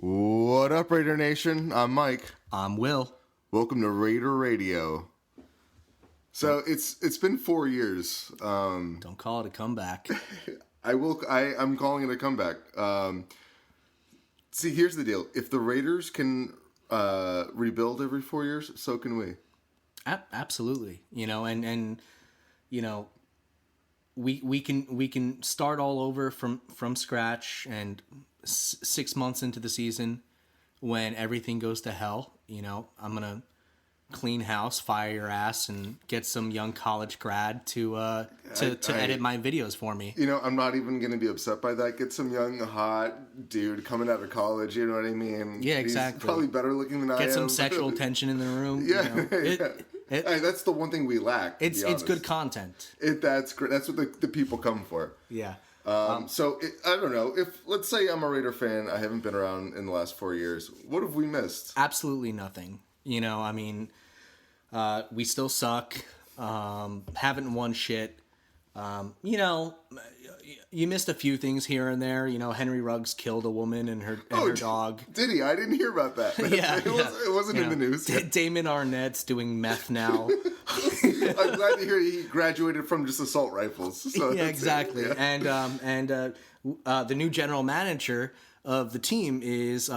What up, Raider Nation? I'm Mike. I'm Will. Welcome to Raider Radio. So it's been 4 years. Don't call it a comeback. I'm calling it a comeback. See, here's the deal. If the Raiders can rebuild every 4 years, so can we. Absolutely. You know, and you know, we can start all over from scratch, and 6 months into the season, when everything goes to hell, you know, I'm gonna clean house, fire your ass, and get some young college grad to edit my videos for me. You know, I'm not even gonna be upset by that. Get some young hot dude coming out of college. You know what I mean? Yeah, exactly. He's probably better looking than I am. Get some sexual tension in the room. Yeah, you know? Hey, that's the one thing we lack. It's good content. That's great. That's what the people come for. Yeah. So I don't know, if let's say I'm a Raider fan, I haven't been around in the last 4 years. What have we missed? Absolutely nothing. You know, I mean, we still suck. Haven't won shit. You know, you missed a few things here and there. You know, Henry Ruggs killed a woman and her dog. Did he? I didn't hear about that. Yeah, it wasn't in the news. Damon Arnett's doing meth now. I'm glad to hear he graduated from just assault rifles. So yeah, exactly. Yeah. And the new general manager of the team is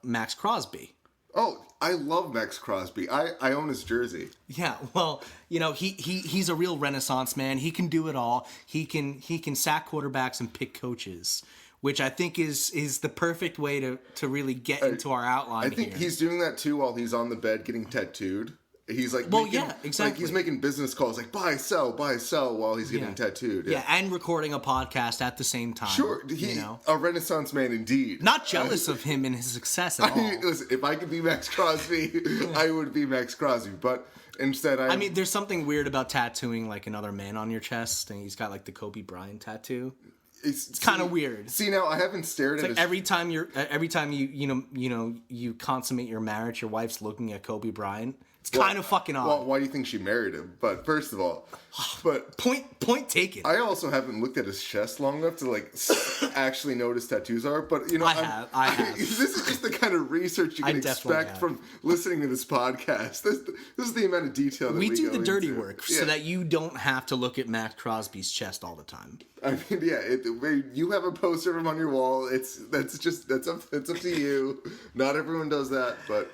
Max Crosby. Oh, I love Max Crosby. I own his jersey. Yeah, well, you know, he's a real renaissance man. He can do it all. He can sack quarterbacks and pick coaches, which I think is the perfect way to really get into our outline. I think he's doing that too while he's on the bed getting tattooed. He's like, yeah, exactly. Like he's making business calls like buy, sell, while he's getting tattooed. Yeah, and recording a podcast at the same time. Sure, a renaissance man indeed. Not jealous of him and his success at all. Listen, if I could be Max Crosby, I would be Max Crosby. But instead, I mean, there's something weird about tattooing like another man on your chest, and he's got like the Kobe Bryant tattoo. It's kind of weird. See, now I haven't stared at like every time you consummate your marriage, your wife's looking at Kobe Bryant. It's kind of fucking odd. Well, why do you think she married him? But first of all, point taken. I also haven't looked at his chest long enough to like actually know what his tattoos are. But you know, I have. This is just the kind of research you can expect from listening to this podcast. This is the amount of detail that we do the dirty into. work so that you don't have to look at Max Crosby's chest all the time. I mean, yeah, you have a poster of him on your wall. That's up to you. Not everyone does that, but.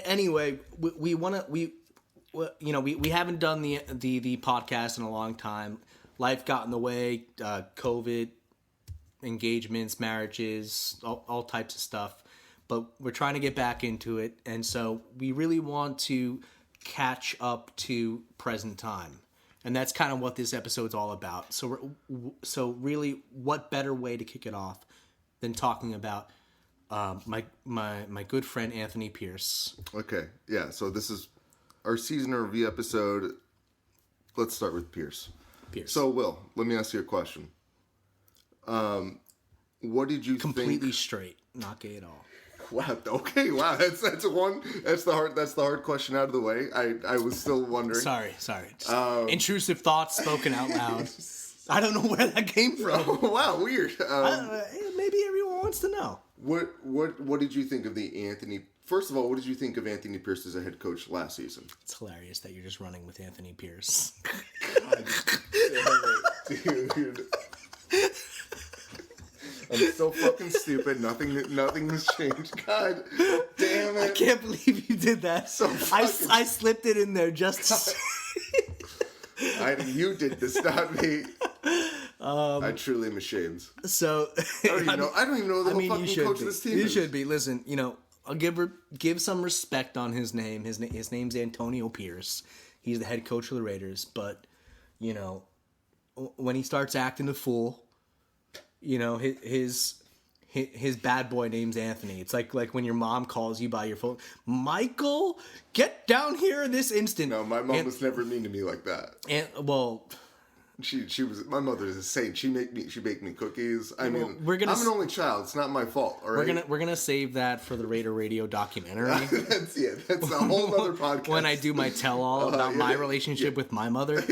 Anyway, we haven't done the podcast in a long time. Life got in the way, COVID, engagements, marriages, all types of stuff. But we're trying to get back into it, and so we really want to catch up to present time, and that's kind of what this episode's all about. So really, what better way to kick it off than talking about my good friend Anthony Pierce. Okay, yeah. So this is our season review episode. Let's start with Pierce. So, Will, let me ask you a question. What did you completely straight, not gay at all? Wow. Okay. Wow. That's the hard question out of the way. I was still wondering. Sorry. Intrusive thoughts spoken out loud. I don't know where that came from. Oh, wow. Weird. Maybe everyone wants to know. What did you think of the Anthony? First of all, what did you think of Anthony Pierce as a head coach last season? It's hilarious that you're just running with Anthony Pierce. God damn it, dude. I'm so fucking stupid. Nothing has changed. God damn it! I can't believe you did that. I slipped it in there just. You did this, not me. I truly am ashamed. So I don't even know the whole fucking coach of this team. You should be. Listen, you know, I'll give some respect on his name. His name's Antonio Pierce. He's the head coach of the Raiders. But you know, when he starts acting a fool, you know, his bad boy name's Anthony. It's like when your mom calls you by your phone, Michael, get down here this instant. No, my mom was never mean to me like that. She was, my mother is a saint. She baked me cookies. I'm an only child. It's not my fault. All right. We're gonna save that for the Raider Radio documentary. That's a whole other podcast. When I do my tell-all about my relationship with my mother.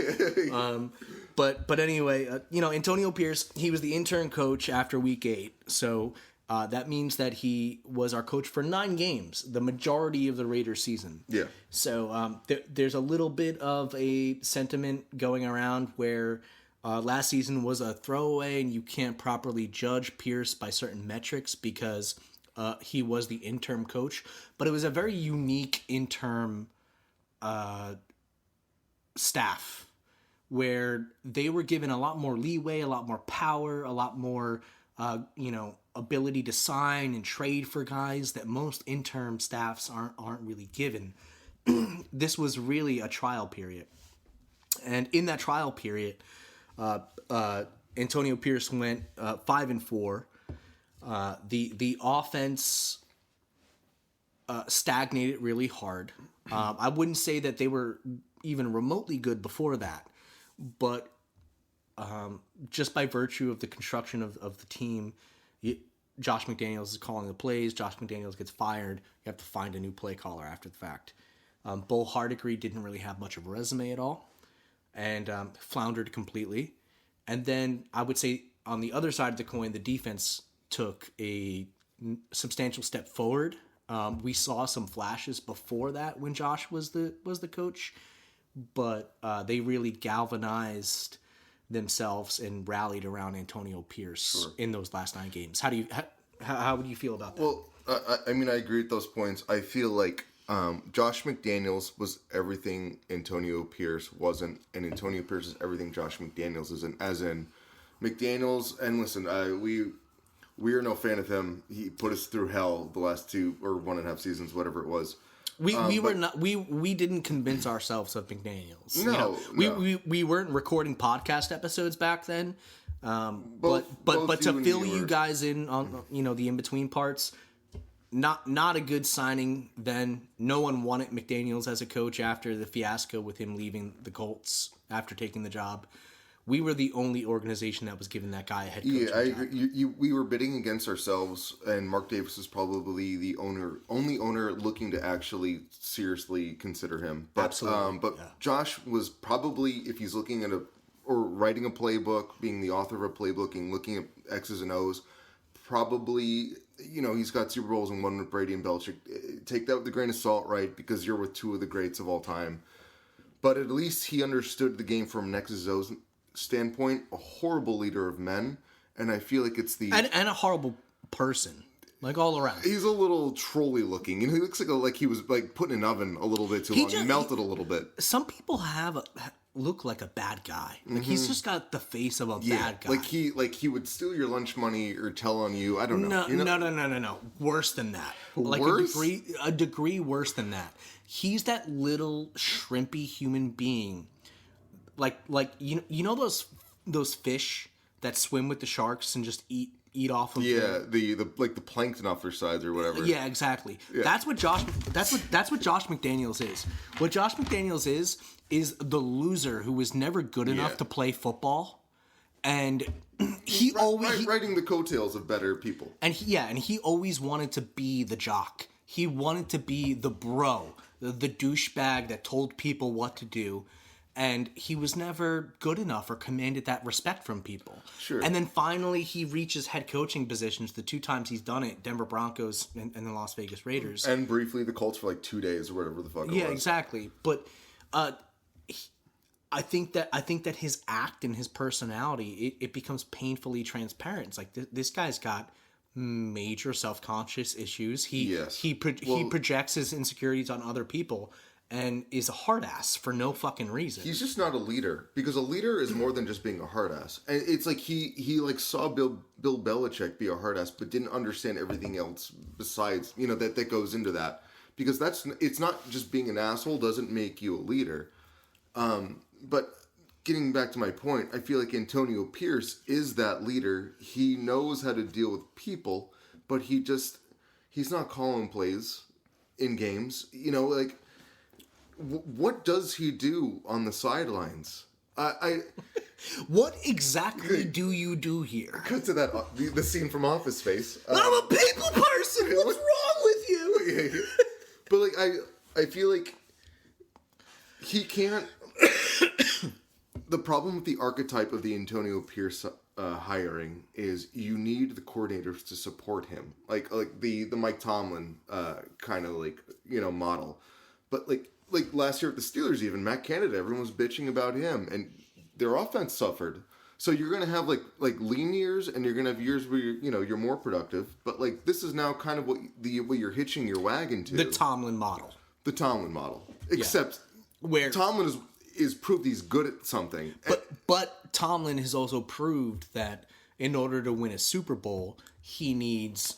But anyway, you know, Antonio Pierce, he was the intern coach after week 8. So That means that he was our coach for 9 games, the majority of the Raiders season. Yeah. So there's a little bit of a sentiment going around where last season was a throwaway and you can't properly judge Pierce by certain metrics because he was the interim coach. But it was a very unique interim staff where they were given a lot more leeway, a lot more power, a lot more, ability to sign and trade for guys that most interim staffs aren't really given. This was really a trial period. And in that trial period, Antonio Pierce went 5-4. The offense stagnated really hard. I wouldn't say that they were even remotely good before that, but just by virtue of the construction of the team, Josh McDaniels is calling the plays. Josh McDaniels gets fired. You have to find a new play caller after the fact. Bull Hardigree didn't really have much of a resume at all and floundered completely. And then I would say on the other side of the coin, the defense took a substantial step forward. We saw some flashes before that when Josh was the coach, but they really galvanized themselves and rallied around Antonio Pierce in those last 9 games. How would you feel about that? Well, I agree with those points. I feel like Josh McDaniels was everything Antonio Pierce wasn't, and Antonio Pierce is everything Josh McDaniels isn't. As in, McDaniels, and listen, we are no fan of him. He put us through hell the last 2 or 1.5 seasons, whatever it was. We didn't convince ourselves of McDaniels. No, we weren't recording podcast episodes back then. But to fill you guys in on the in between parts, not a good signing then. No one wanted McDaniels as a coach after the fiasco with him leaving the Colts after taking the job. We were the only organization that was giving that guy a head coach. Yeah, I agree. We were bidding against ourselves, and Mark Davis is probably the only owner looking to actually seriously consider him. But, Absolutely. Josh was probably, if he's looking at or writing a playbook, being the author of a playbook and looking at X's and O's, probably, he's got Super Bowls and one with Brady and Belichick. Take that with a grain of salt, right? Because you're with 2 of the greats of all time. But at least he understood the game from an X's and O's standpoint. A horrible leader of men, and I feel like it's and a horrible person, like all around. He's a little trolly looking. He looks like he was like put in an oven a little bit too long. He melted a little bit. Some people look like a bad guy. Like he's just got the face of a bad guy. Like he would steal your lunch money or tell on you. I don't know. No. Worse than that. Like worse? a degree worse than that. He's that little shrimpy human being. Like you know those fish that swim with the sharks and just eat off of the plankton off their sides or whatever. Yeah, exactly. Yeah. That's what Josh McDaniels is. What Josh McDaniels is the loser who was never good enough to play football, and he always riding the coattails of better people. And he always wanted to be the jock. He wanted to be the bro, the douchebag that told people what to do. And he was never good enough or commanded that respect from people. Sure. And then finally he reaches head coaching positions the 2 times he's done it, Denver Broncos and the Las Vegas Raiders. And briefly the Colts for like 2 days or whatever the fuck it was. Yeah, exactly. But I think that his act and his personality, it becomes painfully transparent. It's like this guy's got major self-conscious issues. He projects his insecurities on other people. And is a hard ass for no fucking reason. He's just not a leader, because a leader is more than just being a hard ass. And it's like he saw Bill Belichick be a hard ass, but didn't understand everything else besides that goes into that. Because it's not just being an asshole doesn't make you a leader. But getting back to my point, I feel like Antonio Pierce is that leader. He knows how to deal with people, but he's not calling plays in games. What does he do on the sidelines? What exactly do you do here? Cut to that the scene from Office Space. I'm a people person. What's wrong with you? But I feel like he can't. the problem with the archetype of the Antonio Pierce hiring is you need the coordinators to support him, like the Mike Tomlin kind of like model. But like last year at the Steelers, even Matt Canada, everyone was bitching about him, and their offense suffered. So you're gonna have like lean years, and you're gonna have years where you're more productive. But like this is now kind of what you're hitching your wagon to. The Tomlin model. The Tomlin model, except where Tomlin is proved he's good at something. But Tomlin has also proved that in order to win a Super Bowl, he needs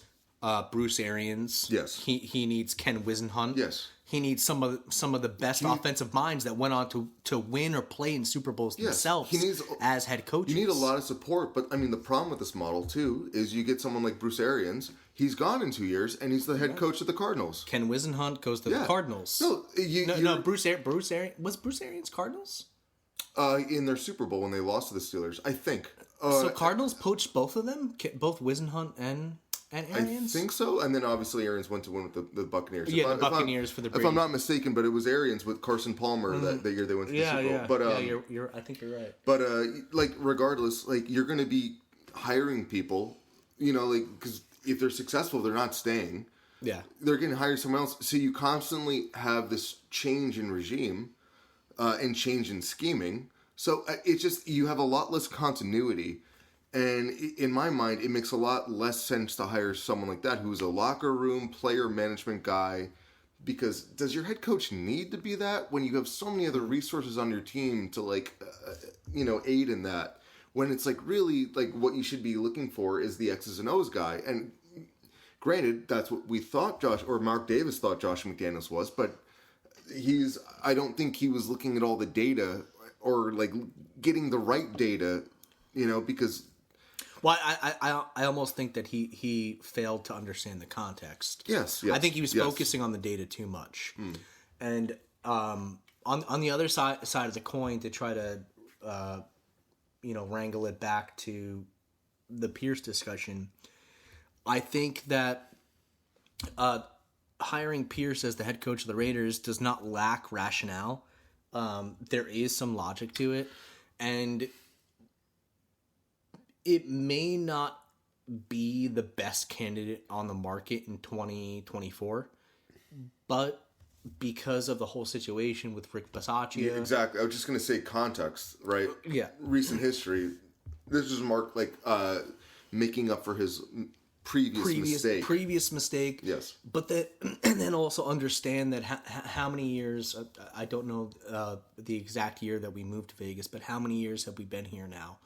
Bruce Arians. Yes. He needs Ken Wisenhunt. Yes. He needs some of the best offensive minds that went on to win or play in Super Bowls themselves as head coaches. You need a lot of support, but I mean the problem with this model too is you get someone like Bruce Arians. He's gone in 2 years, and he's the head coach of the Cardinals. Ken Wisenhunt goes to the Cardinals. No, Bruce Arians was Bruce Arians Cardinals? In their Super Bowl when they lost to the Steelers, I think. So Cardinals poached both of them, both Wisenhunt and Arians? I think so, and then obviously Arians went to win with the Buccaners. Yeah, the Buccaneers for the Brady. If I'm not mistaken, but it was Arians with Carson Palmer that year they went to the Super Bowl. Yeah, but, I think you're right. But like regardless, like you're going to be hiring people, because if they're successful, they're not staying. Yeah, they're getting hired somewhere else. So you constantly have this change in regime and change in scheming. So it's just you have a lot less continuity. And in my mind, it makes a lot less sense to hire someone like that who's a locker room player management guy. Because does your head coach need to be that when you have so many other resources on your team to aid in that? When it's like really like what you should be looking for is the X's and O's guy. And granted, that's what we thought Mark Davis thought Josh McDaniels was, but I don't think he was looking at all the data or like getting the right data, because. Well, I almost think that he failed to understand the context. Yes. I think he was focusing on the data too much. And on the other side of the coin, to try to wrangle it back to the Pierce discussion, I think that hiring Pierce as the head coach of the Raiders does not lack rationale. There is some logic to it, and it may not be the best candidate on the market in 2024, but because of the whole situation with Rick Bisaccia. Yeah, exactly. I was just going to say context, right? Yeah. Recent history. This is Mark making up for his previous mistake. Yes. But and then also understand that how many years, I don't know the exact year that we moved to Vegas, but how many years have we been here now?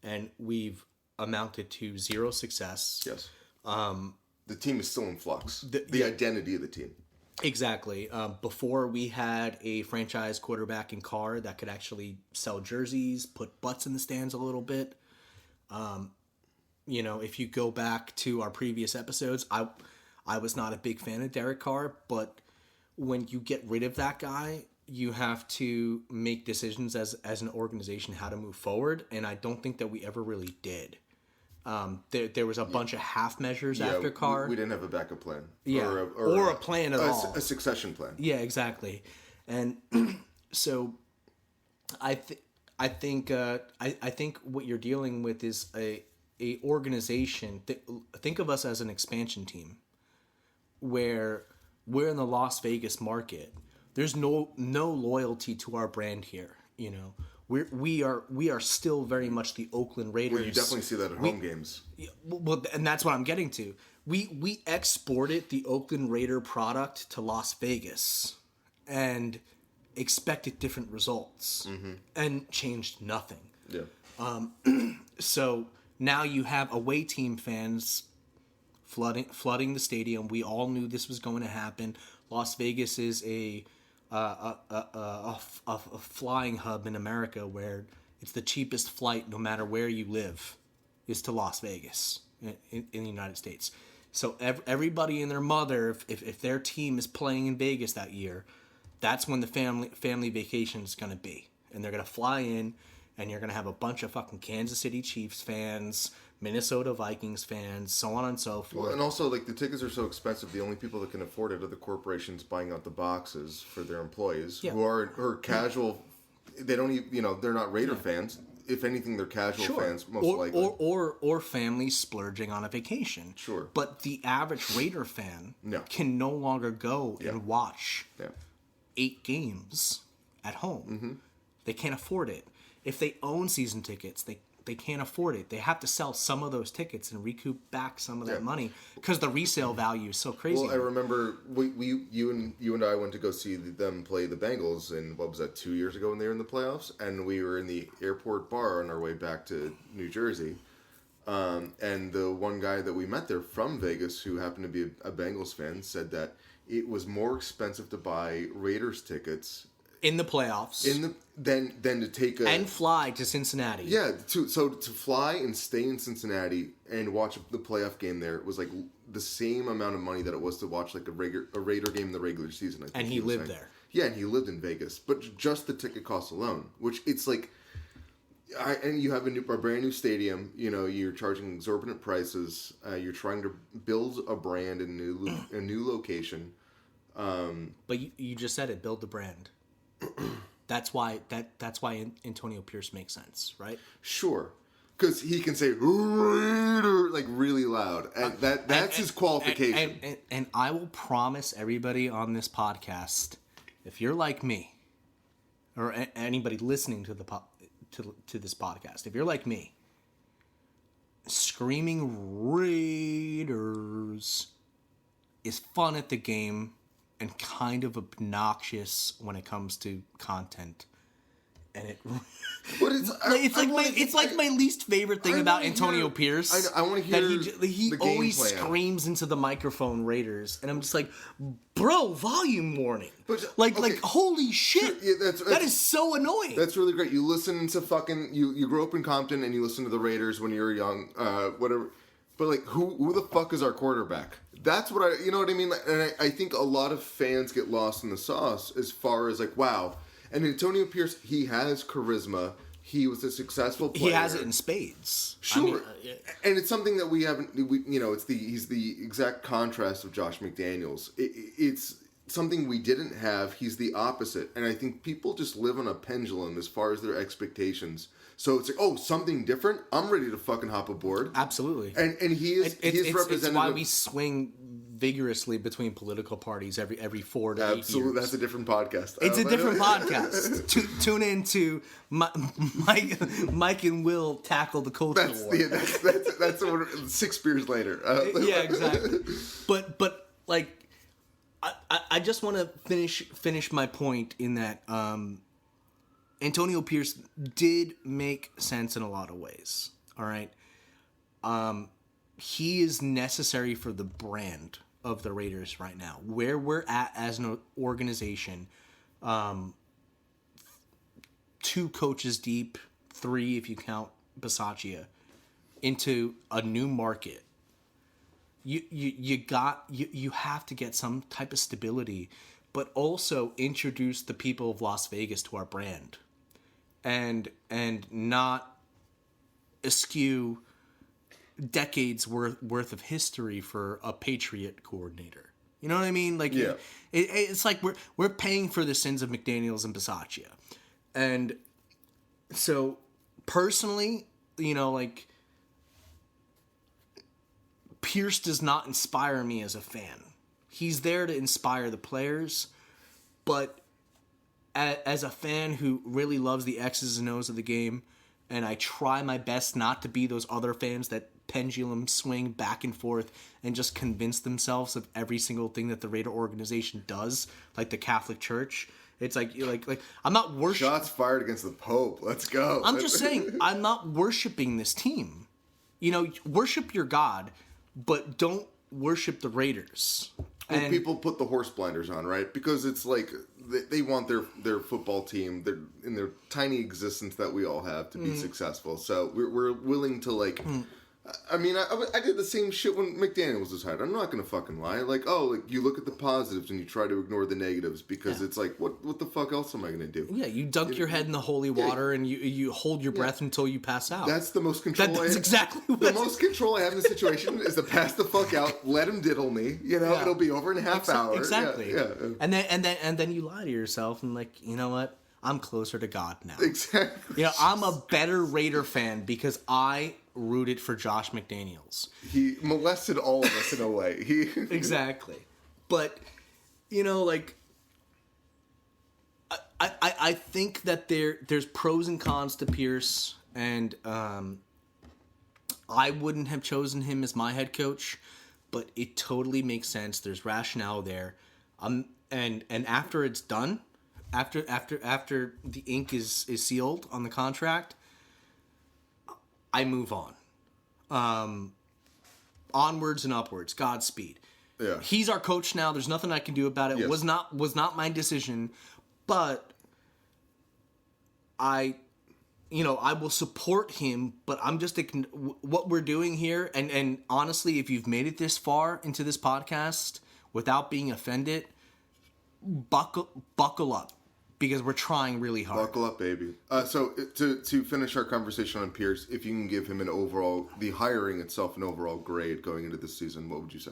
And we've amounted to zero success. Yes. The team is still in flux. The identity of the team. Exactly. Before we had a franchise quarterback in Carr that could actually sell jerseys, put butts in the stands a little bit. If you go back to our previous episodes, I was not a big fan of Derek Carr, but when you get rid of that guy, you have to make decisions as an organization how to move forward, and I don't think that we ever really did. There was a bunch of half measures after Carr. We didn't have a backup plan. Yeah, or a plan at all. A succession plan. Yeah, exactly. And so I think what you're dealing with is a organization. Think of us as an expansion team where we're in the Las Vegas market. There's no loyalty to our brand here. We are still very much the Oakland Raiders. Well, you definitely see that at home games. Well, and that's what I'm getting to. We exported the Oakland Raider product to Las Vegas and expected different results and changed nothing. Yeah. So now you have away team fans flooding the stadium. We all knew this was going to happen. Las Vegas is a flying hub in America where it's the cheapest flight, no matter where you live, is to Las Vegas in the United States. So everybody and their mother, if their team is playing in Vegas that year, that's when the family vacation is going to be. And they're going to fly in, and you're going to have a bunch of fucking Kansas City Chiefs fans, Minnesota Vikings fans, so on and so forth. Well, and also, the tickets are so expensive, the only people that can afford it are the corporations buying out the boxes for their employees, who are casual they don't even, they're not Raider fans. If anything, they're casual fans, most likely. Or families splurging on a vacation. Sure. But the average Raider fan No. can no longer go and watch Yeah. 8 games at home. Mm-hmm. They can't afford it. If they own season tickets, they can't afford it. They have to sell some of those tickets and recoup back some of that money because the resale value is so crazy. Well, I remember you and I went to go see them play the Bengals, and what was that, 2 years ago when they were in the playoffs? And we were in the airport bar on our way back to New Jersey. And the one guy that we met there from Vegas, who happened to be a Bengals fan, said that it was more expensive to buy Raiders tickets in the playoffs than to take and fly to Cincinnati. Yeah, to fly and stay in Cincinnati and watch the playoff game there was like the same amount of money that it was to watch like a Raider game in the regular season. I think And he lived there. Yeah, and he lived in Vegas, but just the ticket cost alone, which it's like, and you have a brand new stadium. You're charging exorbitant prices. You're trying to build a brand in a new location. But you just said it, build the brand. That's why Antonio Pierce makes sense, right? Sure, because he can say Raider like really loud, and that's his qualification. And I will promise everybody on this podcast, if you're like me, or anybody listening to to this podcast, if you're like me, screaming Raiders is fun at the game and kind of obnoxious when it comes to content. And But it's like my least favorite thing about Antonio Pierce. I want to hear that he the game always plan. screams into the microphone Raiders, and I'm just like, bro, volume warning. But, like okay. holy shit, Sure, yeah, that is so annoying. That's really great. You listen to you grew up in Compton and you listen to the Raiders when you were young, whatever. But like, who the fuck is our quarterback? That's what you know what I mean? And I think a lot of fans get lost in the sauce as far as like, wow. And Antonio Pierce, he has charisma. He was a successful player. He has it in spades. Sure. And it's something that we haven't, he's the exact contrast of Josh McDaniels. It's something we didn't have. He's the opposite. And I think people just live on a pendulum as far as their expectations. So it's like, oh, something different? I'm ready to fucking hop aboard. Absolutely. And he is representative. It's why we swing vigorously between political parties every 4 to 8 years. Absolutely. That's a different podcast. It's a different podcast. Tune in to Mike and Will tackle the culture war. Yeah, that's 6 beers later. Yeah, exactly. But like, I just want to finish my point in that Antonio Pierce did make sense in a lot of ways. All right. He is necessary for the brand of the Raiders right now. Where we're at as an organization, 2 coaches deep, 3 if you count Bisaccia, into a new market. You have to get some type of stability, but also introduce the people of Las Vegas to our brand, and not eschew decades worth of history for a Patriot coordinator. You know what I mean? Like, yeah. It's like we're paying for the sins of McDaniels and Bisaccia, and so personally, like, Pierce does not inspire me as a fan. He's there to inspire the players, but as a fan who really loves the X's and O's of the game, and I try my best not to be those other fans that pendulum swing back and forth and just convince themselves of every single thing that the Raider organization does, like the Catholic Church. It's like I'm not worshiping. Shots fired against the Pope. Let's go. I'm just saying, I'm not worshiping this team. Worship your God, but don't worship the Raiders. Well, people put the horse blinders on, right? Because it's like they want their football team, in their tiny existence that we all have, to be successful. So we're willing to like. I mean, I did the same shit when McDaniels was hired. I'm not gonna fucking lie. Like, you look at the positives and you try to ignore the negatives because it's like, what the fuck else am I gonna do? Yeah, you dunk your head in the holy water and you hold your breath until you pass out. That's the most control. That's exactly what the most control I have in the situation is to pass the fuck out, let him diddle me. It'll be over in a half hour. Exactly. Yeah. And then you lie to yourself and like, you know what? I'm closer to God now. Exactly. You know, I'm a better Raider fan because I rooted for Josh McDaniels. He molested all of us in a way. Exactly. But, you know, like, I think that there's pros and cons to Pierce, and I wouldn't have chosen him as my head coach, but it totally makes sense. There's rationale there. And after it's done, after the ink is sealed on the contract, I move on. Onwards and upwards. Godspeed. Yeah. He's our coach now. There's nothing I can do about it. Yes. Was not my decision, but I will support him, but I'm just what we're doing here, and honestly, if you've made it this far into this podcast without being offended, buckle up, because we're trying really hard. Buckle up, baby. So to finish our conversation on Pierce, if you can give him the hiring itself, an overall grade going into this season, what would you say?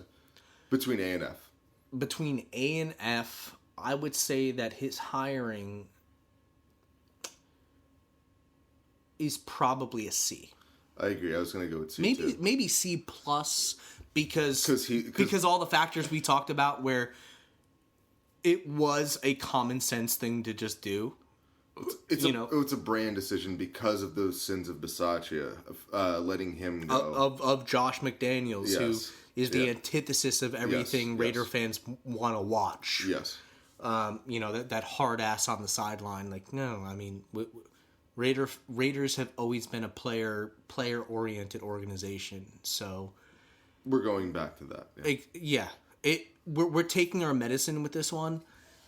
Between A and F. Between A and F, I would say that his hiring is probably a C. I agree. I was going to go with C too. Maybe C plus, because Cause all the factors we talked about, where it was a common sense thing to just do. It's a brand decision because of those sins of Bisaccia, of letting him go. Of Josh McDaniels, Yes. who is the antithesis of everything Yes. Raider fans want to watch. Yes. That hard ass on the sideline. Like, no, I mean, Raiders have always been a player oriented organization. So We're going back to that. We're taking our medicine with this one.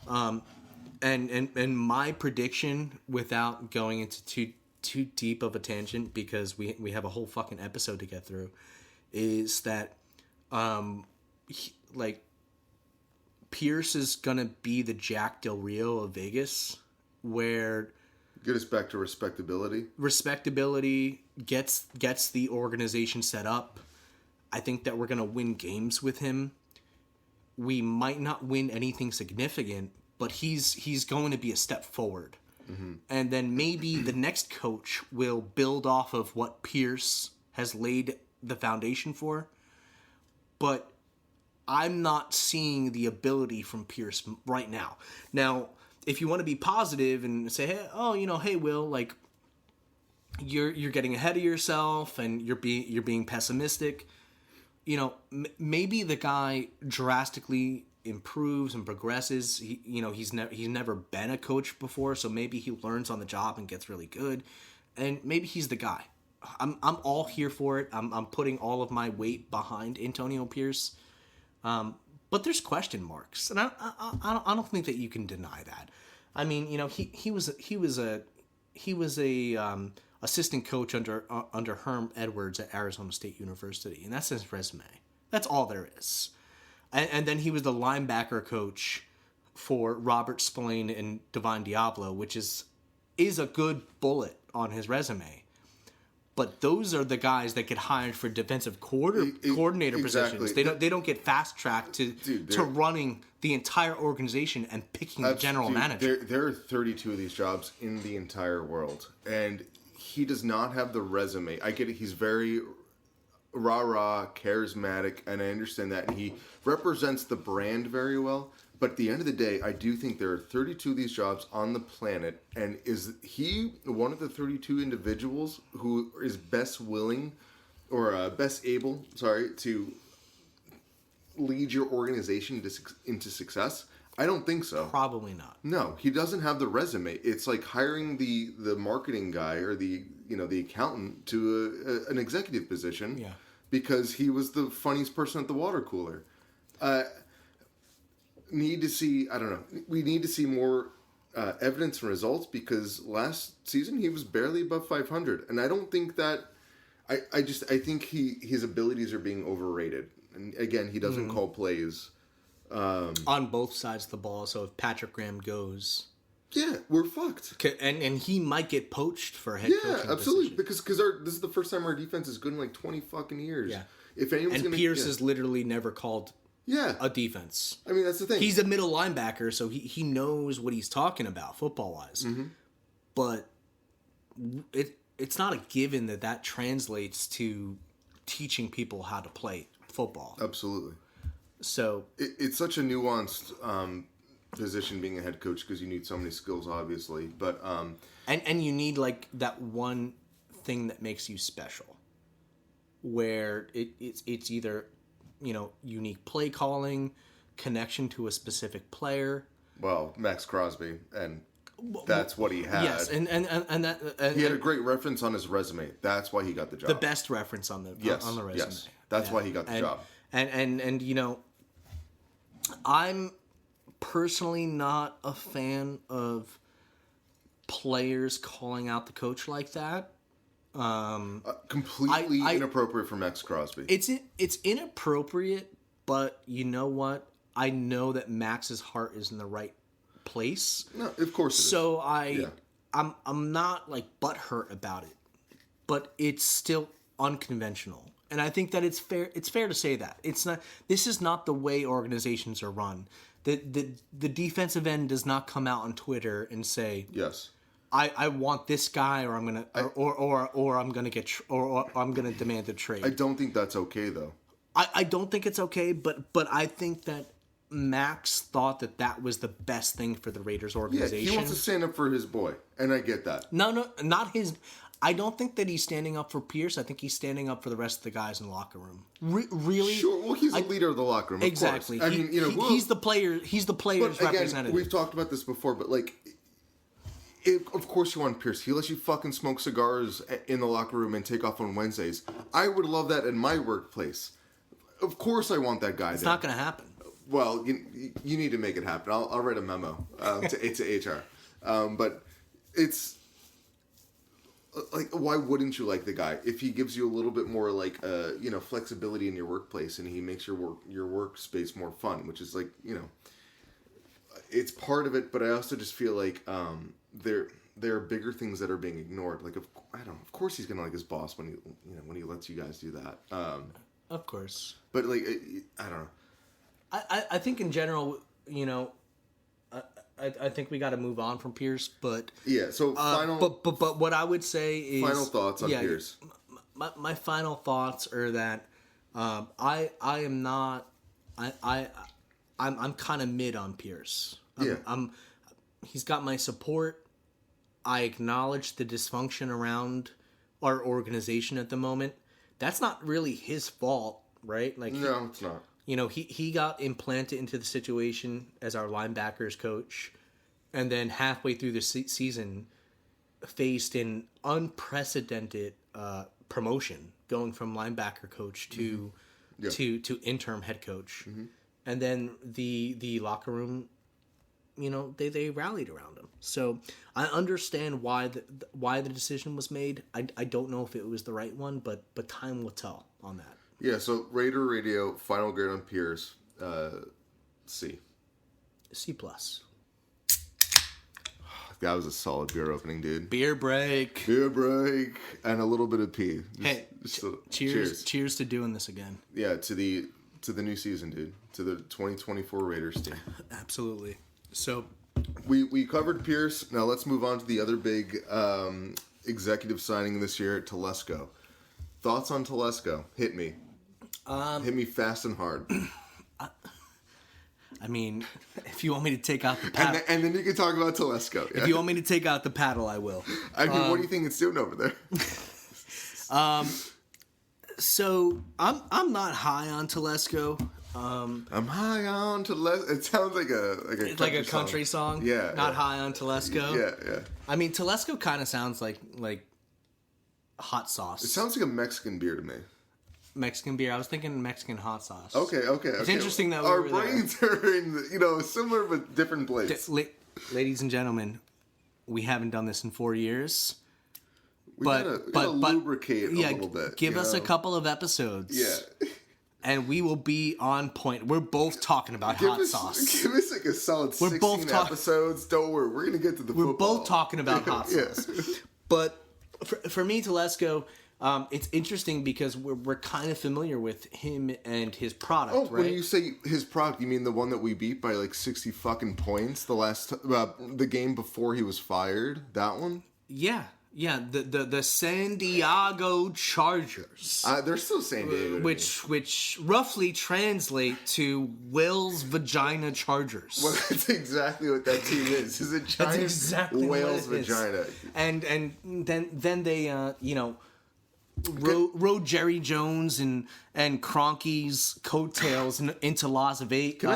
And my prediction, without going into too deep of a tangent, because we have a whole fucking episode to get through, is that Pierce is gonna be the Jack Del Rio of Vegas, where Get us back to respectability. gets the organization set up. I think that we're gonna win games with him. We might not win anything significant, but he's going to be a step forward. Mm-hmm. And then maybe the next coach will build off of what Pierce has laid the foundation for. But I'm not seeing the ability from Pierce right now. Now, if you want to be positive and say, hey, Will, like, you're getting ahead of yourself and you're being pessimistic, maybe the guy drastically improves and progresses. He's never been a coach before, so maybe he learns on the job and gets really good, and maybe he's the guy. I'm all here for it. I'm putting all of my weight behind Antonio Pierce, but there's question marks, and I don't think that you can deny that. I mean, he was a assistant coach under Herm Edwards at Arizona State University, and that's his resume. That's all there is. And then he was the linebacker coach for Robert Spillane and Divine Diablo, which is a good bullet on his resume. But those are the guys that get hired for defensive coordinator positions. They don't get fast tracked to running the entire organization and picking the general manager. There are 32 of these jobs in the entire world, and he does not have the resume. I get it. He's very rah-rah, charismatic, and I understand that. And he represents the brand very well. But at the end of the day, I do think there are 32 of these jobs on the planet. And is he one of the 32 individuals who is best able to lead your organization into success? I don't think so. Probably not. No, he doesn't have the resume. It's like hiring the marketing guy or the accountant to an executive position. Yeah. Because he was the funniest person at the water cooler. We need to see more evidence and results, because last season he was barely above 500, and I don't think that. I think his abilities are being overrated, and again, he doesn't call plays on both sides of the ball. So if Patrick Graham goes, yeah, we're fucked. And he might get poached for a head coaching Yeah, absolutely. position. Because this is the first time our defense is good in like 20 fucking years. Yeah. If anyone's and Pierce has literally never called Yeah. a defense. I mean, that's the thing. He's a middle linebacker, so he knows what he's talking about football-wise. Mm-hmm. But it's not a given that translates to teaching people how to play football. Absolutely. So It's such a nuanced position being a head coach because you need so many skills, obviously. But and you need like that one thing that makes you special, where it's either unique play calling, connection to a specific player. well, Max Crosby, and that's what he had. Yes, and he had a great reference on his resume. That's why he got the job. the best reference on the on the resume. Yes, that's why he got the job. And I'm personally not a fan of players calling out the coach like that. Completely inappropriate for Max Crosby. It's inappropriate, but you know what? I know that Max's heart is in the right place. No, of course it is. So I'm not like butthurt about it, but it's still unconventional. And I think that it's fair to say that. This is not the way organizations are run. The defensive end does not come out on Twitter and say, Yes. I want this guy, or I'm gonna, or I'm gonna get, or I'm gonna demand a trade. I don't think that's okay, though. I don't think it's okay, but I think that Max thought that was the best thing for the Raiders Yeah, organization. he wants to stand up for his boy, and I get that. No, not his. I don't think that he's standing up for Pierce. I think he's standing up for the rest of the guys in the locker room. Really? Sure. Well, he's the leader of the locker room. Of Exactly. course. He's the player. He's the player's But again, representative. we've talked about this before, but like, of course you want Pierce. He lets you fucking smoke cigars in the locker room and take off on Wednesdays. I would love that in my workplace. Of course I want that guy. It's not going to happen. Well, you need to make it happen. I'll write a memo to HR. But it's like, why wouldn't you like the guy if he gives you a little bit more like flexibility in your workplace and he makes your workspace more fun, which is like it's part of it. But I also just feel like there are bigger things that are being ignored. Like of course he's gonna like his boss when he lets you guys do that. Of course. But like I don't know. I think in general, I think we got to move on from Pierce, but yeah. So final, but what I would say is final thoughts on Pierce. My final thoughts are that I am not I'm kind of mid on Pierce. He's got my support. I acknowledge the dysfunction around our organization at the moment. That's not really his fault, right? Like no, it's not. He got implanted into the situation as our linebackers coach, and then halfway through the season faced an unprecedented promotion, going from linebacker coach to interim head coach. Mm-hmm. And then the locker room, they rallied around him. So I understand why the decision was made. I don't know if it was the right one, but time will tell on that. Yeah, so Raider Radio, final grade on Pierce, C. C+. That was a solid beer opening, dude. Beer break. And a little bit of P. Cheers to doing this again. Yeah, to the new season, dude. To the 2024 Raiders team. Absolutely. So we covered Pierce. Now let's move on to the other big executive signing this year, Telesco. Thoughts on Telesco? Hit me. Hit me fast and hard. I mean, if you want me to take out the paddle... And then you can talk about Telesco. Yeah? If you want me to take out the paddle, I will. I mean, what do you think it's doing over there? So, I'm not high on Telesco. I'm high on Telesco. It sounds like a country song. Yeah. Not high on Telesco. Yeah. I mean, Telesco kind of sounds like hot sauce. It sounds like a Mexican beer to me. Mexican beer. I was thinking Mexican hot sauce. Okay. It's interesting that our we were brains are in similar but different places. Ladies and gentlemen, we haven't done this in 4 years. We gotta lubricate a little bit. Give us a couple of episodes. Yeah. And we will be on point. We're both talking about hot sauce. Give us like a solid 16 episodes. Don't worry, we're gonna get to the football. We're both talking about hot sauce. But for me, Telesco, It's interesting because we're kind of familiar with him and his product, Oh, right? when you say his product, you mean the one that we beat by like 60 fucking points the game before he was fired? That one? Yeah, the San Diego Chargers, They're still San Diego. to me. which roughly translate to Will's Vagina Chargers. Well, that's exactly what that team is. It's a giant exactly what whale's it is. vagina. And then they rode Jerry Jones and Kroenke's coattails into Los Angeles. Can I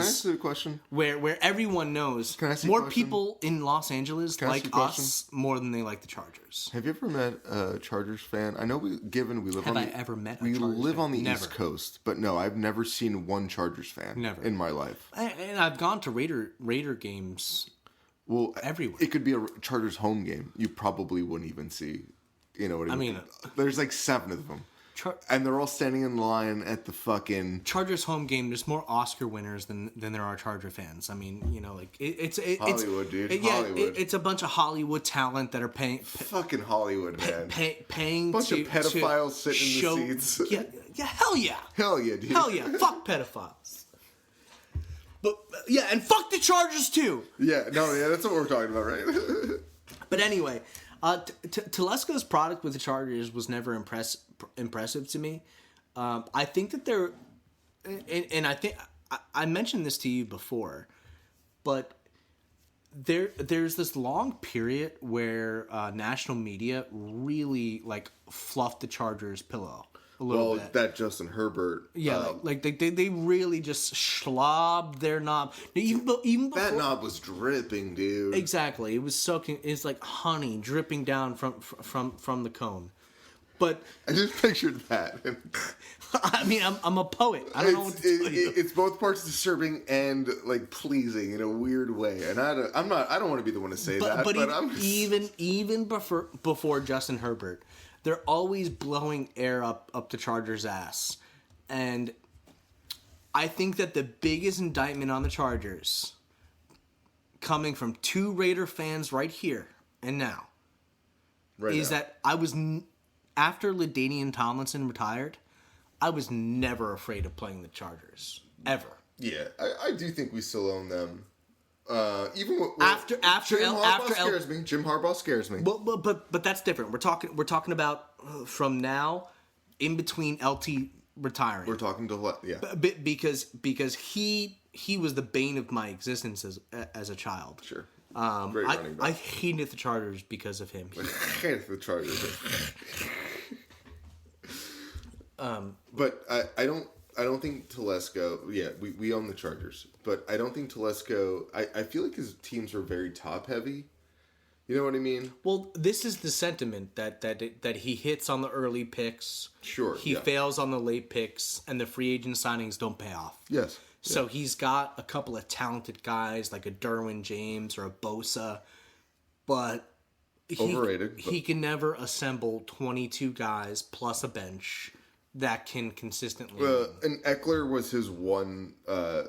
ask you a question? Where everyone knows Can I ask you a more question? people in Los Angeles Can I ask like you a question? us more than they like the Chargers. Have you ever met a Chargers fan? I know we live Have on I the, ever met a we Chargers live fan? on the Never. East Coast, but no, I've never seen one Chargers fan Never. in my life. And I've gone to Raider games. Well, Everywhere. It could be a Chargers home game. You probably wouldn't even see. You know what I mean? mean, there's like 7 of them, and they're all standing in line at the fucking Chargers home game. There's more Oscar winners than there are Charger fans. I mean, like it's Hollywood, dude. Yeah, Hollywood. it's a bunch of Hollywood talent that are paying fucking Hollywood, man. paying Bunch to, of pedophiles to sitting show, in the seats. Yeah, hell yeah. Hell yeah, dude. Hell yeah, fuck pedophiles. But yeah, and fuck the Chargers too. Yeah, that's what we're talking about, right? But anyway, Telesco's product with the Chargers was never impressive to me. I think that they're, and I think I mentioned this to you before, but there's this long period where national media really like fluffed the Chargers pillow a little bit. That Justin Herbert. Yeah, like they really just slobbed their knob. Even before, That knob was dripping, dude. exactly, it was soaking. It's like honey dripping down from the cone. But I just pictured that. I mean, I'm a poet. I don't know what to tell you. It's both parts disturbing and like pleasing in a weird way. And I don't want to be the one to say that. But I'm even before Justin Herbert, they're always blowing air up the Chargers' ass, and I think that the biggest indictment on the Chargers, coming from 2 Raider fans right here and now, is that I was after LaDainian Tomlinson retired, I was never afraid of playing the Chargers ever. Yeah, I do think we still own them. Even After Jim Harbaugh scares me. But that's different. We're talking about from now, in between LT retiring. We're talking to because he was the bane of my existence as a child. Sure. Great running back. I hated the Chargers because of him. I hate the Chargers. But I don't think Telesco. Yeah, we own the Chargers, but I don't think Telesco. I feel like his teams are very top heavy. You know what I mean? Well, this is the sentiment that he hits on the early picks. Sure. He fails on the late picks, and the free agent signings don't pay off. Yes. So he's got a couple of talented guys like a Derwin James or a Bosa, but Overrated. He can never assemble 22 guys plus a bench that can consistently And Eckler was his one. What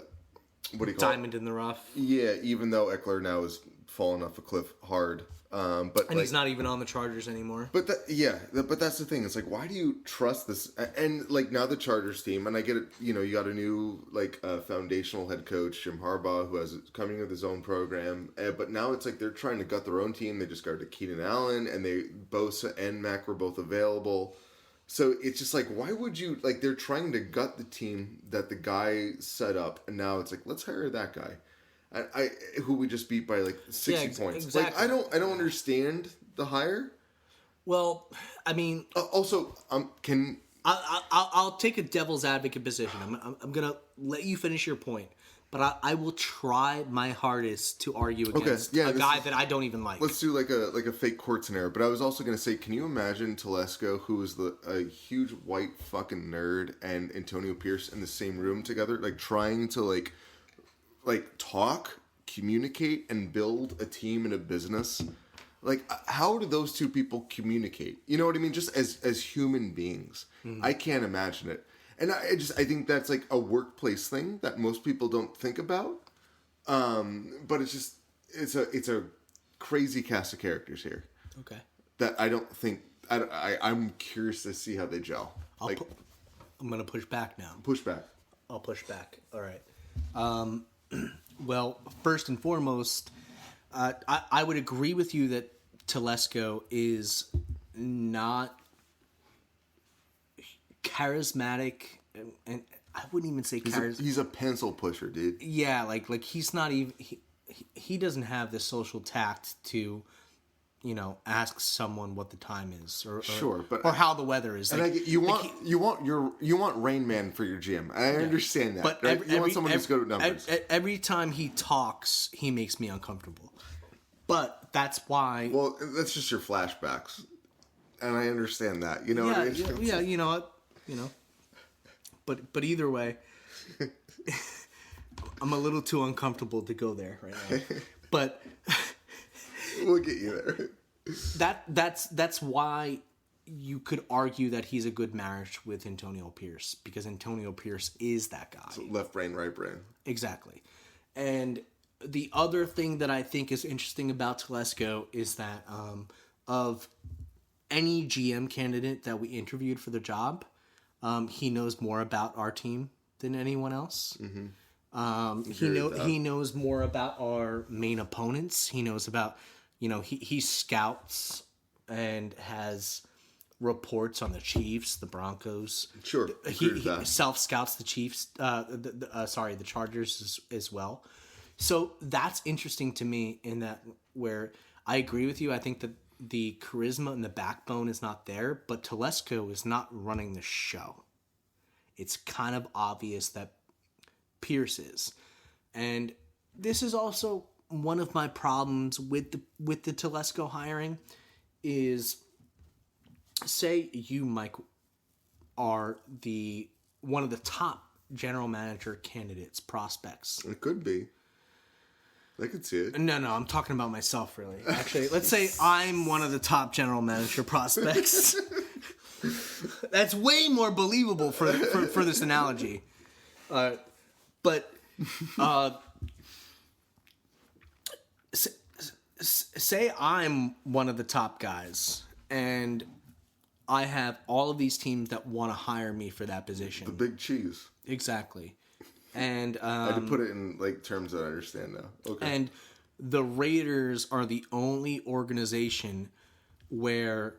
do you call diamond in the rough. Yeah, even though Eckler now is falling off a cliff hard. But he's not even on the Chargers anymore. But that's the thing. It's like, why do you trust this? And like now the Chargers team, and I get it. You know, you got a new foundational head coach, Jim Harbaugh, who has coming with his own program. But now it's like they're trying to gut their own team. They just got to Keenan Allen, and Bosa and Mack were both available. So it's just like, why would you They're trying to gut the team that the guy set up, and now it's like, let's hire that guy. Who we just beat by 60 points. Exactly. I don't understand the hire. Well, I mean, also, I'll take a devil's advocate position. I'm gonna let you finish your point, but I will try my hardest to argue against a guy that I don't even like. Let's do like a fake court scenario. But I was also gonna say, can you imagine Telesco, who is a huge white fucking nerd, and Antonio Pierce in the same room together, trying to talk, communicate, and build a team and a business? How do those two people communicate? You know what I mean? Just as human beings. Mm-hmm. I can't imagine it. And I think that's a workplace thing that most people don't think about. But it's a crazy cast of characters here. Okay. That I don't think I'm curious to see how they gel. I'm gonna push back now. Push back. I'll push back. All right. Well, first and foremost, I would agree with you that Telesco is not charismatic, and I wouldn't even say charismatic. He's a pencil pusher, dude. Yeah, like he's not even he doesn't have the social tact to, ask someone what the time is, or how the weather is. And you want Rain Man for your gym. I understand that, but right? You want someone who's good at numbers. Every time he talks, he makes me uncomfortable. But that's why. Well, that's just your flashbacks, and I understand that. You know what I mean? Yeah. You know what? But either way, I'm a little too uncomfortable to go there right now. But we'll get you there. That's why you could argue that he's a good marriage with Antonio Pierce, because Antonio Pierce is that guy. So left brain, right brain. Exactly. And the other thing that I think is interesting about Telesco is that of any GM candidate that we interviewed for the job, he knows more about our team than anyone else. Mm-hmm. He knows more about our main opponents. He knows about, he scouts and has reports on the Chiefs, the Broncos. Sure, he self scouts the Chiefs. The Chargers as well. So that's interesting to me in that where I agree with you. I think that the charisma and the backbone is not there, but Telesco is not running the show. It's kind of obvious that Pierce is. And this is also one of my problems with the Telesco hiring is, say you, Mike, are one of the top general manager candidates, prospects. It could be. I could see it. No, I'm talking about myself, really. Actually, let's say I'm one of the top general manager prospects. That's way more believable for this analogy. But say I'm one of the top guys, and I have all of these teams that want to hire me for that position. The big cheese. Exactly. And I had to put it in terms that I understand now. Okay. And the Raiders are the only organization where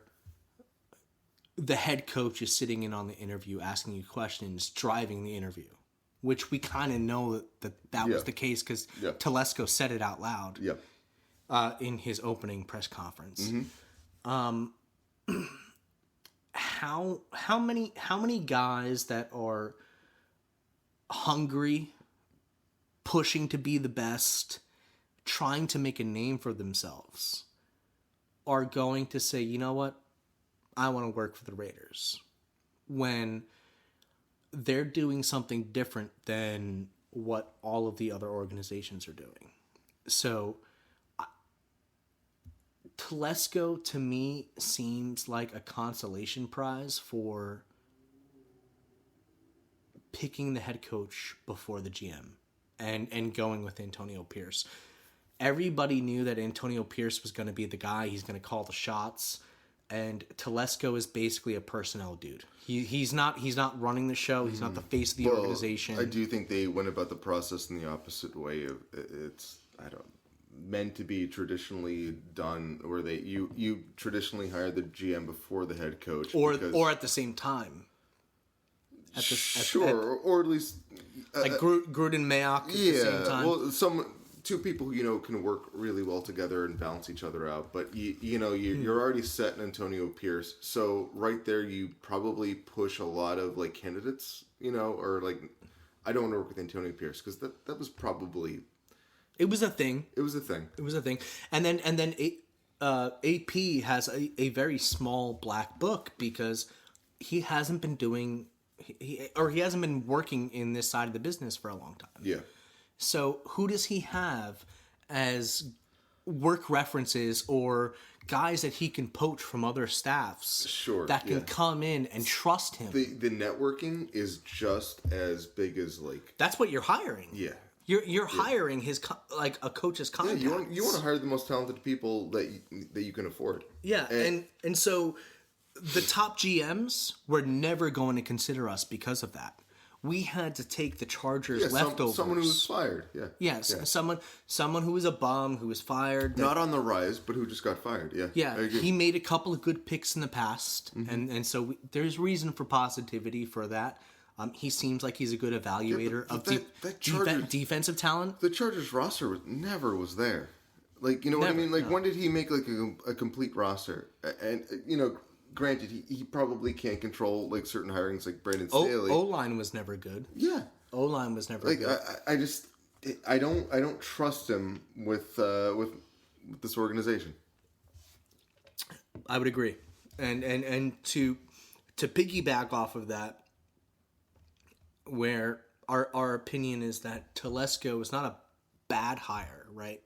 the head coach is sitting in on the interview, asking you questions, driving the interview, which we kind of know that was the case because Telesco said it out loud in his opening press conference. Mm-hmm. How many guys that are hungry, pushing to be the best, trying to make a name for themselves, are going to say, you know what, I want to work for the Raiders, when they're doing something different than what all of the other organizations are doing. So Telesco, to me, seems like a consolation prize for picking the head coach before the GM and going with Antonio Pierce. Everybody knew that Antonio Pierce was going to be the guy. He's going to call the shots. And Telesco is basically a personnel dude. He's not running the show. He's not the face of the organization. I do think they went about the process in the opposite way. It's meant to be traditionally done, where you traditionally hire the GM before the head coach, or at the same time. Or at least like Gruden, Mayock at the same time. Well, two people who can work really well together and balance each other out. But you're already set in Antonio Pierce, so right there you probably push a lot of candidates, or I don't want to work with Antonio Pierce because that was probably. It was a thing. It was a thing. And then AP has a very small black book because he hasn't been doing. He hasn't been working in this side of the business for a long time. Yeah. So who does he have as work references or guys that he can poach from other staffs? Sure. That can come in and trust him. The networking is just as big as That's what you're hiring. Yeah. You're hiring his a coach's contact. Yeah, you want to hire the most talented people that you can afford. Yeah, and so the top GMs were never going to consider us because of that. We had to take the Chargers leftovers. Someone who was fired. Yeah. Yes, Yeah. someone who was a bum, who was fired. Not on the rise, but who just got fired. Yeah. Yeah, I agree. he made a couple of good picks in the past, and so there's reason for positivity for that. He seems like he's a good evaluator but of that Chargers- defensive talent. The Chargers roster never was there. Like, you know what I Never, mean? Like, no. when did he make like a complete roster? And you know, granted, he probably can't control like certain hirings, like Brandon Staley. O-line was never good. Yeah. O-line was never Like, good. I don't trust him with this organization. I would agree, and to piggyback off of that, where our opinion is that Telesco is not a bad hire, right?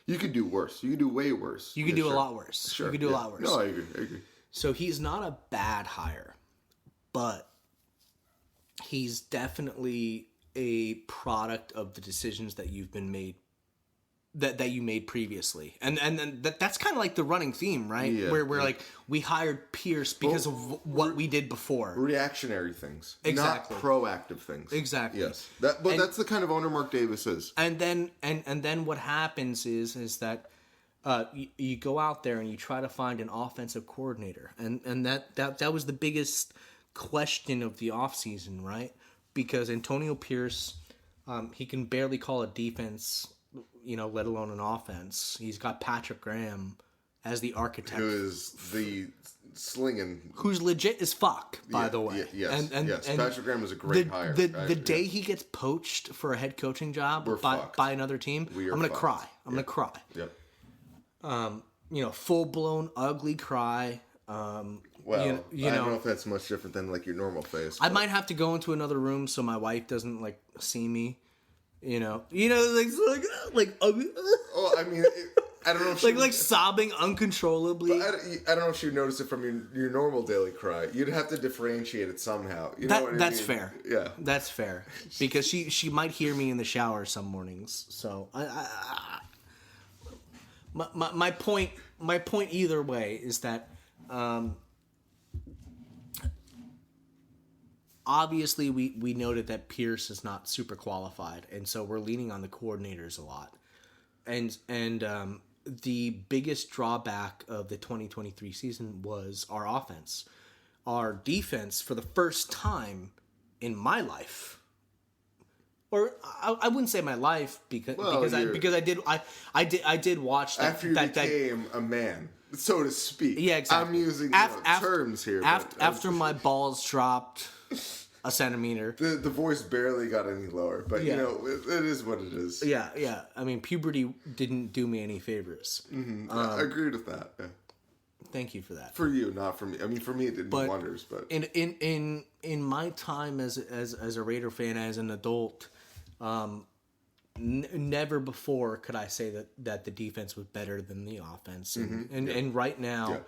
You could do worse. You could do way worse. You could Yeah, do sure. a lot worse. Sure. You could do a yeah. lot worse. No, I agree. So he's not a bad hire, but he's definitely a product of the decisions that you've been made that you made previously. And then that's kind of like the running theme, right? Yeah, where we're yeah. like, we hired Pierce because of what we did before. Reactionary things, Exactly. not proactive things. Exactly. Yes, that's the kind of owner Mark Davis is. And then what happens is that you go out there and you try to find an offensive coordinator, and that was the biggest question of the offseason, right? Because Antonio Pierce, he can barely call a defense, let alone an offense. He's got Patrick Graham as the architect, Who is the slinging? who's legit as fuck, by Yeah, the way. Yes, And Patrick Graham was a great hire. The day he gets poached for a head coaching job fucked. by another team, We are I'm gonna fucked. cry. I'm gonna cry. Yep. Full blown ugly cry. Well, you I don't know, know if that's much different than like your normal face. I but- might have to go into another room so my wife doesn't like see me. Like ugly, Oh, I mean, I don't know if she, like sobbing uncontrollably. I don't know if she would notice it from your normal daily cry. You'd have to differentiate it somehow. You know what I That's mean? fair. Yeah. That's fair because she might hear me in the shower some mornings. So my point either way is that obviously we noted that Pierce is not super qualified, and so we're leaning on the coordinators a lot. And the biggest drawback of the 2023 season was our offense. Our defense, for the first time in my life, or I wouldn't say my life because I did watch that. After you became a man, so to speak. Yeah, exactly. I'm using terms here. After my balls dropped a centimeter. The voice barely got any lower, but Yeah. it is what it is. Yeah. I mean, puberty didn't do me any favors. I agreed with that. Yeah. Thank you for that. For you, not for me. I mean, for me, it did wonders. But In my time as a Raider fan, as an adult, never before could I say that the defense was better than the offense. And right now,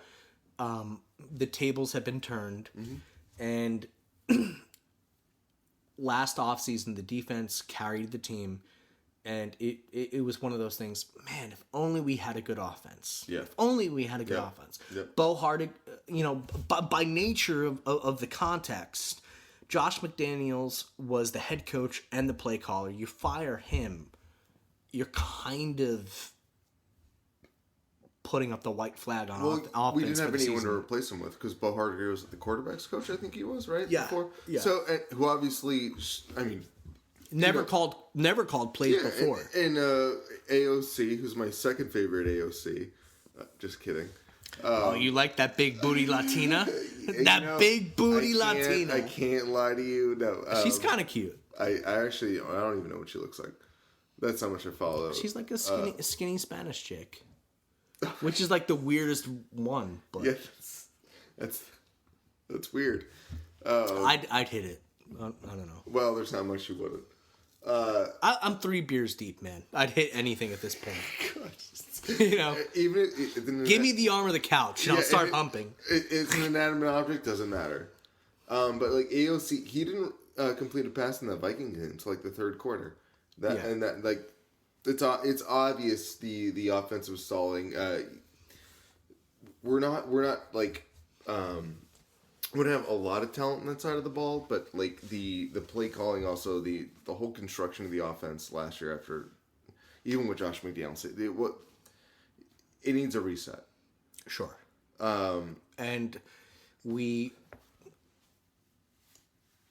the tables have been turned, and last offseason the defense carried the team, and it was one of those things. Man, if only we had a good offense. Yeah. If only we had a good offense. Yeah. Bo Hardig, by nature of the context, Josh McDaniels was the head coach and the play caller. You fire him, you're kind of putting up the white flag on offense. We didn't have for the anyone season. to replace him with because Bo Hardiger was the quarterbacks coach. I think he was right. Yeah, Before. yeah. So who obviously, I mean, Never called plays before. And AOC, who's my second favorite AOC. Just kidding. Oh, you like that big booty Latina? That big booty Latina. I can't lie to you. No, She's kind of cute. I actually I don't even know what she looks like. That's how much I follow. She's like a skinny Spanish chick, which is like the weirdest one. But Yeah, that's weird. I'd hit it. I don't know. Well, there's not much you wouldn't. I'm 3 beers deep, man. I'd hit anything at this point. Even Give me the arm of the couch and I'll start humping. It's an inanimate object, doesn't matter. But like AOC, he didn't complete a pass in the Viking game until like the third quarter. It's obvious the offense was stalling. We're not like would have a lot of talent on that side of the ball, but like the play calling, also the whole construction of the offense last year, after even with Josh McDaniels, it needs a reset. Sure. And we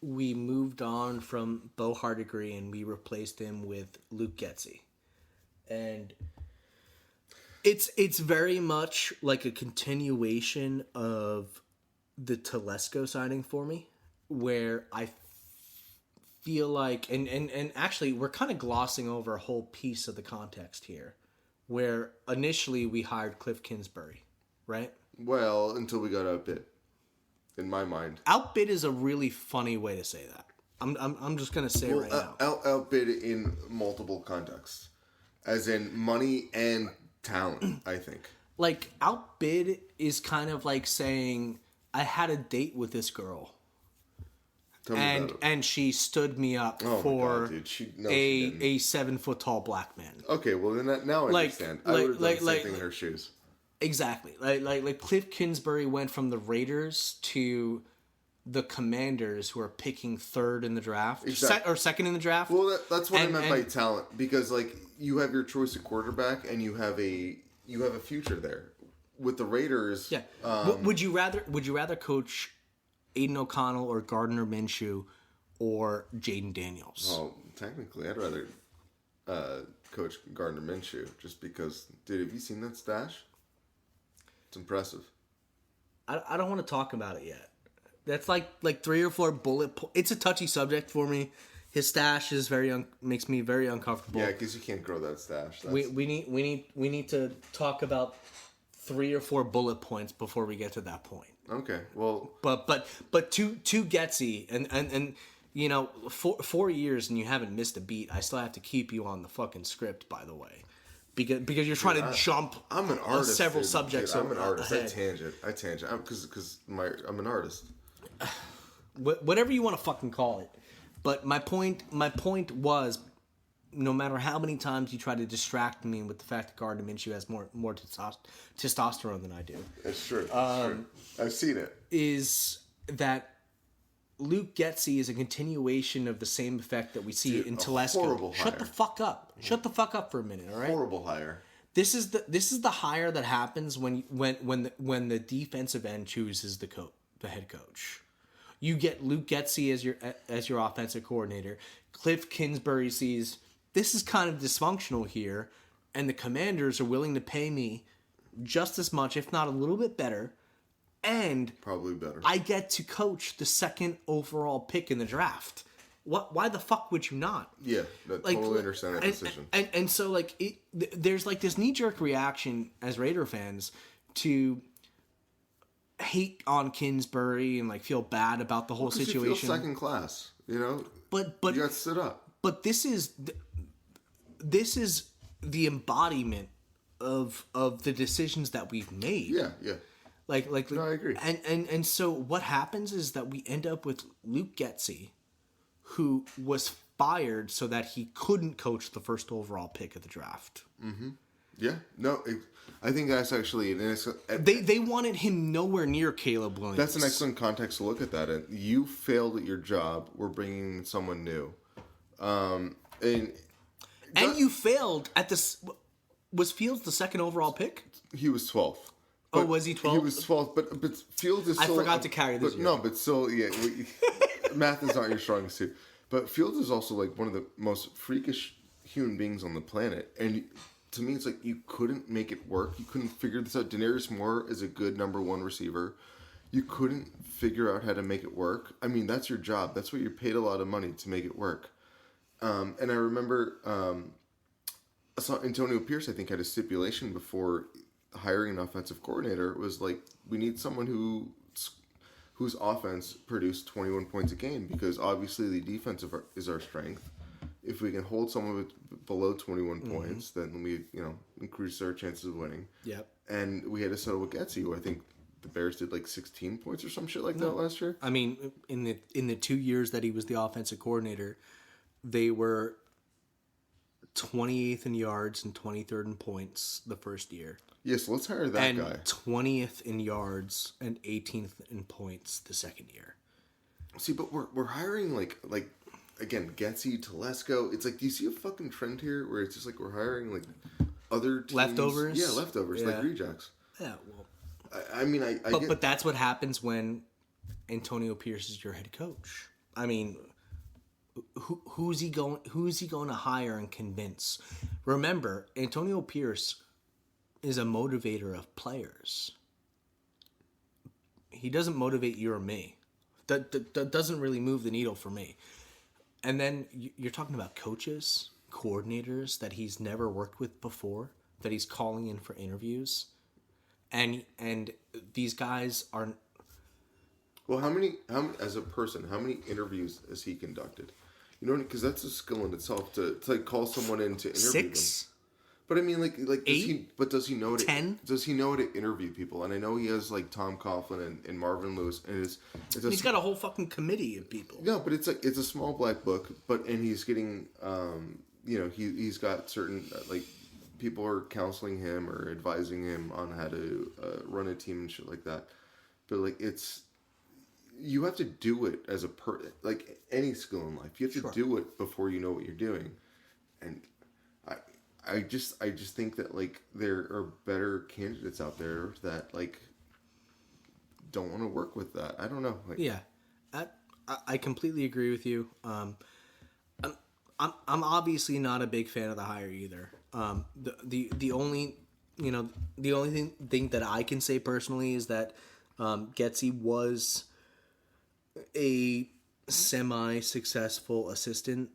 moved on from Bo Hardigree and we replaced him with Luke Getsy. And it's very much like a continuation of the Telesco signing for me, where I feel like, and actually we're kind of glossing over a whole piece of the context here, where initially we hired Cliff Kingsbury, right? Well, until we got outbid, in my mind. Outbid is a really funny way to say that. I'm just gonna say right now. Outbid in multiple contexts, as in money and talent. I think. Like, outbid is kind of like saying, I had a date with this girl, Tell me about it. and she stood me up Oh my for God, dude. She didn't. a 7 foot tall black man. Okay, well then now I understand. I would have done the same thing in her shoes. Exactly. Like Cliff Kingsbury went from the Raiders to the Commanders, who are picking third in the draft, or second in the draft. Well, that's what I meant by talent, because like you have your choice of quarterback, and you have a future there. With the Raiders, yeah. Would you rather coach Aiden O'Connell or Gardner Minshew or Jaden Daniels? Well, technically, I'd rather coach Gardner Minshew, just because, dude, have you seen that stash? It's impressive. I don't want to talk about it yet. That's like 3 or 4 bullet points. It's a touchy subject for me. His stash is makes me very uncomfortable. Yeah, because you can't grow that stash. We need to talk about 3 or 4 bullet points before we get to that point. Okay, well, But to Getsy and you know, 4 years and you haven't missed a beat. I still have to keep you on the fucking script, by the way, because you're trying to jump. I'm an artist. Several dude. subjects. Dude, I'm an artist. Ahead. I tangent. Because I'm an artist. Whatever you want to fucking call it. But my point was, no matter how many times you try to distract me with the fact that Gardner Minshew has more testosterone than I do, It's true. It's true. I've seen it. is that Luke Getsy is a continuation of the same effect that we see in Telesco. horrible Shut hire. the fuck up. Shut the fuck up for a minute, all right? Horrible hire. This is the hire that happens when the defensive end chooses the head coach. You get Luke Getsy as your offensive coordinator. Cliff Kingsbury sees this is kind of dysfunctional here, and the Commanders are willing to pay me just as much, if not a little bit better, and Probably better. I get to coach the 2nd overall pick in the draft. Why the fuck would you not? Yeah, I totally understand that decision. And so like there's like this knee-jerk reaction as Raider fans to hate on Kingsbury and like feel bad about the whole situation. You feel second class, you know. But you got stood up. But this is the embodiment of the decisions that we've made. Yeah. Like No, I agree. And so what happens is that we end up with Luke Getsy, who was fired so that he couldn't coach the 1st overall pick of the draft. Yeah. No, I think that's actually They wanted him nowhere near Caleb Williams. that's an excellent context to look at that. And you failed at your job. We're bringing in someone new. And you failed at this. Was Fields the 2nd overall pick? he was 12th. Oh, was he 12th? He was 12th, but Fields is I still... forgot to carry this But year. no, but still, yeah. Math is not your strongest suit. But Fields is also like one of the most freakish human beings on the planet. And to me, it's like you couldn't make it work. You couldn't figure this out. Denarius Moore is a good number 1 receiver. You couldn't figure out how to make it work. I mean, that's your job. That's what you're paid a lot of money to make it work. And I remember I saw Antonio Pierce, I think, had a stipulation before hiring an offensive coordinator. It was like, we need someone whose offense produced 21 points a game, because obviously the defense is our strength. If we can hold someone below 21 points, then we increase our chances of winning. Yep. And we had to settle with Getsy, who I think the Bears did like 16 points or some shit like that last year. I mean, in the 2 years that he was the offensive coordinator, they were 28th in yards and 23rd in points the first year. Yes, let's hire that And guy. 20th in yards and 18th in points the second year. See, but we're hiring like again, Getsy, Telesco. It's like, do you see a fucking trend here where it's just like we're hiring like other teams? Leftovers? Yeah, leftovers, like Yeah. rejects. Yeah, well, I mean, I get, but that's what happens when Antonio Pierce is your head coach. I mean, who's he going to hire and convince? Remember, Antonio Pierce is a motivator of players. He doesn't motivate you or me. That doesn't really move the needle for me. And then you're talking about coaches, coordinators that he's never worked with before, that he's calling in for interviews. And these guys aren't. well, how many as a person, how many interviews has he conducted? You know, because that's a skill in itself to like call someone in to interview them. 6? But I mean, like, Eight? does he know to 10? Does he know to interview people? And I know he has like Tom Coughlin and Marvin Lewis, and He's got a whole fucking committee of people. no, but it's a small black book, and he's getting he's got certain like people are counseling him or advising him on how to run a team and shit like that. But like you have to do it as like any skill in life. You have to do it before you know what you're doing, and I just think that like there are better candidates out there that like don't want to work with that. I don't know. Like, Yeah, I completely agree with you. I'm obviously not a big fan of the hire either. The only thing that I can say personally is that Getsy was a semi-successful assistant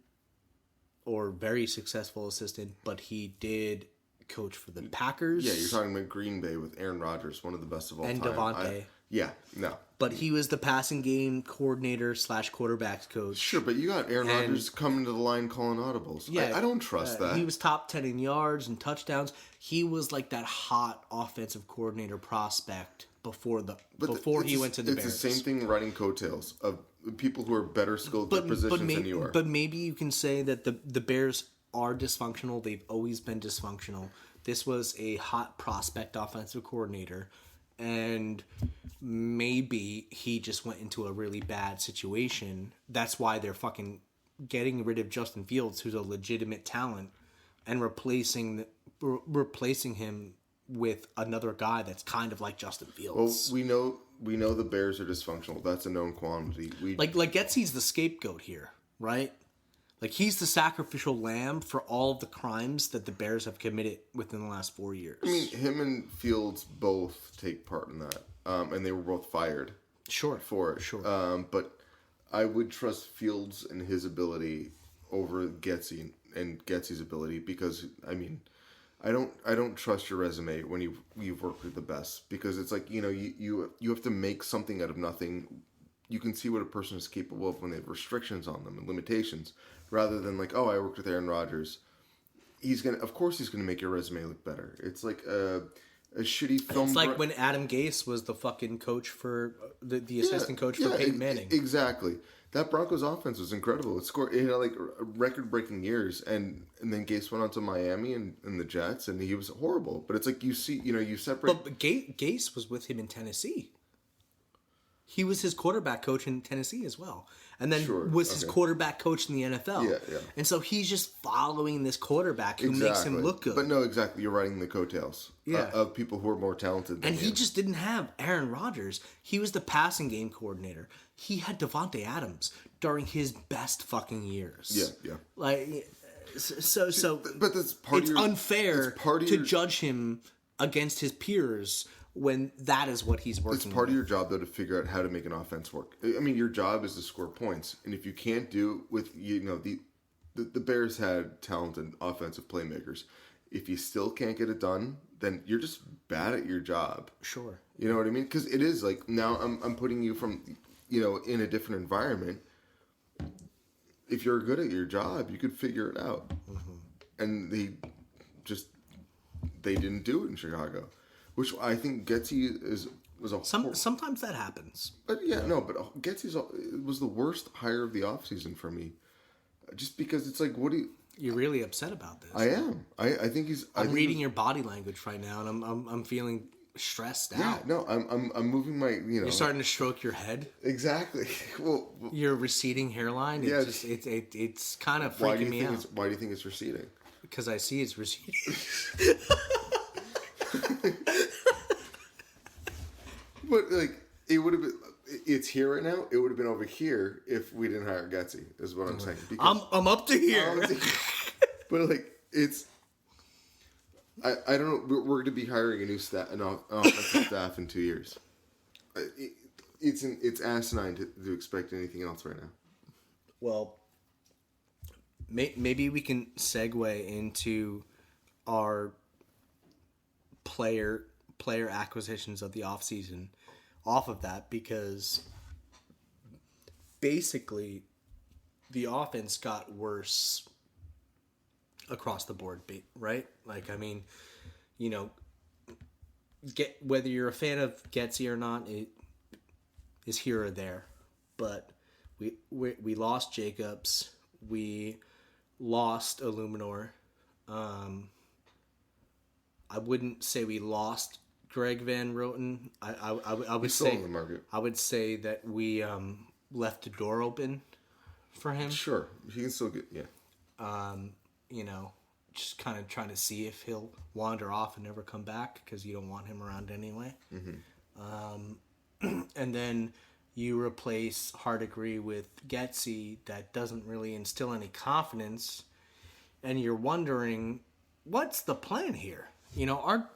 or very successful assistant, but he did coach for the Packers. Yeah, you're talking about Green Bay with Aaron Rodgers, one of the best of all And time. Devontae. Yeah, no. But he was the passing game coordinator / quarterbacks coach. Sure, but you got Aaron Rodgers coming to the line calling audibles. Yeah, I don't trust that. He was top 10 in yards and touchdowns. He was like that hot offensive coordinator prospect before he went to the Bears. It's the same thing riding coattails of people who are better skilled at positions than you are. But maybe you can say that the Bears are dysfunctional. They've always been dysfunctional. This was a hot prospect offensive coordinator, and maybe he just went into a really bad situation. That's why they're fucking getting rid of Justin Fields, who's a legitimate talent, and replacing him with another guy that's kind of like Justin Fields. Well, we know the Bears are dysfunctional. That's a known quantity. Like Getsy's the scapegoat here, right? Like he's the sacrificial lamb for all of the crimes that the Bears have committed within the last 4 years. I mean, him and Fields both take part in that, and they were both fired. Sure. For it. Sure. But I would trust Fields and his ability over Getsy and Getsy's ability because I mean, I don't trust your resume when you've worked with the best because it's like you have to make something out of nothing. You can see what a person is capable of when they have restrictions on them and limitations, rather than like, oh, I worked with Aaron Rodgers. Of course he's gonna make your resume look better. It's like a shitty film. It's like when Adam Gase was the fucking coach for the assistant coach for Peyton Manning. Exactly. That Broncos offense was incredible. It had like record-breaking years, and then Gase went on to Miami and the Jets, and he was horrible. But it's like you separate. But Gase was with him in Tennessee. He was his quarterback coach in Tennessee as well, and then was his quarterback coach in the NFL. Yeah. And so he's just following this quarterback who makes him look good. But no, exactly. You're riding the coattails of people who are more talented than and he just didn't have Aaron Rodgers. He was the passing game coordinator. He had Devontae Adams during his best fucking years. Yeah. Like, so. But that's part it's of your, unfair to judge him against his peers when that is what he's working. It's part of your job though to figure out how to make an offense work. I mean, your job is to score points, and if you can't do with the Bears had talented offensive playmakers. If you still can't get it done, then you're just bad at your job. Sure. You know what I mean? Because it is like now I'm putting you from in a different environment. If you're good at your job, you could figure it out. Mm-hmm. And they didn't do it in Chicago, which I think Getsy was a sometimes that happens. But Getsy was the worst hire of the offseason for me. Just because it's like, what do you... You're really upset about this. I am. I think he's. I'm reading your body language right now, and I'm feeling stressed Yeah, out. no, I'm moving my. You're starting to stroke your head. Exactly. Well, Your receding hairline. Yeah, It's kind of why do freaking you me think out. it's why do you think it's receding? Because I see it's receding. But like it would have been. It's here right now. It would have been over here if we didn't hire Getsy. Is what I'm saying. Because I'm up to here. but like it's. I don't know. We're going to be hiring a new staff, an offensive staff in 2 years. It's asinine to expect anything else right now. Well, maybe we can segue into our player acquisitions of the offseason off of that, because basically the offense got worse across the board, right? Like, I mean, you know, whether you're a fan of Getsy or not, it is here or there. But we lost Jacobs, we lost Illuminor. I wouldn't say we lost Greg Van Roten. I would He's say still on the market. I would say that we left the door open for him. Sure, he can still get You know, just kind of trying to see if he'll wander off and never come back, because you don't want him around anyway. And then you replace Hardigree with Getsy, that doesn't really instill any confidence, and you're wondering, what's the plan here? You know, our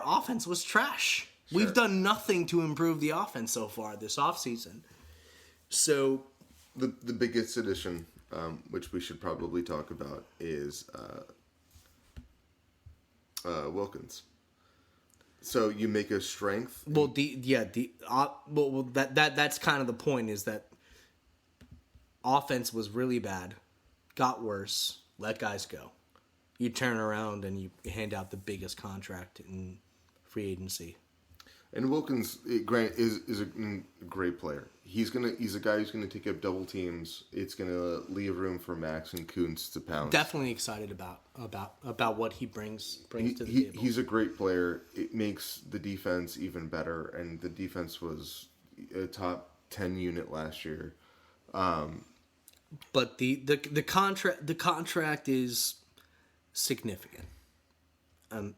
offense was trash. Sure. We've done nothing to improve the offense so far this offseason. So the biggest addition, which we should probably talk about, is Wilkins. So you make a strength. Well, that's kind of the point, is that offense was really bad, got worse, let guys go. You turn around and you hand out the biggest contract in free agency. And Wilkins, is a great player. He's a guy who's gonna take up double teams. It's gonna leave room for Max and Kuntz to pounce. Definitely excited about what he brings to the table. He's a great player. It makes the defense even better, and the defense was a top 10 unit last year. But the contract is significant.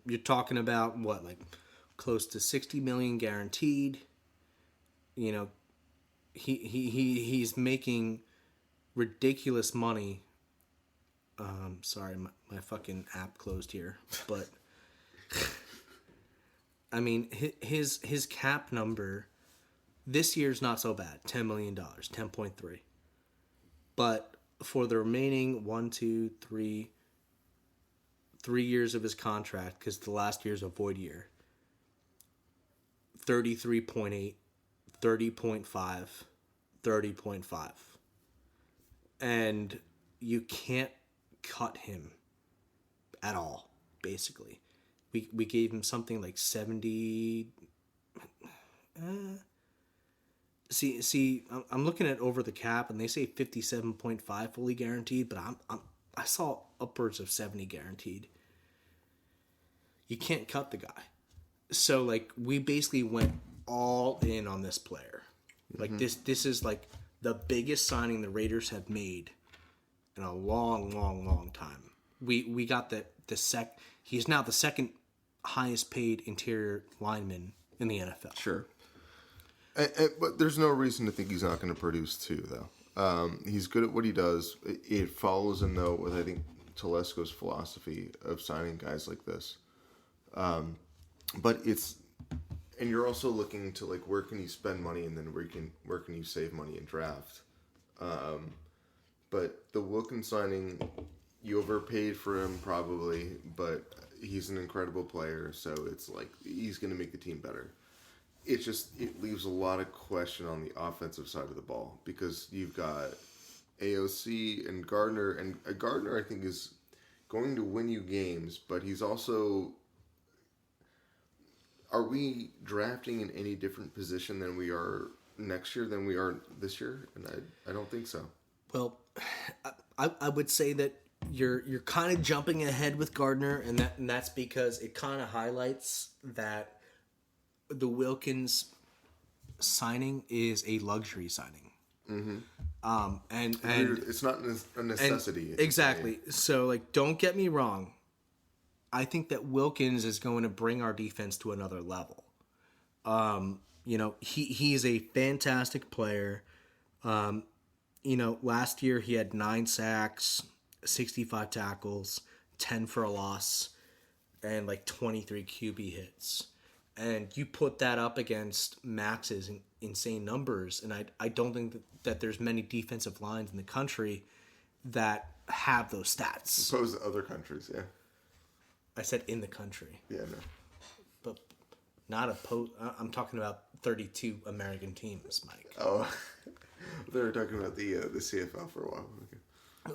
You're talking about what, like close to $60 million guaranteed. You know, he's making ridiculous money. Sorry, my fucking app closed here, but I mean his cap number this year's not so bad, $10 million, 10.3. But for the remaining 3 years of his contract, because the last year's a void year, 33.8, 30.5, 30.5. And you can't cut him at all, basically. We gave him something like 70. See, I'm looking at over the cap, and they say 57.5 fully guaranteed, but I saw upwards of 70 guaranteed. You can't cut the guy. So, like, we basically went all in on this player. Like, this is, like, the biggest signing the Raiders have made in a long, long, long time. We got he's now the second highest paid interior lineman in the NFL. Sure. But there's no reason to think he's not going to produce too, though. He's good at what he does. It follows him, though, with, I think, Telesco's philosophy of signing guys like this. But and you're also looking to, like, where can you spend money, and then where can you save money and draft. But the Wilkins signing, you overpaid for him probably, but he's an incredible player, so it's like he's going to make the team better. It leaves a lot of question on the offensive side of the ball, because you've got AOC and Gardner, and Gardner, I think, is going to win you games, but he's also... Are we drafting in any different position than we are next year than we are this year? And I don't think so. Well, I would say that you're kind of jumping ahead with Gardner, and that's because it kind of highlights that the Wilkins signing is a luxury signing. And it's not a necessity. Exactly. So, like, don't get me wrong. I think that Wilkins is going to bring our defense to another level. You know, he is a fantastic player. You know, last year he had 9 sacks, 65 tackles, 10 for a loss, and like 23 QB hits. And you put that up against Max's insane numbers, and I don't think that there's many defensive lines in the country that have those stats. Opposed to other countries, yeah. I said in the country. Yeah, no. But not opposed. I'm talking about 32 American teams, Mike. Oh, they were talking about the CFL for a while. Okay.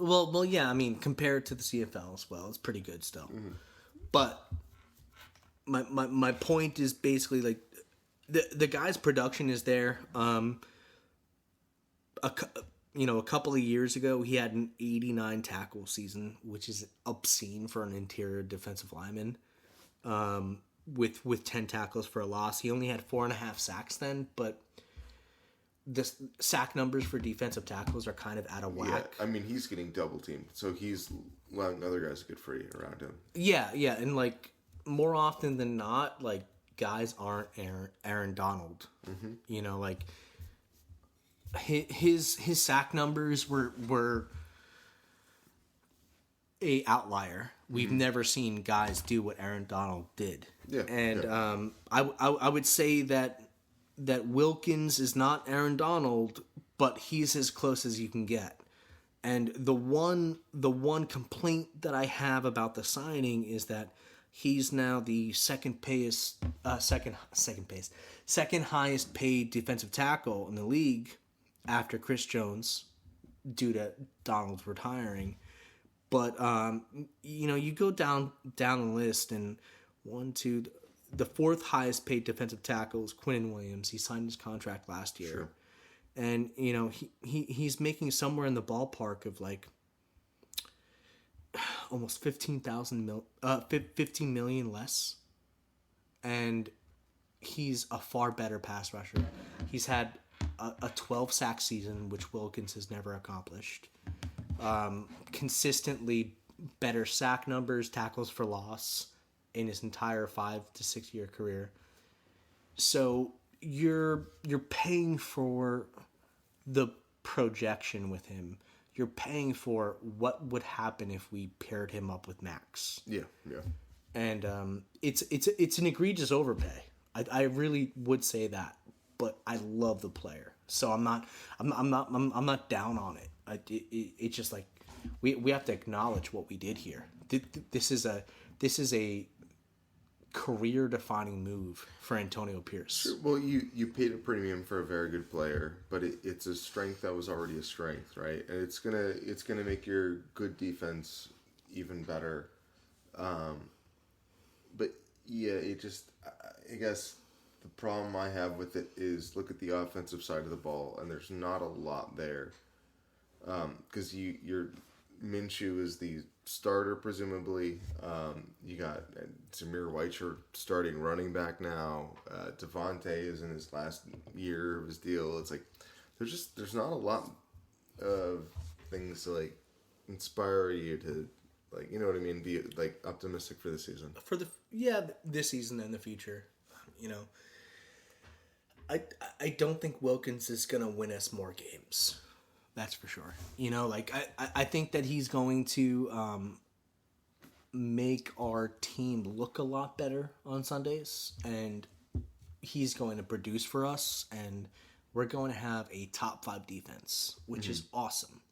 Well, yeah. I mean, compared to the CFL as well, it's pretty good still. Mm-hmm. But my point is basically like the guy's production is there. A couple of years ago, he had an 89 tackle season, which is obscene for an interior defensive lineman. With 10 tackles for a loss, he only had 4.5 sacks then, but the sack numbers for defensive tackles are kind of out of whack. Yeah, I mean, he's getting double teamed, so he's letting other guys get free around him. Yeah, and like more often than not, like guys aren't Aaron Donald. Mm-hmm. You know, like his sack numbers were a outlier. We've never seen guys do what Aaron Donald did. Yeah, and yeah. I would say that Wilkins is not Aaron Donald, but he's as close as you can get. And the one complaint that I have about the signing is that he's now the second highest paid defensive tackle in the league after Chris Jones, due to Donald's retiring. But you go down the list, and the fourth highest paid defensive tackle is Quinnen Williams. He signed his contract last year. Sure. And he's making somewhere in the ballpark of like almost 15 million less, and he's a far better pass rusher. He's had a 12 sack season, which Wilkins has never accomplished. Consistently better sack numbers, tackles for loss in his entire 5 to 6 year career. So you're paying for the projection with him. You're paying for what would happen if we paired him up with Max. Yeah. And it's an egregious overpay. I really would say that, but I love the player, so I'm not down on it. It's just like we have to acknowledge what we did here. This is a career-defining move for Antonio Pierce. Sure. Well, you paid a premium for a very good player, but it's a strength that was already a strength, right? And it's gonna make your good defense even better. But yeah, I guess the problem I have with it is look at the offensive side of the ball, and there's not a lot there. Because your Minshew is the starter, presumably. You got Zamir Whiteshirt starting running back now. Devontae is in his last year of his deal. It's like there's not a lot of things to like inspire you to, like, you know what I mean, be like optimistic for the season. This season and the future. You know, I don't think Wilkins is gonna win us more games. That's for sure. You know, like I think that he's going to make our team look a lot better on Sundays, and he's going to produce for us, and we're going to have a top 5 defense, which is awesome.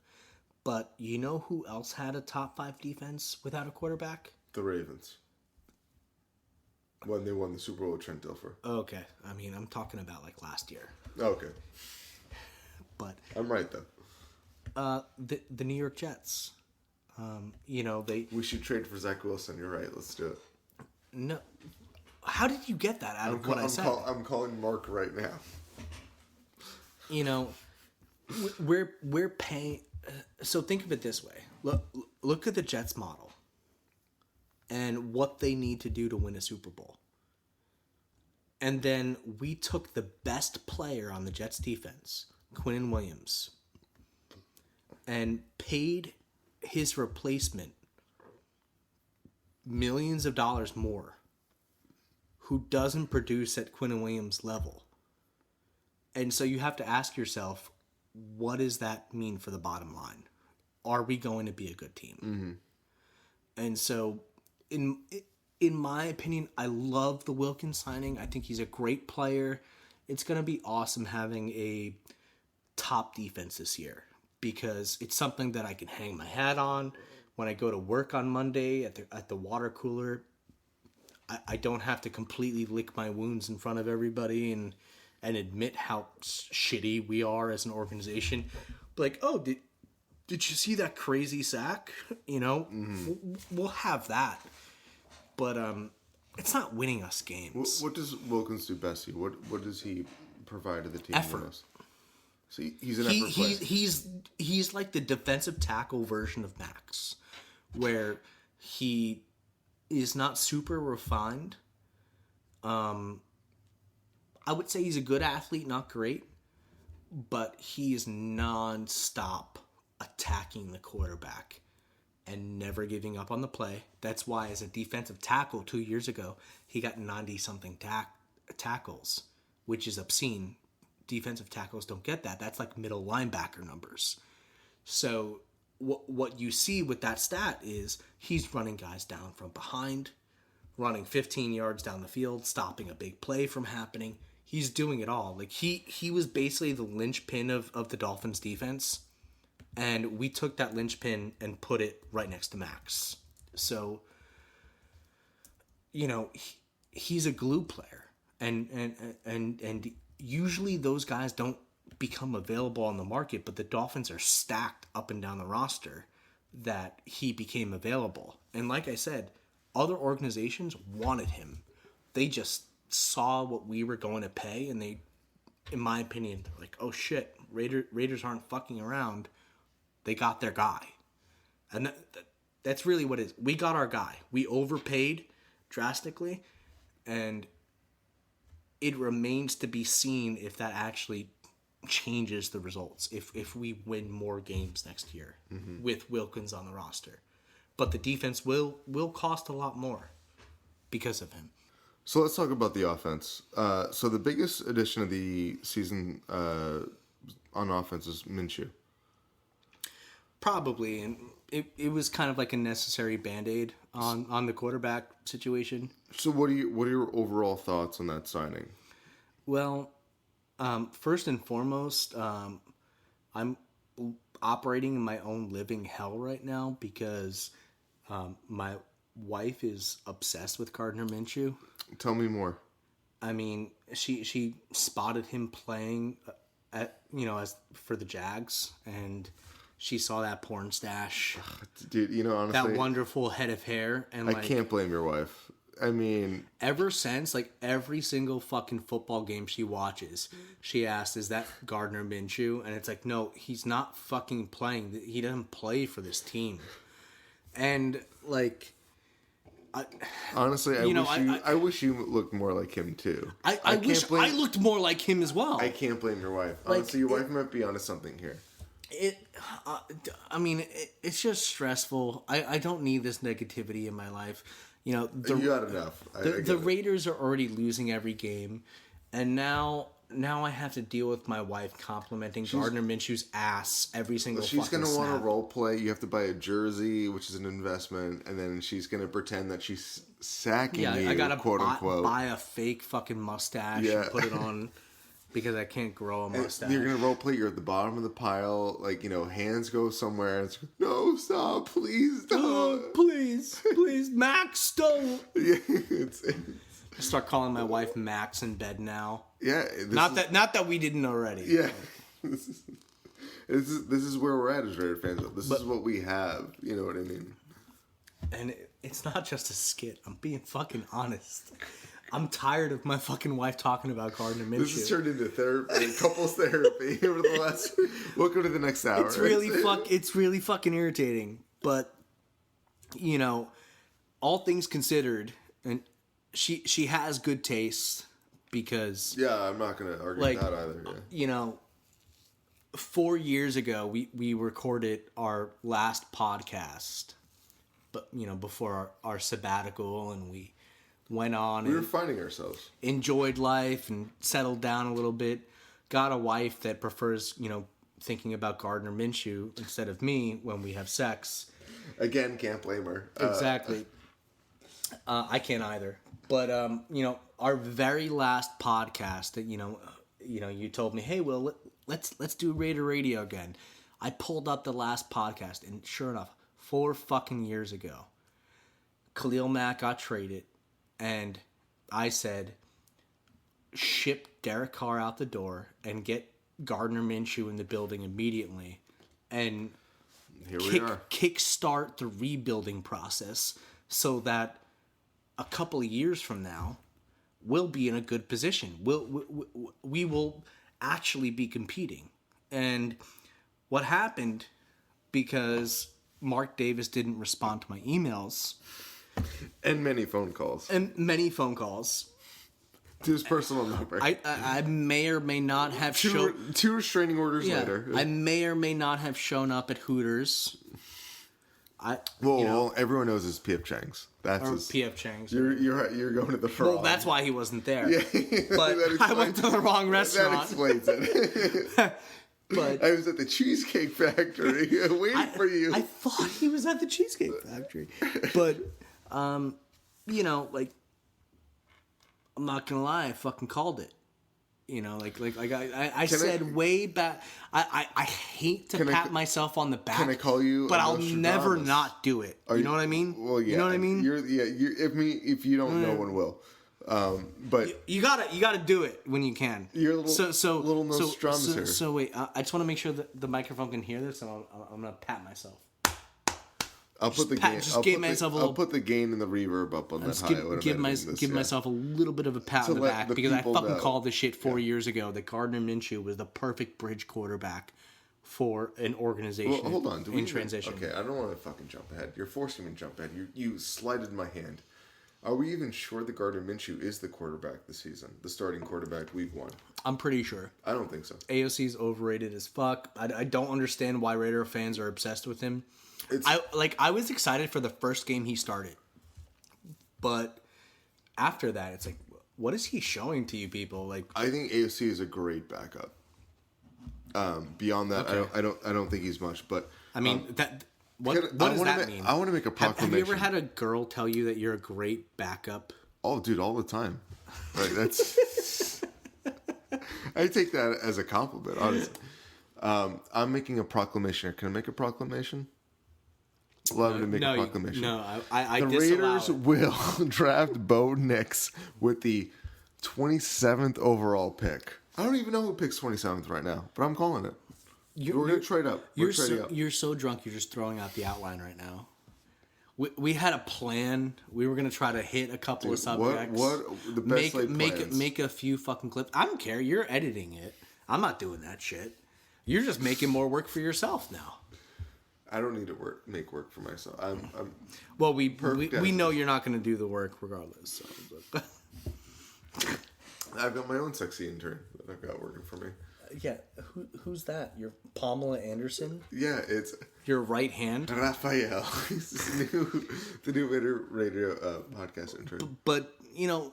But you know who else had a top 5 defense without a quarterback? The Ravens. When they won the Super Bowl with Trent Dilfer. Okay. I mean, I'm talking about like last year. Okay. But I'm right though. The New York Jets. We should trade for Zach Wilson. You're right. Let's do it. No. How did you get that out of what I said? I'm calling Mark right now. You know, we're paying. So think of it this way. look at the Jets model and what they need to do to win a Super Bowl. And then we took the best player on the Jets defense, Quinnen Williams, and paid his replacement millions of dollars more, who doesn't produce at Quinnen Williams' level. And so you have to ask yourself, what does that mean for the bottom line? Are we going to be a good team? Mm-hmm. And so, in my opinion, I love the Wilkins signing. I think he's a great player. It's going to be awesome having a top defense this year because it's something that I can hang my hat on when I go to work on Monday at the water cooler. I don't have to completely lick my wounds in front of everybody and admit how shitty we are as an organization. Like, oh, did you see that crazy sack? You know, we'll have that. But it's not winning us games. What does Wilkins do best? What does he provide to the team? Effort. So he's an effort player. He's like the defensive tackle version of Max, where he is not super refined. I would say he's a good athlete, not great, but he is non-stop attacking the quarterback and never giving up on the play. That's why as a defensive tackle 2 years ago, he got 90-something tackles, which is obscene. Defensive tackles don't get that. That's like middle linebacker numbers. So what you see with that stat is he's running guys down from behind, running 15 yards down the field, stopping a big play from happening. He's doing it all. Like he was basically the linchpin of the Dolphins defense. And we took that linchpin and put it right next to Max. So, you know, he's a glue player. And usually those guys don't become available on the market, but the Dolphins are stacked up and down the roster that he became available. And like I said, other organizations wanted him. They just saw what we were going to pay, and they, in my opinion, they're like, oh shit, Raiders aren't fucking around. They got their guy. And that's really what it is. We got our guy. We overpaid drastically, and it remains to be seen if that actually changes the results, if we win more games next year with Wilkins on the roster. But the defense will cost a lot more because of him. So let's talk about the offense. So the biggest addition of the season on offense is Minshew. Probably, and it was kind of like a necessary Band-Aid on the quarterback situation. So what are your overall thoughts on that signing? Well, first and foremost, I'm operating in my own living hell right now because my wife is obsessed with Gardner Minshew. Tell me more. I mean, she spotted him playing as for the Jags, and she saw that porn stash. Dude, honestly, that wonderful head of hair, and I can't blame your wife. I mean, ever since, like, every single fucking football game she watches, she asks, is that Gardner Minshew? And it's like, no, he's not fucking playing. He doesn't play for this team. And, like, honestly, I wish you looked more like him, too. I wish I looked more like him as well. I can't blame your wife. Honestly, your wife might be onto something here. It's just stressful. I don't need this negativity in my life. You got enough. The Raiders are already losing every game, and now I have to deal with my wife complimenting Gardner Minshew's ass every single fucking snap. She's going to want to role play. You have to buy a jersey, which is an investment, and then she's going to pretend that she's sacking you, I gotta quote unquote. Buy a fake fucking mustache and put it on because I can't grow a mustache. You're going to role play. You're at the bottom of the pile. Like, hands go somewhere. And it's, no, stop. Please don't. Please, Max, don't. Yeah, I start calling my wife Max in bed now. Yeah. Not that we didn't already. Yeah. This is where we're at as Raider fans. This is what we have. You know what I mean? And it's not just a skit. I'm being fucking honest. I'm tired of my fucking wife talking about Gardner Minshew. This has turned into therapy, couples therapy over the last. Welcome to the next hour. It's really fucking irritating. But you know, all things considered, and she has good taste because, Yeah, I'm not gonna argue like, that either. Yeah. you know, 4 years ago we recorded our last podcast, but you know, before our sabbatical, and we went on We were and finding ourselves. enjoyed life and settled down a little bit. Got a wife that prefers, you know, thinking about Gardner Minshew instead of me when we have sex. Again, can't blame her. Exactly. I can't either. But you know, our very last podcast that you know, you told me, hey, Will, let's do Raider Radio again. I pulled up the last podcast, and sure enough, 4 fucking years ago, Khalil Mack got traded, and I said, ship Derek Carr out the door and get Gardner Minshew in the building immediately, and Here we are. kickstart the rebuilding process so that a couple of years from now we'll be in a good position. We will actually be competing. And what happened, because Mark Davis didn't respond to my emails And many phone calls and many phone calls, to his personal number. I may or may not have shown. Two restraining orders Yeah, later. I may or may not have shown up at Hooters. Well, everyone knows his P.F. Chang's. That's Or his. P.F. Chang's. You're going to the frog. Well, that's why he wasn't there. Yeah, But that I went explains- to the wrong That restaurant. explains it. But I was at the Cheesecake Factory waiting for you. I thought he was at the Cheesecake Factory. But, you know, like, I'm not gonna lie, I fucking called it. You know, like I said way back. I hate to Can I- pat myself on the back. can I call you But I'll Nostradamus? never not do it. You know what I mean? Well, yeah. You know what I mean? If you don't, no one will. But You gotta do it when you can. You're a little- so little Nostradamus here. So wait, I just want to make sure that the microphone can hear this, and I'm gonna pat myself. I'll put the gain. just I'll give put the- myself a I'll little- put the gain and the reverb up on that high. when I'm editing this, yeah. myself a little bit of a pat To on the let back the because I people fucking know. called this shit 4 years ago that Gardner Minshew was the perfect bridge quarterback for an organization Well, hold on. Do we in even- transition. Okay, I don't want to fucking jump ahead. You're forcing me to jump ahead. You slighted my hand. Are we even sure that Gardner Minshew is the quarterback this season? The starting quarterback week 1? I'm pretty sure. I don't think so. AOC's overrated as fuck. I don't understand why Raider fans are obsessed with him. It's- I was excited for the first game he started, but after that, it's like, what is he showing to you people? Like, I think AOC is a great backup. Beyond that, Okay. I don't think he's much. But I mean, that what Can- what I does wanna that ma- mean? I wanna make a Have you proclamation. ever had a girl tell you that you're a great backup? oh, dude, all the time. Like that's. I take that as a compliment, honestly. I'm making a proclamation. Can I make a proclamation? Allow me to make a proclamation. I The disallow Raiders it. will draft Bo Nix with the 27th overall pick. I don't even know who picks 27th right now, but I'm calling it. We're going to trade up. We're trading up. You're so drunk. You're just throwing out the outline right now. We had a plan. We were gonna try to hit a couple of subjects. what the best laid plans? make a few fucking clips. I don't care. You're editing it. I'm not doing that shit. You're just making more work for yourself now. I don't need to make work for myself. I'm Well, we Perfect. know you're not gonna do the work regardless. So. I've got my own sexy intern that I've got working for me. Yeah, who's that? Your Pamela Anderson? Yeah, it's Your right hand? Raphael. He's the new radio podcast intern. But you know,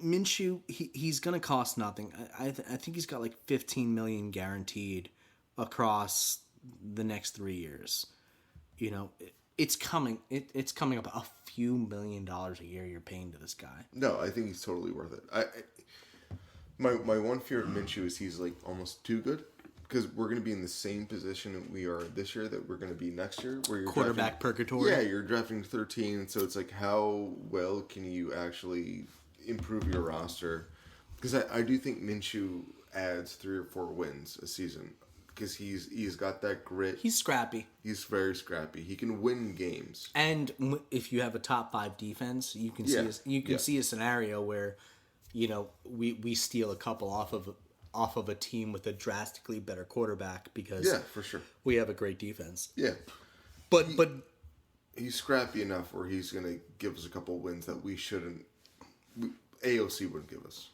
Minshew, he's gonna cost nothing. I think he's got like 15 million guaranteed across the next 3 years. You know, it's coming. It's coming up a few $1 million a year you're paying to this guy. No, I think he's totally worth it. My one fear of Minshew is he's like almost too good. Because we're going to be in the same position we are this year that we're going to be next year. Where you're Quarterback purgatory. Yeah, you're drafting 13, so it's like how well can you actually improve your roster? Because I do think Minshew adds 3 or 4 wins a season. Because he's got that grit. He's scrappy. He's very scrappy. He can win games. And if you have a top 5 defense, you can Yeah, see a scenario where, you know, we steal a couple off of a team with a drastically better quarterback because Yeah, for sure. we have a great defense. Yeah. But he's scrappy enough where he's going to give us a couple wins that we shouldn't. AOC wouldn't give us.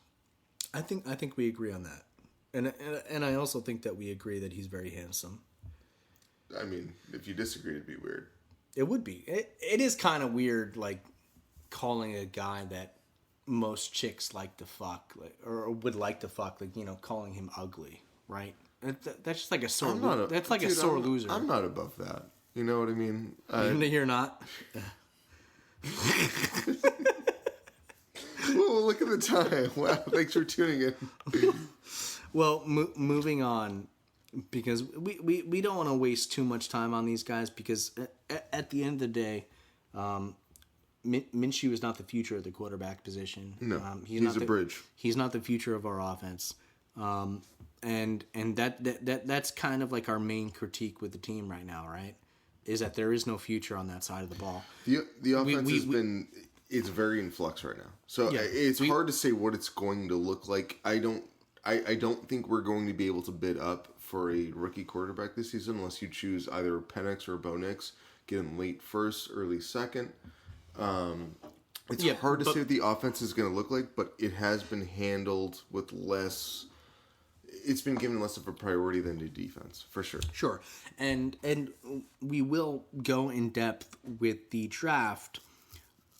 I think we agree on that, and I also think that we agree that he's very handsome. I mean, if you disagree, it'd be weird. It would be. It is kind of weird, like calling a guy that most chicks like to fuck, like, or would like to fuck, like, you know, calling him ugly, right? That's just like a sore. That's like a sore loser. I'm not above that. You know what I mean? You're not. Oh, look at the time! Wow, thanks for tuning in. Well, moving on, because we don't want to waste too much time on these guys, because at the end of the day, Minshew is not the future of the quarterback position. No, he's a bridge. He's not the future of our offense, and that's kind of like our main critique with the team right now, right? Is that there is no future on that side of the ball. The offense has been. It's very in flux right now, so it's hard to say what it's going to look like. I don't think we're going to be able to bid up for a rookie quarterback this season unless you choose either Penix or Bo Nix, get him late first, early second. It's hard to say what the offense is going to look like, but it has been handled with less. It's been given less of a priority than the defense, for sure. Sure, and we will go in depth with the draft,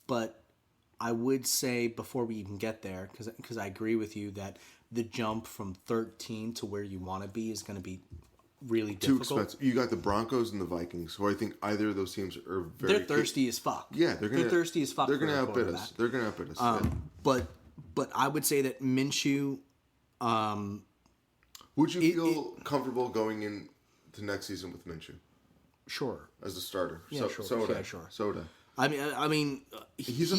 but I would say before we even get there, because I agree with you that the jump from 13 to where you want to be is going to be really difficult. Too expensive. You got the Broncos and the Vikings, who I think either of those teams are very. They're thirsty as fuck. Yeah, they're thirsty as fuck. They're going to outbid us. They're going to outbid us. But I would say that Minshew. Would you feel comfortable going into next season with Minshew? Sure. As a starter. Yeah, sure. Soda. Yeah, sure. Soda. I mean, he's a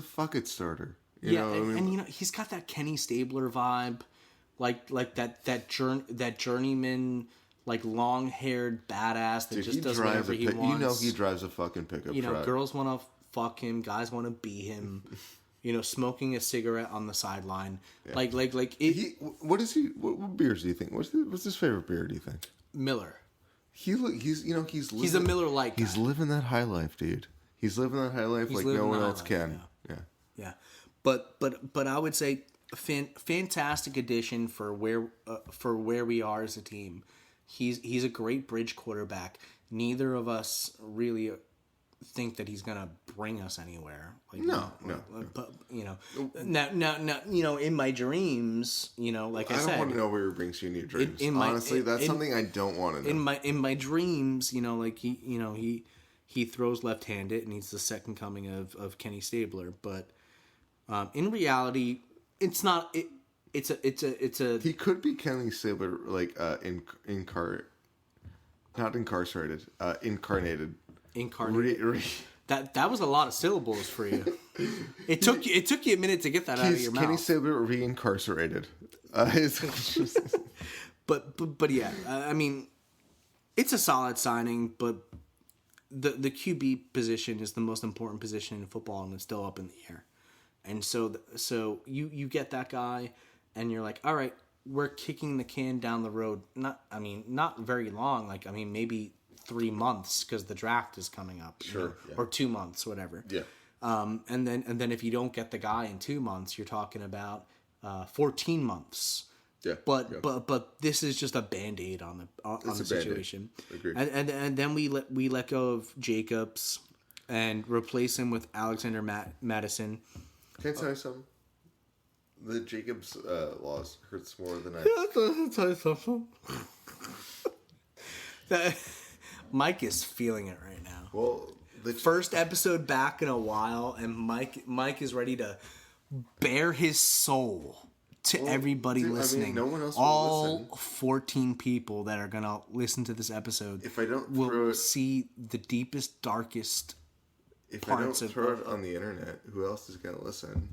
fuck it starter. You know, and you know, he's got that Kenny Stabler vibe, like that journeyman, like long haired badass that just does whatever he wants. You know, he drives a fucking pickup truck. You know, girls want to fuck him, guys want to be him. You know, smoking a cigarette on the sideline, Yeah. What is he? What beers do you think? What's his favorite beer? Do you think? Miller. He's living, he's a Miller Lite guy. He's living that high life, dude. He's living that high life like no one else can. Yeah. But I would say fantastic addition for where we are as a team. He's a great bridge quarterback. Neither of us really think that he's gonna bring us anywhere. Like, no. But you know, now, you know, in my dreams, you know, like I said, don't want to know where it brings you in your dreams. Honestly, that's something I don't want to know. In my dreams, you know, like he throws left-handed and he's the second coming of Kenny Stabler, but in reality, it's not. It's a. He could be Kenny Stabler, like not incarcerated, incarnated. Incarnated. That was a lot of syllables for you. It took you a minute to get that out of your mouth. Kenny Stabler reincarcerated. But yeah, I mean, it's a solid signing, but the QB position is the most important position in football, and it's still up in the air. And so you get that guy, and you're like, all right, we're kicking the can down the road. Not very long. Like, I mean, maybe 3 months because the draft is coming up. Sure. You know, Yeah. or 2 months, whatever. Yeah. And then if you don't get the guy in 2 months, you're talking about 14 months. Yeah. But this is just a Band-Aid on the situation. Agreed. And then we let go of Jacobs and replace him with Alexander Madison. Can I tell you something? The Jacobs loss hurts more than I. I'll tell you something. Mike is feeling it right now. Well, the first episode back in a while, and Mike is ready to bare his soul to everybody listening. I mean, no one else all will listen. 14 people that are gonna listen to this episode. If I don't will see the deepest, darkest. If I don't throw it on the internet, who else is gonna listen?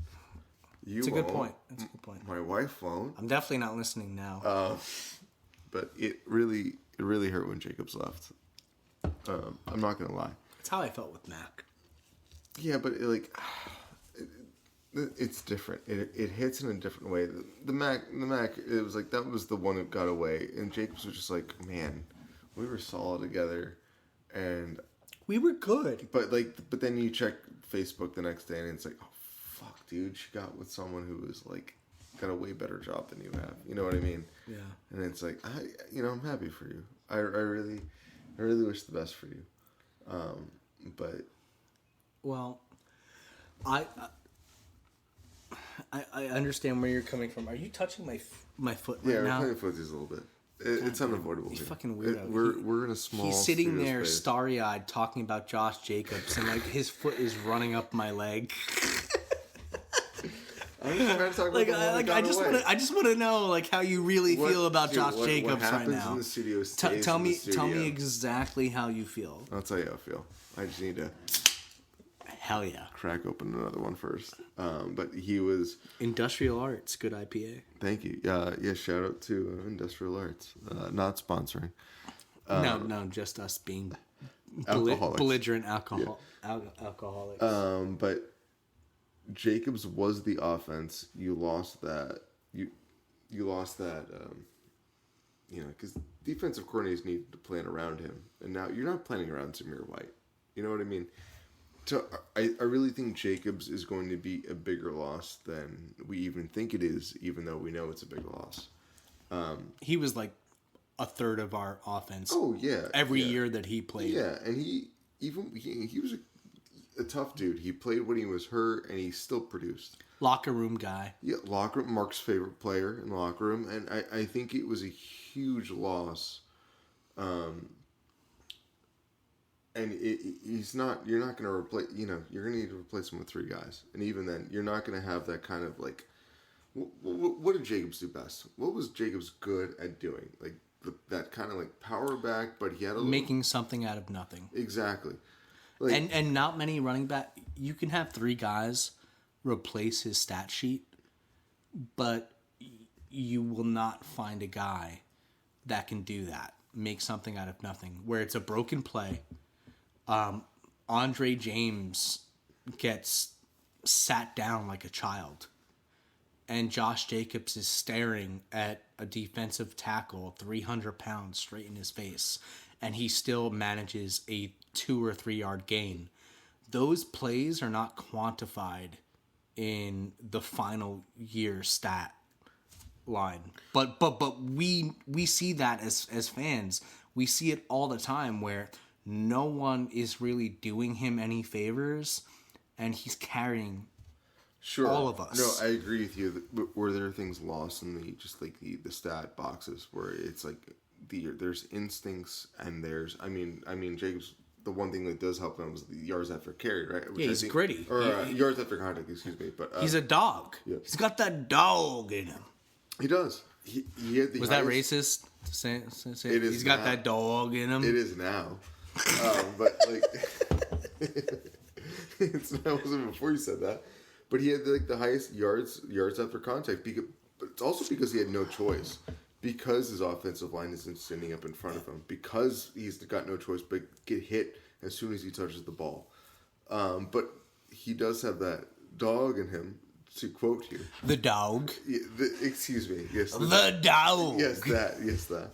You It's a won't. good point. That's a good point. My wife won't. I'm definitely not listening now. But it really hurt when Jacobs left. I'm not gonna lie. That's how I felt with Mac. Yeah, but it's different. It hits in a different way. The Mac. It was like that was the one that got away, and Jacobs was just like, man, we were solid together, and We were good. But then you check Facebook the next day and it's like, oh fuck, dude, she got with someone who was like got a way better job than you have. You know what I mean? Yeah. And it's like, I'm happy for you. I really wish the best for you. But Well, I understand where you're coming from. Are you touching my foot right yeah, now? we're playing footsies a little bit. It's unavoidable. He's here. fucking weirdo. We're in a small. He's sitting studio there space. starry-eyed talking about Josh Jacobs, and like his foot is running up my leg. I'm just trying to talk about Like, the one that got away. I just want to know like how you really feel about Dude, Josh what Jacobs right happens now. in the studio stays Tell in the me studio. exactly how you feel. I'll tell you how I feel. I just need to Hell yeah. crack open another one first. But he was. Industrial Arts, good IPA. Thank you. Yeah. Shout out to Industrial Arts. Not sponsoring. No, just us being Alcoholics. belligerent alcoholics. But Jacobs was the offense. You lost that. You lost that. Because defensive coordinators need to plan around him, and now you're not planning around Zamir White. You know what I mean? So I really think Jacobs is going to be a bigger loss than we even think it is, even though we know it's a big loss. He was like a third of our offense. Oh yeah, every yeah. year that he played. Yeah, and he was a tough dude. He played when he was hurt, and he still produced. Locker room guy. Yeah, locker room, Mark's favorite player in the locker room, and I think it was a huge loss. And he's not. You're not going to replace. You're going to need to replace him with three guys, and even then, you're not going to have that kind of like. What did Jacobs do best? What was Jacobs good at doing? Like that kind of like power back, but he had Making something out of nothing. Exactly. Like, And not many running back. You can have three guys replace his stat sheet, but you will not find a guy that can do that. Make something out of nothing. Where it's a broken play. Andre James gets sat down like a child. And Josh Jacobs is staring at a defensive tackle, 300 pounds, straight in his face. And he still manages a 2 or 3 yard gain. Those plays are not quantified in the final year stat line. But we see that as fans. We see it all the time where no one is really doing him any favors, and he's carrying all of us. No, I agree with you. Were there things lost in the stat boxes where it's like there's instincts and there's I mean Jacobs. The one thing that does help him is the yards after carry, right? Which he's gritty. Or yards after contact, excuse me. But he's a dog. Yeah. He's got that dog in him. He does. He had the Was that racist? Say it is. He's got that dog in him. It is now. But like, that wasn't before you said that. But he had like the highest yards after contact. But it's also because he had no choice. Because his offensive line isn't standing up in front of him. Because he's got no choice but get hit as soon as he touches the ball. But he does have that dog in him, to quote you. The dog. Yeah, excuse me. Yes. The dog. Yes, that.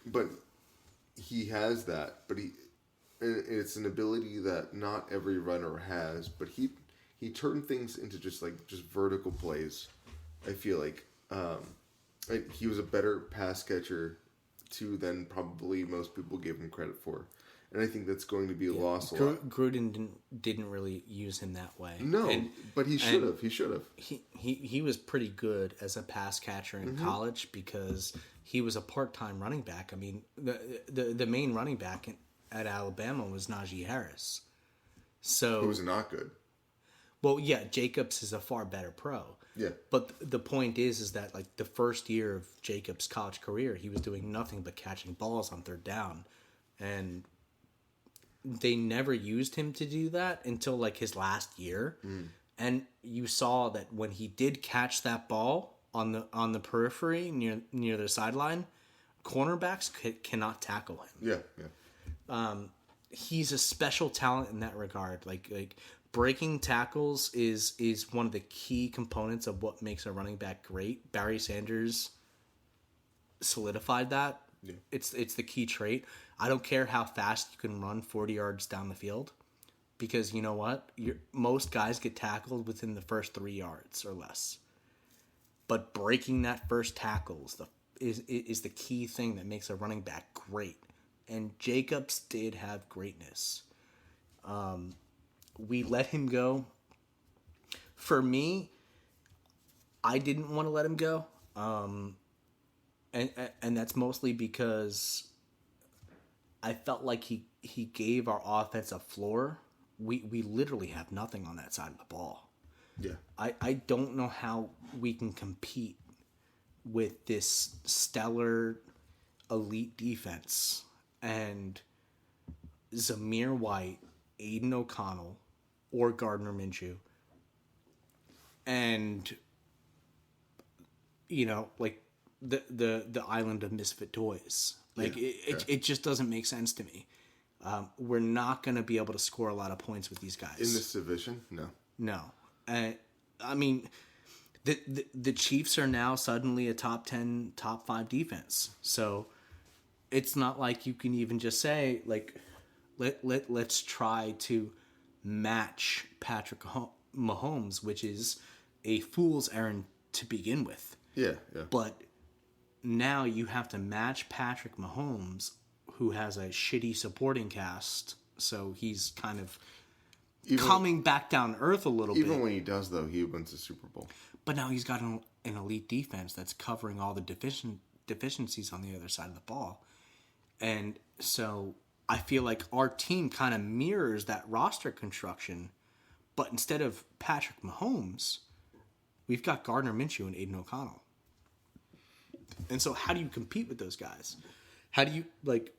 But he has that. But and it's an ability that not every runner has. But he turned things into just vertical plays. I feel like. He was a better pass catcher, too, than probably most people gave him credit for. And I think that's going to be a loss a lot. Gruden didn't really use him that way. No, but he should have. He should have. He was pretty good as a pass catcher in college because he was a part-time running back. I mean, the main running back at Alabama was Najee Harris. So he was not good. Well, yeah, Jacobs is a far better pro. Yeah. But the point is that like the first year of Jacobs' college career, he was doing nothing but catching balls on third down. And they never used him to do that until like his last year. And you saw that when he did catch that ball on the periphery near the sideline, cornerbacks cannot tackle him. Yeah. He's a special talent in that regard. Like breaking tackles is one of the key components of what makes a running back great. Barry Sanders solidified that. Yeah. It's the key trait. I don't care how fast you can run 40 yards down the field, because you know what? Most guys get tackled within the first 3 yards or less. But breaking that first tackle is the key thing that makes a running back great. And Jacobs did have greatness. We let him go. For me, I didn't want to let him go. And that's mostly because I felt like he gave our offense a floor. We literally have nothing on that side of the ball. Yeah. I don't know how we can compete with this stellar elite defense and Zamir White, Aiden O'Connell, or Gardner Minshew. And like the island of misfit toys. Like it just doesn't make sense to me. We're not going to be able to score a lot of points with these guys In this division, no. No, I mean, the Chiefs are now suddenly a top 10, top 5 defense. So it's not like you can even just say like, let's try to match Patrick Mahomes, which is a fool's errand to begin with. Yeah. But now you have to match Patrick Mahomes, who has a shitty supporting cast. So he's kind of coming back down to earth a little bit. Even when he does, though, he wins the Super Bowl. But now he's got an elite defense that's covering all the deficiencies on the other side of the ball. And so I feel like our team kind of mirrors that roster construction. But instead of Patrick Mahomes, we've got Gardner Minshew and Aiden O'Connell. And so how do you compete with those guys? How do you, like,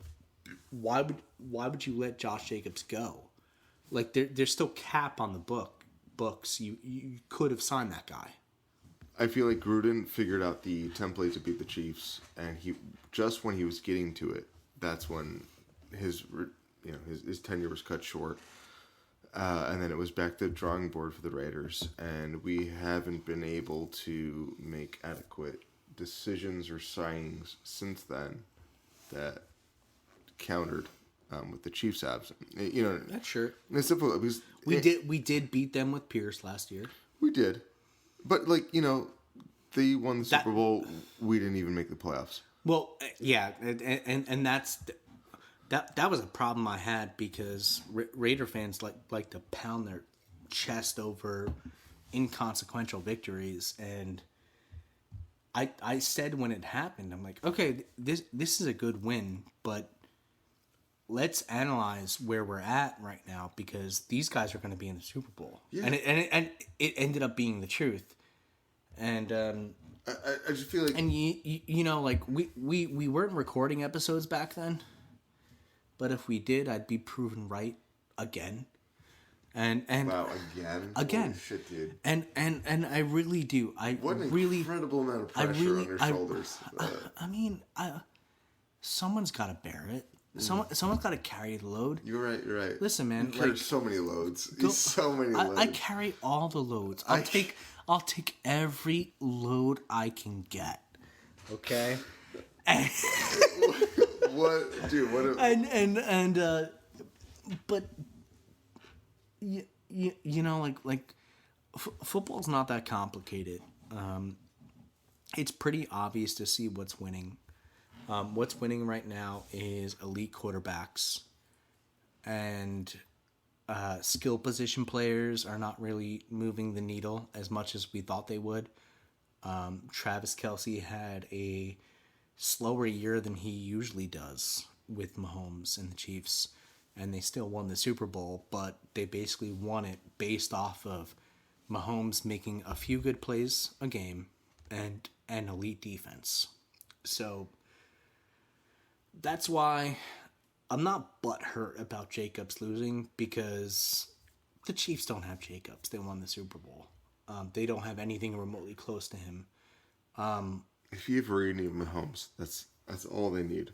why would you let Josh Jacobs go? Like, there's still cap on the books. You could have signed that guy. I feel like Gruden figured out the template to beat the Chiefs, and just when he was getting to it, that's when his tenure was cut short. And then it was back to the drawing board for the Raiders, and we haven't been able to make adequate decisions or signings since then that countered with the Chiefs' absence. That's sure. It's simple because We did beat them with Pierce last year. We did, but they won the Super Bowl. We didn't even make the playoffs. Well, yeah, and that was a problem I had because Raider fans like to pound their chest over inconsequential victories, and I said when it happened, I'm like, okay, this is a good win, but let's analyze where we're at right now because these guys are going to be in the Super Bowl, and it ended up being the truth, and I just feel like, and like we weren't recording episodes back then. But if we did, I'd be proven right again. And wow, again. Holy shit, dude. And I really do. What an incredible amount of pressure on your shoulders. I mean, someone's got to bear it. Someone's got to carry the load. You're right. Listen, man, you carry so many loads. So many loads. I carry all the loads. I'll take every load I can get. Okay. What, dude? What? But football's not that complicated. It's pretty obvious to see what's winning. What's winning right now is elite quarterbacks, and skill position players are not really moving the needle as much as we thought they would. Travis Kelce had a slower year than he usually does with Mahomes and the Chiefs, and they still won the Super Bowl, but they basically won it based off of Mahomes making a few good plays a game and an elite defense. So that's why I'm not butthurt about Jacobs losing, because the Chiefs don't have Jacobs. They won the Super Bowl. They don't have anything remotely close to him. If you ever need Mahomes, that's all they need.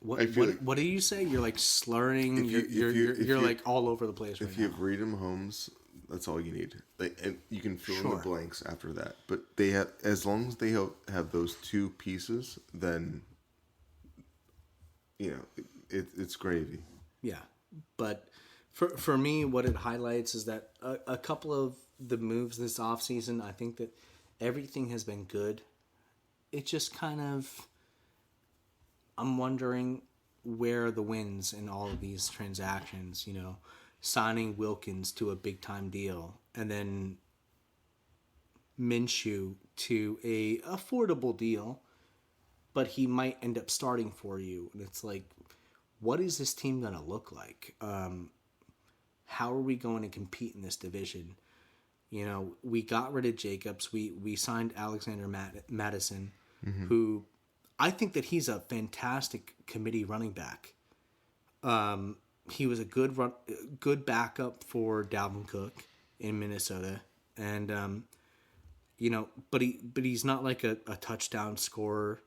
What do you say? You're like slurring. You're like all over the place right now. If you have Reed and Mahomes, that's all you need. And you can fill in the blanks after that. But they have, as long as they have those two pieces, then it's gravy. Yeah, but for me, what it highlights is that a couple of the moves this offseason, I think that everything has been good. It just kind of, I'm wondering where are the wins in all of these transactions. You know, signing Wilkins to a big time deal, and then Minshew to a affordable deal, but he might end up starting for you, and it's like, what is this team going to look like? How are we going to compete in this division? You know, we got rid of Jacobs. We signed Alexander Madison, who I think that he's a fantastic committee running back. He was a good backup for Dalvin Cook in Minnesota, and you know, but he's not like a touchdown scorer.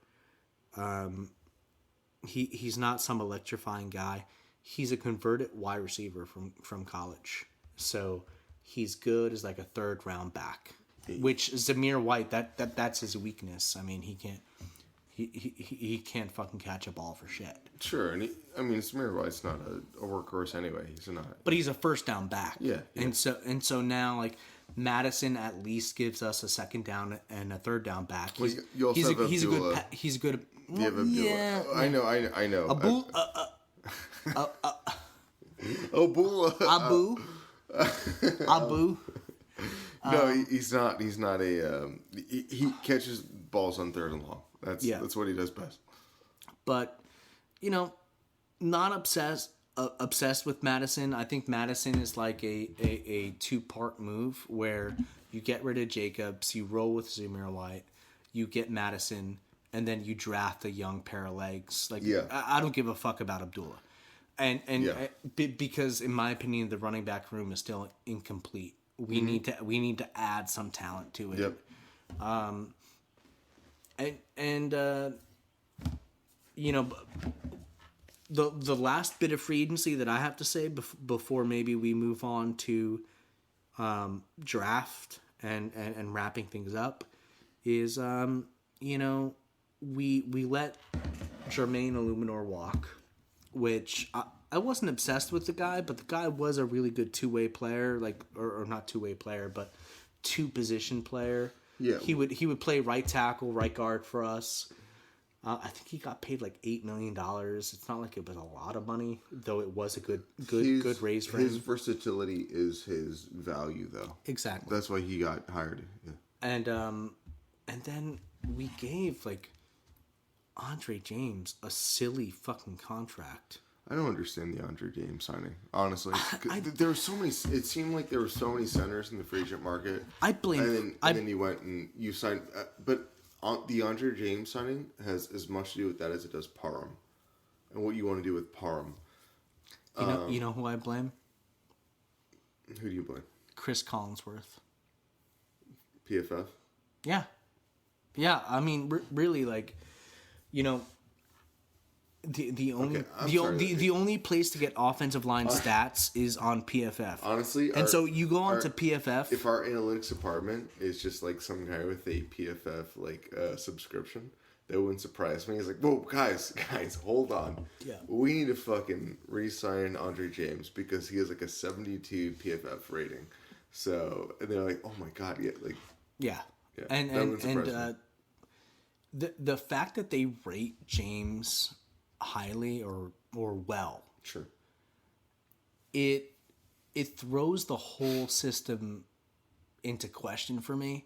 He's not some electrifying guy. He's a converted wide receiver from college. So he's good as like a third round back. Which Zamir White, that's his weakness. I mean, he can't fucking catch a ball for shit. Sure, and Samir White's not a workhorse anyway. He's not. But he's a first down back. Yeah. And so now like Madison at least gives us a second down and a third down back. He's a good. Yeah. I know. Abu. No, he's not. He's not a. He catches balls on third and long. That's what he does best. But, you know, not obsessed with Madison. I think Madison is like a two-part move where you get rid of Jacobs, you roll with Zamir White, you get Madison, and then you draft a young pair of legs. Like, I don't give a fuck about Abdullah. Because in my opinion, the running back room is still incomplete. We need to add some talent to it. Yep. You know, the last bit of free agency that I have to say before maybe we move on to draft and wrapping things up is you know, we let Jermaine Illuminor walk, which I wasn't obsessed with the guy, but the guy was a really good two-way player, like or not two-way player, but two-position player. Yeah, he would play right tackle, right guard for us. I think he got paid like $8 million. It's not like it was a lot of money, though it was a good raise for him. His versatility is his value, though. Exactly. That's why he got hired. Yeah. And then we gave like Andre James a silly fucking contract. I don't understand the Andre James signing, honestly. There were so many. It seemed like there were so many centers in the free agent market. I blame. And then you went and you signed, but the Andre James signing has as much to do with that as it does Parham, and what you want to do with Parham. You know who I blame? Who do you blame? Chris Collinsworth. PFF. Yeah. I mean, really, like, you know. The only place to get offensive line stats is on PFF. Honestly, and so you go on to PFF. If our analytics department is just like some guy with a PFF subscription, that wouldn't surprise me. He's like, "Whoa, guys, hold on. Yeah, we need to fucking re-sign Andre James because he has like a 72 PFF rating." So and they're like, "Oh my god, yeah." And the fact that they rate James highly or well, sure, it throws the whole system into question for me.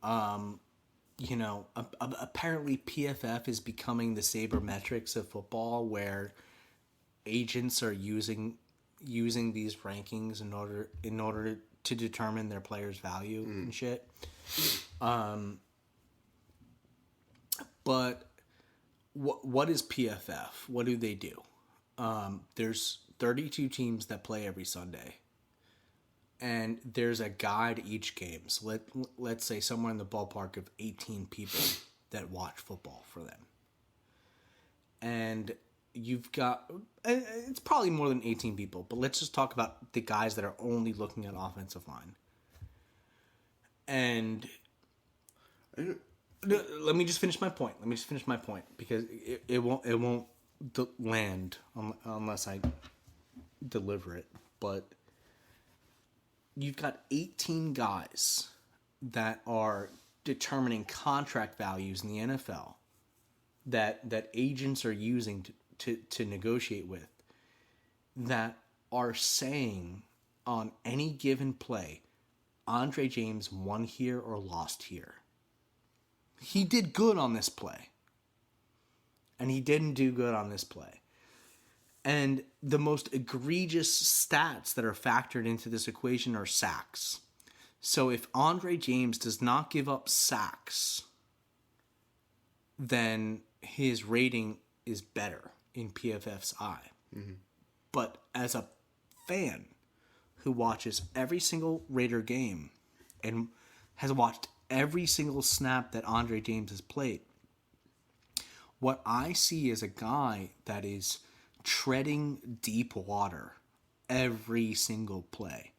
You know, apparently PFF is becoming the sabermetrics of football, where agents are using these rankings in order to determine their players' value and shit. But what is PFF? What do they do? There's 32 teams that play every Sunday, and there's a guide each game. So let's say somewhere in the ballpark of 18 people that watch football for them. And you've got, it's probably more than 18 people, but let's just talk about the guys that are only looking at offensive line. And let me just finish my point. Because it won't land unless I deliver it. But you've got 18 guys that are determining contract values in the NFL that agents are using to negotiate with, that are saying on any given play, Andre James won here or lost here. He did good on this play. And he didn't do good on this play. And the most egregious stats that are factored into this equation are sacks. So if Andre James does not give up sacks, then his rating is better in PFF's eye. Mm-hmm. But as a fan who watches every single Raider game and has watched every single snap that Andre James has played, what I see is a guy that is treading deep water every single play.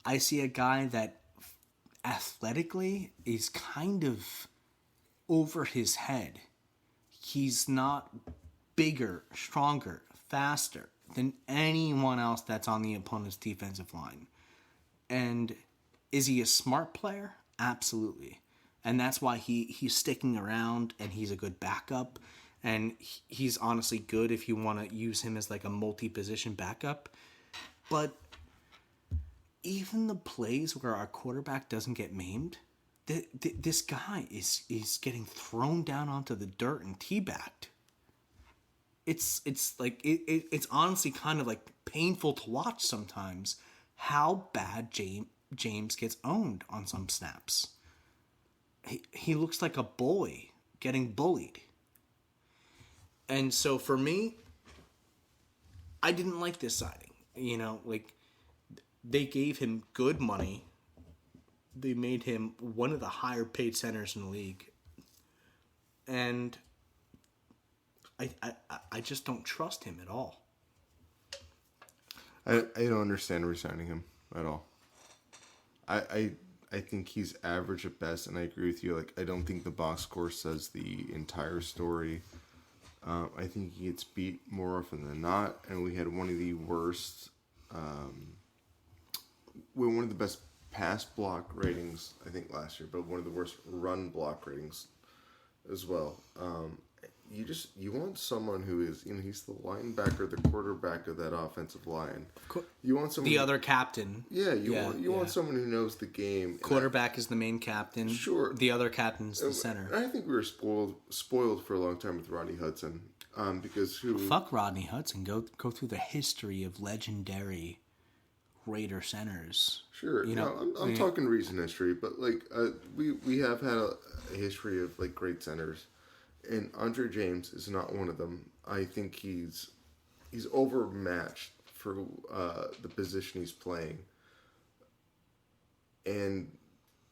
I see a guy that athletically is kind of over his head. He's not bigger, stronger, faster than anyone else that's on the opponent's defensive line. And is he a smart player? Absolutely. And that's why he's sticking around, and he's a good backup. And he's honestly good if you want to use him as like a multi-position backup. But even the plays where our quarterback doesn't get maimed, this guy is getting thrown down onto the dirt and teabagged. It's like it's honestly kind of like painful to watch sometimes how bad James gets owned on some snaps. He looks like a boy getting bullied. And so for me, I didn't like this signing. You know, like, they gave him good money. They made him one of the higher paid centers in the league. And I just don't trust him at all. I don't understand re-signing him at all. I think he's average at best, and I agree with you. Like, I don't think the box score says the entire story. I think he gets beat more often than not, and we had one of the worst, one of the best pass block ratings, I think, last year, but one of the worst run block ratings as well. You want someone who is, he's the linebacker, the quarterback of that offensive line. You want someone, the other captain. Yeah, you want someone who knows the game. Quarterback is the main captain. Sure. The other captain's the center. I think we were spoiled for a long time with Rodney Hudson, because Fuck Rodney Hudson. Go through the history of legendary Raider centers. Sure. I'm talking recent history, but like we have had a history of like great centers. And Andre James is not one of them. I think he's overmatched for the position he's playing. And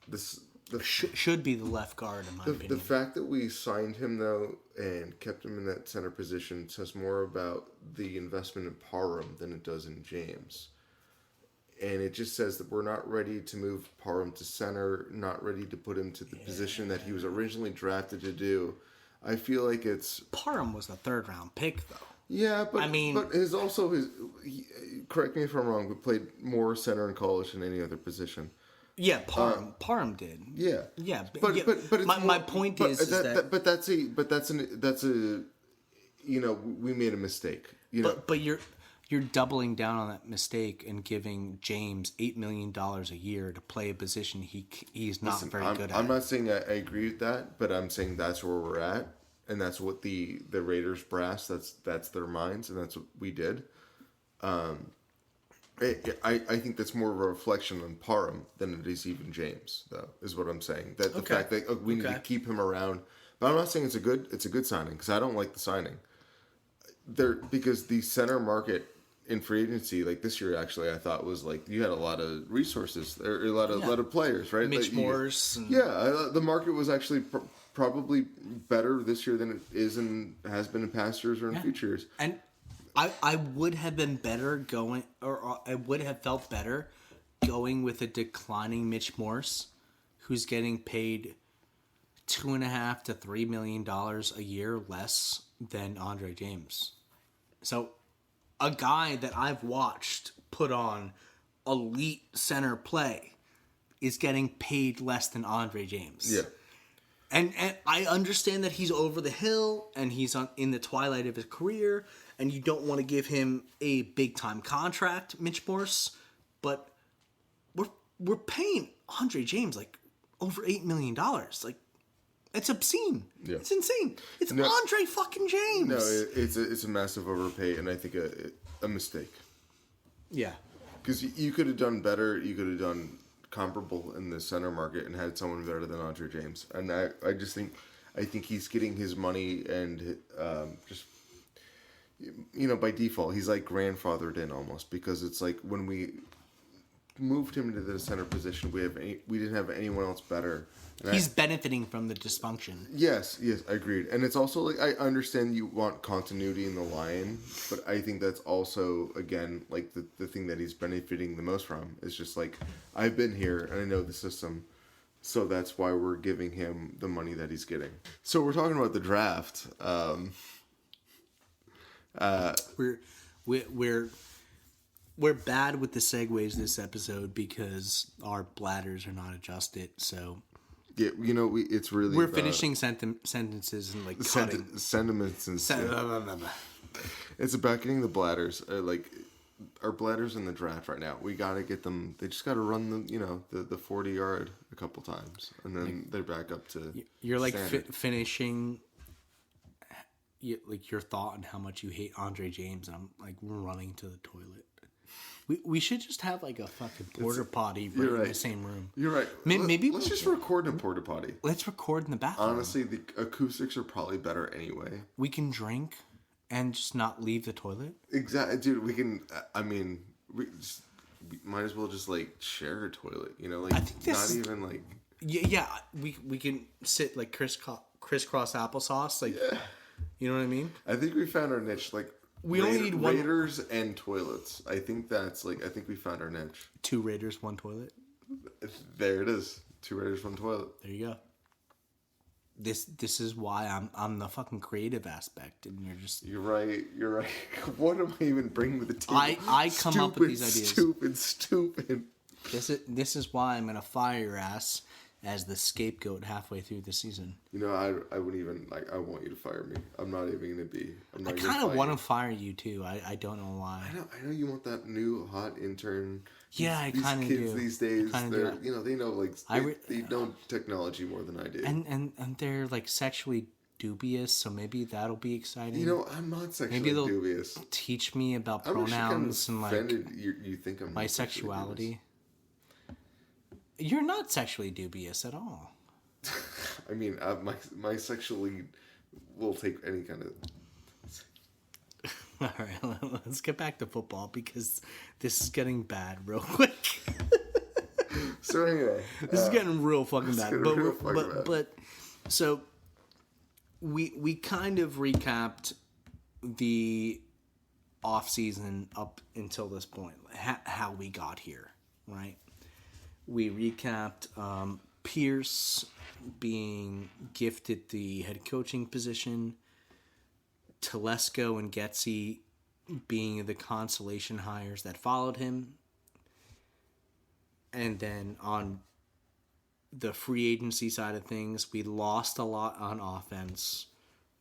this should be the left guard, in my opinion. The fact that we signed him, though, and kept him in that center position says more about the investment in Parham than it does in James. And it just says that we're not ready to move Parham to center, not ready to put him to the position that he was originally drafted to do. I feel like it's... Parham was the third-round pick, though. Yeah, but correct me if I'm wrong, but played more center in college than any other position. Yeah, Parham did. Yeah, yeah. But my point is that's a we made a mistake. But you're doubling down on that mistake and giving James $8 million a year to play a position he's not very good at. I'm not saying I agree with that, but I'm saying that's where we're at, and that's what the Raiders brass, that's their minds, and that's what we did. I think that's more of a reflection on Parham than it is even James, though, is what I'm saying. That the fact that we need to keep him around, but I'm not saying it's a good signing, because I don't like the signing. Because the center market in free agency, like this year, actually, I thought was like you had a lot of resources, there, a lot of players, right? Mitch Morse. The market was actually probably better this year than it is and has been in past years or in future years. And I would have been better going, or I would have felt better going with a declining Mitch Morse, who's getting paid $2.5 to $3 million a year less than Andre James. So a guy that I've watched put on elite center play is getting paid less than Andre James. Yeah. And I understand that he's over the hill and he's in the twilight of his career, and you don't want to give him a big time contract, Mitch Morse, but we're paying Andre James like over $8 million. Like, it's obscene. Yeah. It's insane. It's Andre fucking James. No, it's a massive overpay, and I think a mistake. Yeah. Because you could have done better. You could have done comparable in the center market and had someone better than Andre James. And I just think he's getting his money and just, by default, he's like grandfathered in almost, because it's like when we moved him into the center position, we didn't have anyone else better. And He's benefiting from the dysfunction. Yes, I agreed. And it's also like, I understand you want continuity in the line, but I think that's also, again, like the thing that he's benefiting the most from is just like, I've been here and I know the system, so that's why we're giving him the money that he's getting. So we're talking about the draft. We're bad with the segues this episode because our bladders are not adjusted, so Yeah, it's really we're finishing sentences and like cutting sentiments and it's about getting the bladders, our bladders in the draft right now. We got to get them. They just got to run the 40-yard a couple times, and then they're back up to. You're like finishing. Your thought on how much you hate Andre James, and I'm like running to the toilet. We should just have like a fucking porta potty in the same room. You're right. Maybe let's just record in a porta potty. Let's record in the bathroom. Honestly, the acoustics are probably better anyway. We can drink and just not leave the toilet. Exactly, dude. We can. I mean, we might as well just like share a toilet. I think this not even like. Yeah. We can sit like crisscross applesauce. Like, you know what I mean? I think we found our niche. Like. We only need one. Raiders and toilets. I think we found our niche. 2 Raiders, 1 toilet. There it is. 2 Raiders, 1 toilet. There you go. This is why I'm the fucking creative aspect, and you're just. You're right. What am I even bringing with the table? I come up with these ideas. Stupid. This is why I'm gonna fire your ass as the scapegoat halfway through the season. I wouldn't even I want you to fire me. I'm not even gonna be. I kind of want to fire you too. I don't know why. I know you want that new hot intern. Yeah, I kind of do. These kids these days, they're they know they know technology more than I do. And they're like sexually dubious, so maybe that'll be exciting. I'm not sexually maybe they'll dubious. Teach me about pronouns and like you think I'm bisexuality. You're not sexually dubious at all. I mean, my sexually will take any kind of. All right, let's get back to football because this is getting bad real quick. So anyway, this is getting real fucking bad. But so we kind of recapped the off season up until this point, how we got here, right? We recapped Pierce being gifted the head coaching position, Telesco and Getsy being the consolation hires that followed him, and then on the free agency side of things, we lost a lot on offense,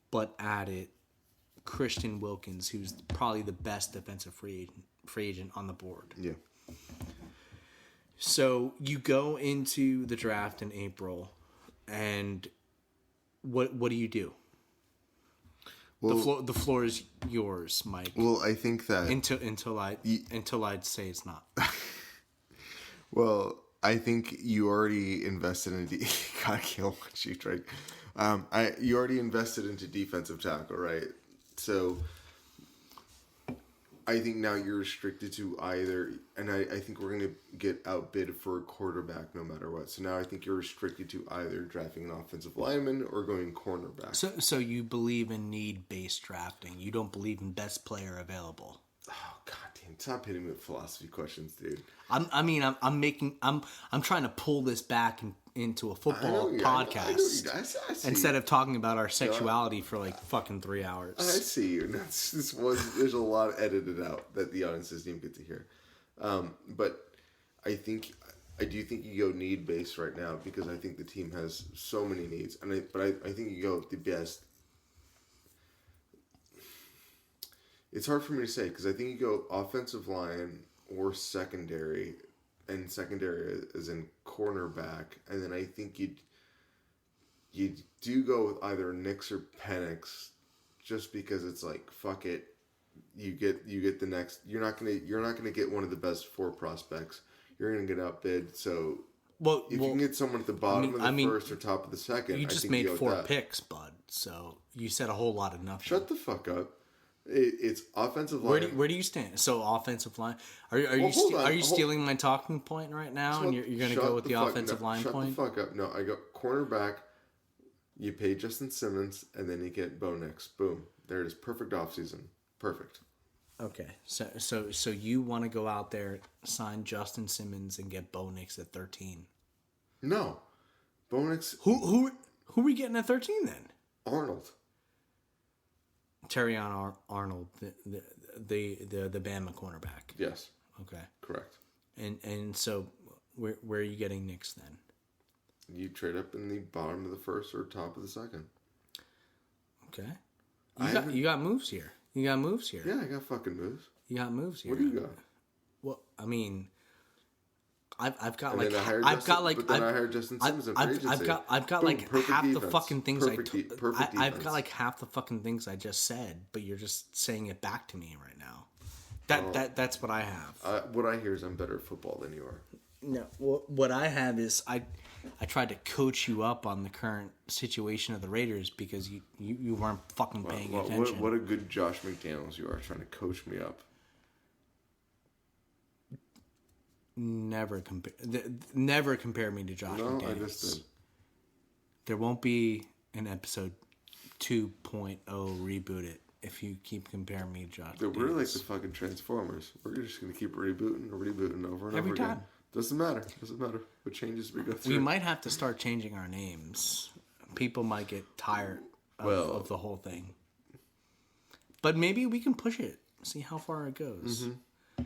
but added Christian Wilkins, who's probably the best defensive free agent on the board. Yeah. So you go into the draft in April, and what do you do? Well, the floor is yours, Mike. Well, I think that until I'd say it's not. Well, I think you already invested in. God, kill what you tried. You already invested into defensive tackle, right? So I think now you're restricted to either, and I think we're going to get outbid for a quarterback no matter what. So now I think you're restricted to either drafting an offensive lineman or going cornerback. So you believe in need-based drafting. You don't believe in best player available. Oh, God damn. Stop hitting me with philosophy questions, dude. I'm trying to pull this back into a I football know, podcast I see instead of talking about our sexuality for like fucking 3 hours. I see you. There's a lot edited out that the audience doesn't even get to hear. But I do think you go need based right now because I think the team has so many needs, but I think you go the best. It's hard for me to say because I think you go offensive line or secondary, and secondary is in cornerback, and then I think you do go with either Nix or Penix, just because it's like fuck it, you get the next. You're not gonna get one of the best 4 prospects. You're gonna get outbid. So if you can get someone at the bottom of the first or top of the second, you I just think made you go 4 with that. picks, bud. So you said a whole lot of nothing. Shut the fuck up. It's offensive line. Where do you stand? So offensive line. Are you stealing my talking point right now, and you're going to go with the offensive line point? Shut the fuck up. No, I go cornerback. You pay Justin Simmons, and then you get Bo Nix. Boom. There it is. Perfect offseason. Perfect. Okay, so you want to go out there, sign Justin Simmons, and get Bo Nix at 13? No, Bo Nix. Who are we getting at 13 then? Arnold. Terrion Arnold, the Bama cornerback. Yes. Okay. Correct. And so where are you getting Nix then? You trade up in the bottom of the first or top of the second. Okay. You got moves here. Yeah, I got fucking moves. You got moves here. What do you got? Well, I mean, I've got And like then I hired Justin Simmons in free agency. I've got Boom, like perfect half the defense. fucking things Perfect I've defense. got like half the fucking things I just said, but you're just saying it back to me right now. That's what I have. What I hear is I'm better at football than you are. No, what I have is I tried to coach you up on the current situation of the Raiders because you weren't fucking paying attention. What a good Josh McDaniels you are trying to coach me up. Never compare me to Josh No, McDaniels. I just did. There won't be an episode 2.0 reboot it if you keep comparing me to Josh Dude, McDaniels. we're like the fucking Transformers. We're just going to keep rebooting over and Every over time. again. Doesn't matter what changes we go through. We might have to start changing our names. People might get tired of the whole thing. But maybe we can push it. See how far it goes. Mm-hmm.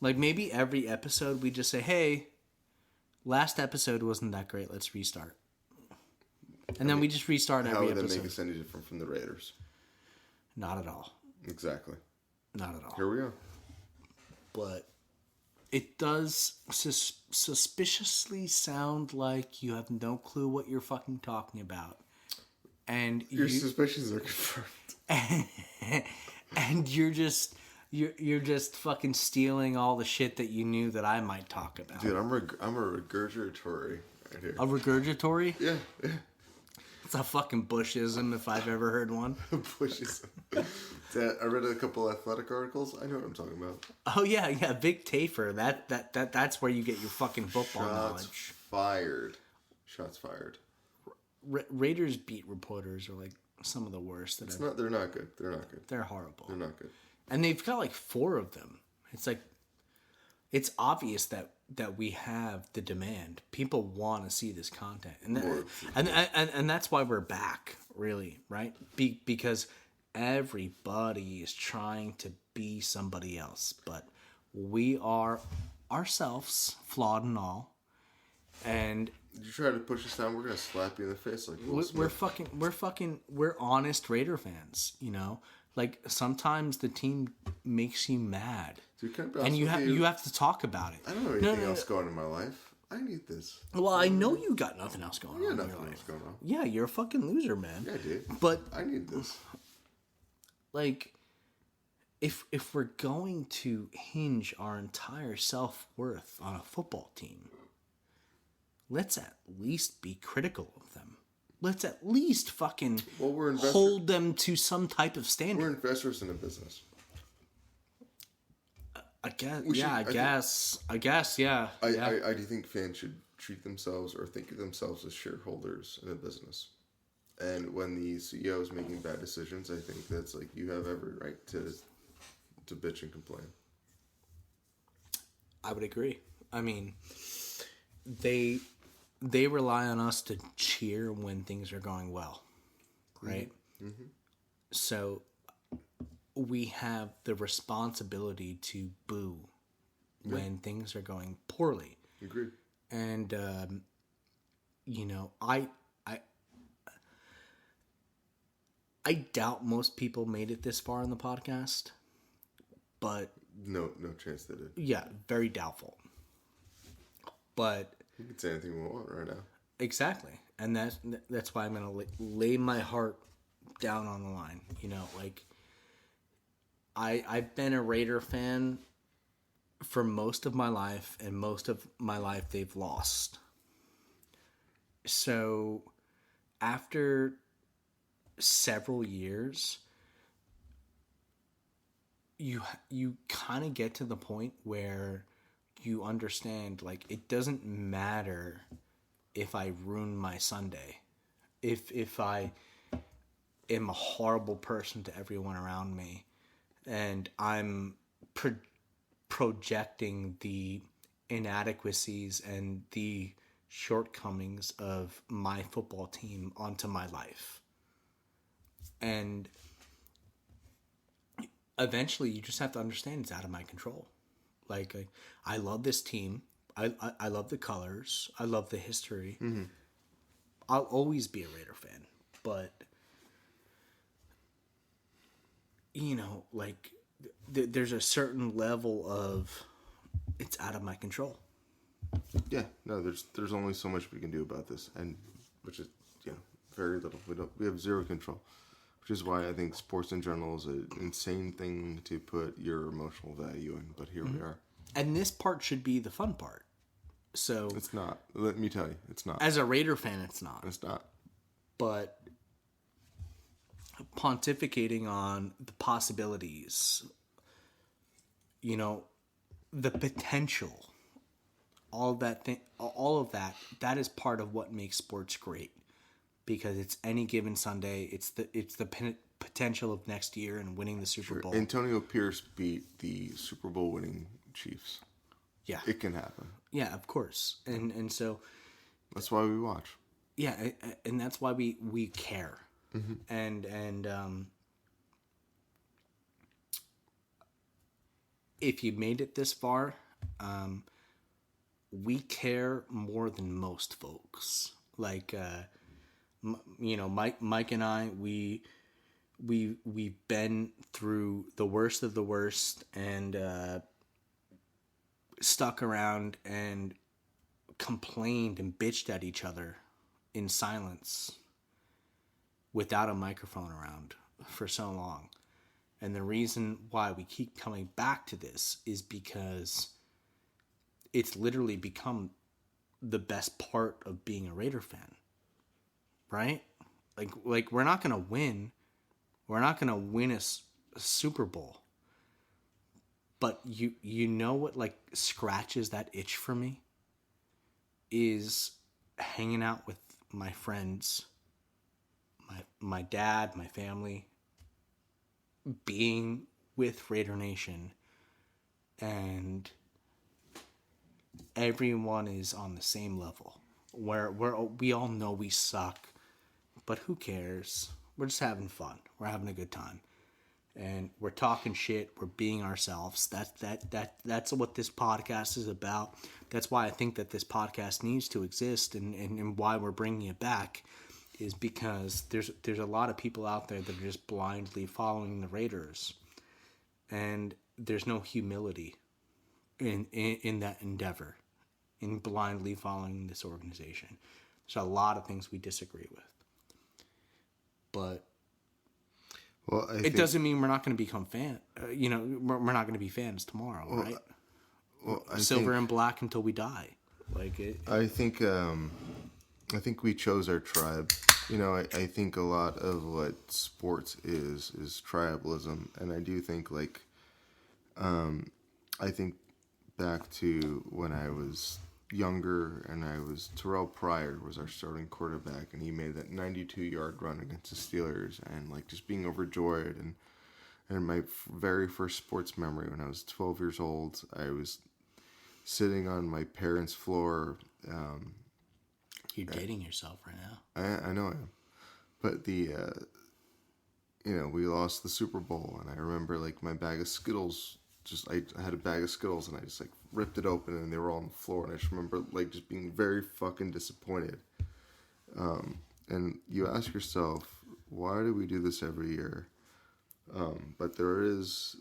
Like maybe every episode we just say, hey, last episode wasn't that great. Let's restart. And then we just restart every episode. How would that make us any different from the Raiders? Not at all. Exactly. Not at all. Here we go. But it does suspiciously sound like you have no clue what you're fucking talking about. And your suspicions are confirmed. And you're just fucking stealing all the shit that you knew that I might talk about. Dude, I'm a regurgitory right here. A regurgitory? Yeah. It's a fucking Bushism if I've ever heard one. Bushism. I read a couple athletic articles. I know what I'm talking about. Oh yeah, Vic Tafer. That's where you get your fucking football knowledge. Shots fired. Raiders beat reporters are like some of the worst that They're not good. They're horrible. They're not good. And they've got like 4 of them. It's like it's obvious that we have the demand. People want to see this content, and that's why we're back, really, right? Because everybody is trying to be somebody else, but we are ourselves, flawed and all. And you try to push us down, we're gonna slap you in the face like we're honest Raider fans, you know. Like sometimes the team makes you mad, Dude, and you have to talk about it. I don't know anything else going on in my life. I need this. Well, I know you got nothing else going on in nothing your life. else going on. Yeah, you're a fucking loser, man. Yeah, dude. But I need this. like, if we're going to hinge our entire self-worth on a football team, let's at least be critical of them. Let's at least fucking hold them to some type of standard. We're investors in a business. I guess. Yeah. I do think fans should treat themselves or think of themselves as shareholders in a business. And when the CEO is making bad decisions, I think that's like you have every right to bitch and complain. I would agree. I mean, they they rely on us to cheer when things are going well, right? Mm-hmm. So we have the responsibility to boo when things are going poorly. Agreed. And you know, I doubt most people made it this far in the podcast, but No chance they did. yeah, very doubtful. But You can say anything we want right now. exactly, and that's why I'm gonna lay my heart down on the line. You know, like I've been a Raider fan for most of my life, and most of my life they've lost. So after several years, you kind of get to the point where you understand, like, it doesn't matter if I ruin my Sunday, if I am a horrible person to everyone around me, and I'm projecting the inadequacies and the shortcomings of my football team onto my life. And eventually you just have to understand it's out of my control. Like I love this team. I love the colors. I love the history. Mm-hmm. I'll always be a Raider fan. But, you know, like, there's a certain level of it's out of my control. Yeah, no, there's only so much we can do about this, and which is, you know, very little. We have zero control, which is why I think sports in general is an insane thing to put your emotional value in. But here we are. And this part should be the fun part. So It's not. Let me tell you, it's not. as a Raider fan, it's not. It's not. But pontificating on the possibilities, you know, the potential, all of that is part of what makes sports great, because it's any given Sunday. It's the potential of next year and winning the Super Bowl. Antonio Pierce beat the Super Bowl winning Chiefs. Yeah, It can happen. yeah, of course, and so That's why we watch. yeah, and that's why we care, and if you made it this far, we care more than most folks. Like, you know, Mike and I, we've been through the worst of the worst, and stuck around and complained and bitched at each other in silence without a microphone around for so long. And the reason why we keep coming back to this is because it's literally become the best part of being a Raider fan, right? Like we're not gonna win. We're not gonna win a Super Bowl. But you know what, like, scratches that itch for me is hanging out with my friends, my dad, my family, being with Raider Nation, and everyone is on the same level. Where we all know we suck, but who cares? We're just having fun. We're having a good time. And we're talking shit. We're being ourselves. That's what this podcast is about. That's why I think that this podcast needs to exist, and why we're bringing it back is because there's a lot of people out there that are just blindly following the Raiders, and there's no humility in that endeavor, in blindly following this organization. There's a lot of things we disagree with, but. Well, it doesn't mean we're not going to become fans. You know, we're not going to be fans tomorrow, right? Well, Silver and black until we die. Like it. I think we chose our tribe. You know, I think a lot of what sports is tribalism, and I do think, like, I think back to when I was younger, and Terrell Pryor was our starting quarterback, and he made that 92-yard run against the Steelers, and, like, just being overjoyed. And my very first sports memory, when I was 12 years old, I was sitting on my parents' floor You're dating yourself right now. I know I am. But the, we lost the Super Bowl, and I remember, like, my bag of Skittles, I had a bag of Skittles, and I just, like, ripped it open, and they were all on the floor, and I just remember, like, just being very fucking disappointed. And you ask yourself, why do we do this every year? But there is